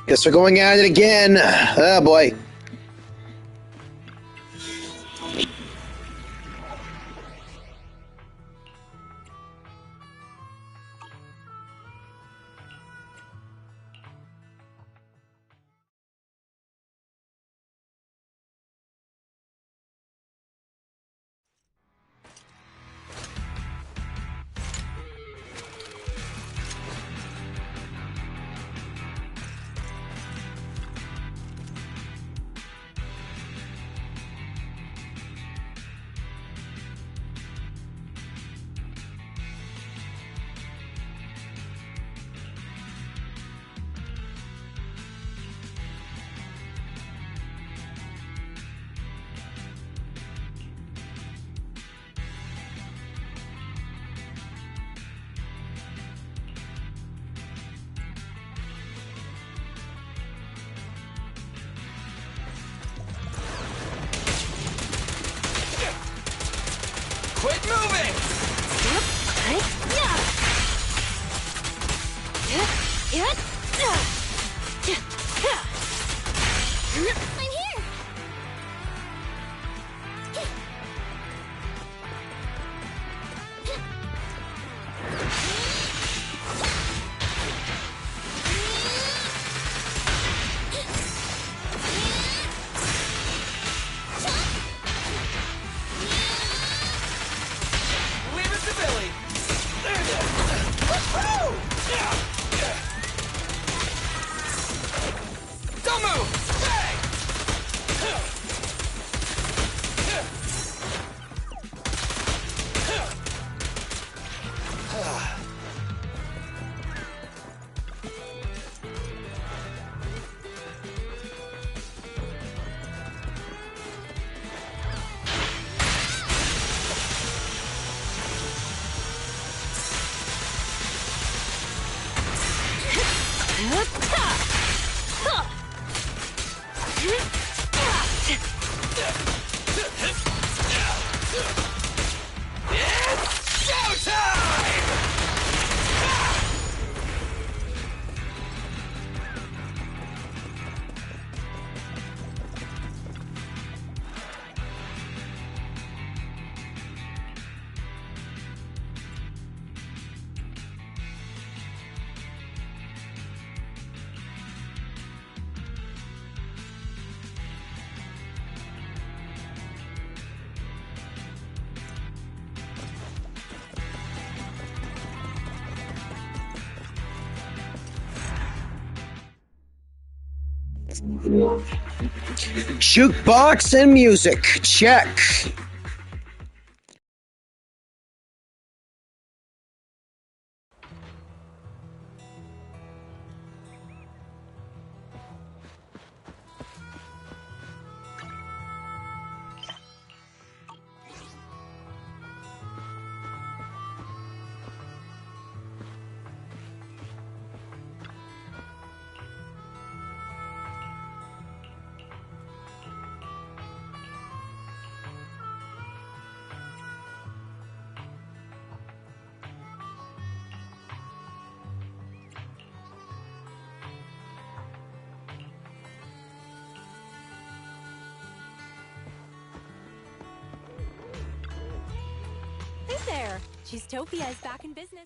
Guess we're going at it again. Oh boy. Quit moving! I'm here! Don't move! Hey! Jukebox and music, check. Hey there! Cheesetopia is back in business.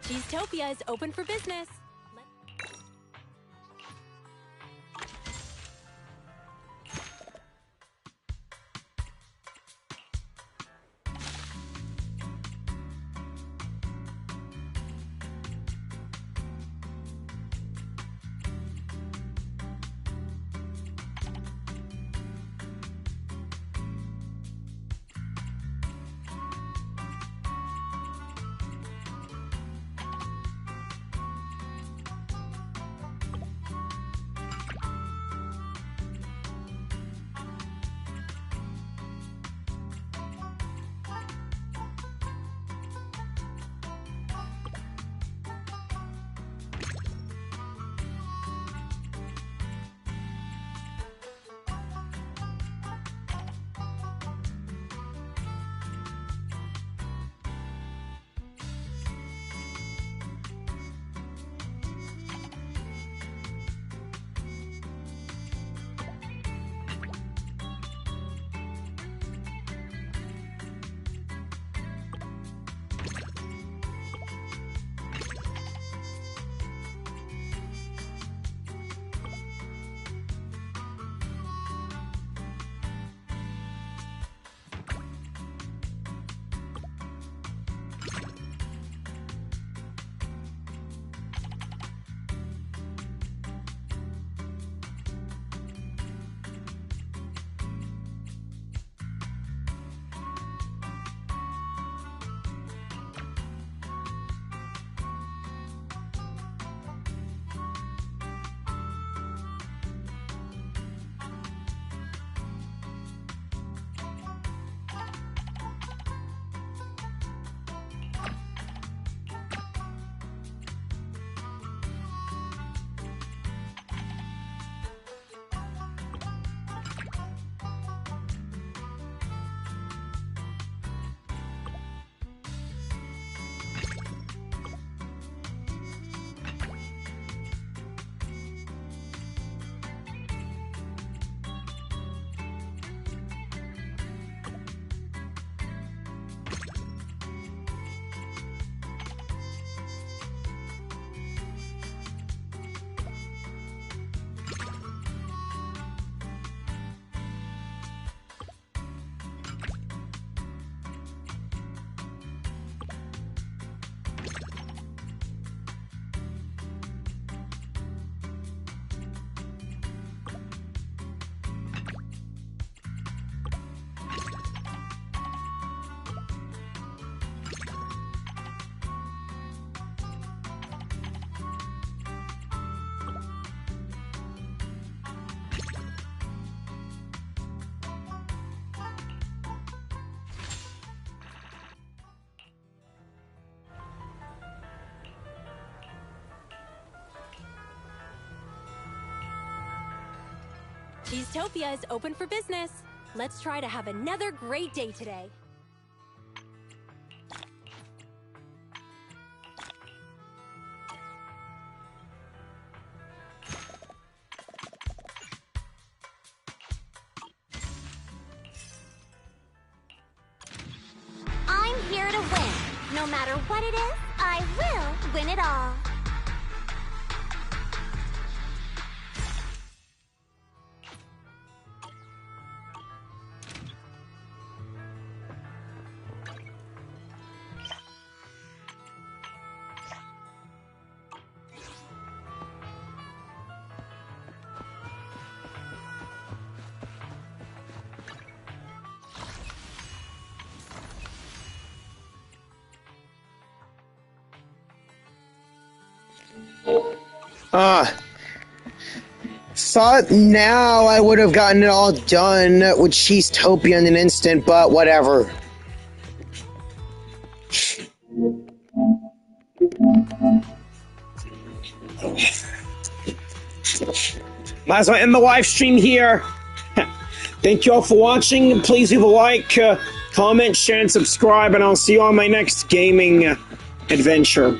Cheesetopia is open for business. Cheesetopia is open for business. Let's try to have another great day today. I'm here to win. No matter what it is, I will win it all. Thought now I would have gotten it all done with Cheesetopia in an instant, but whatever. Might as well end the live stream here. Thank you all for watching. Please leave a like, comment, share, and subscribe, and I'll see you on my next gaming adventure.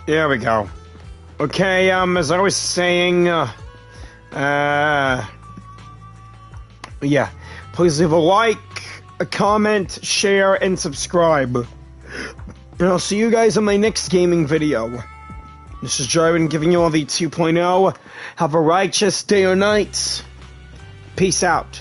There we go. Okay, as I was saying, yeah, please leave a like, a comment, share, and subscribe. And I'll see you guys in my next gaming video. This is Jyran giving you all the 2.0. Have a righteous day or night. Peace out.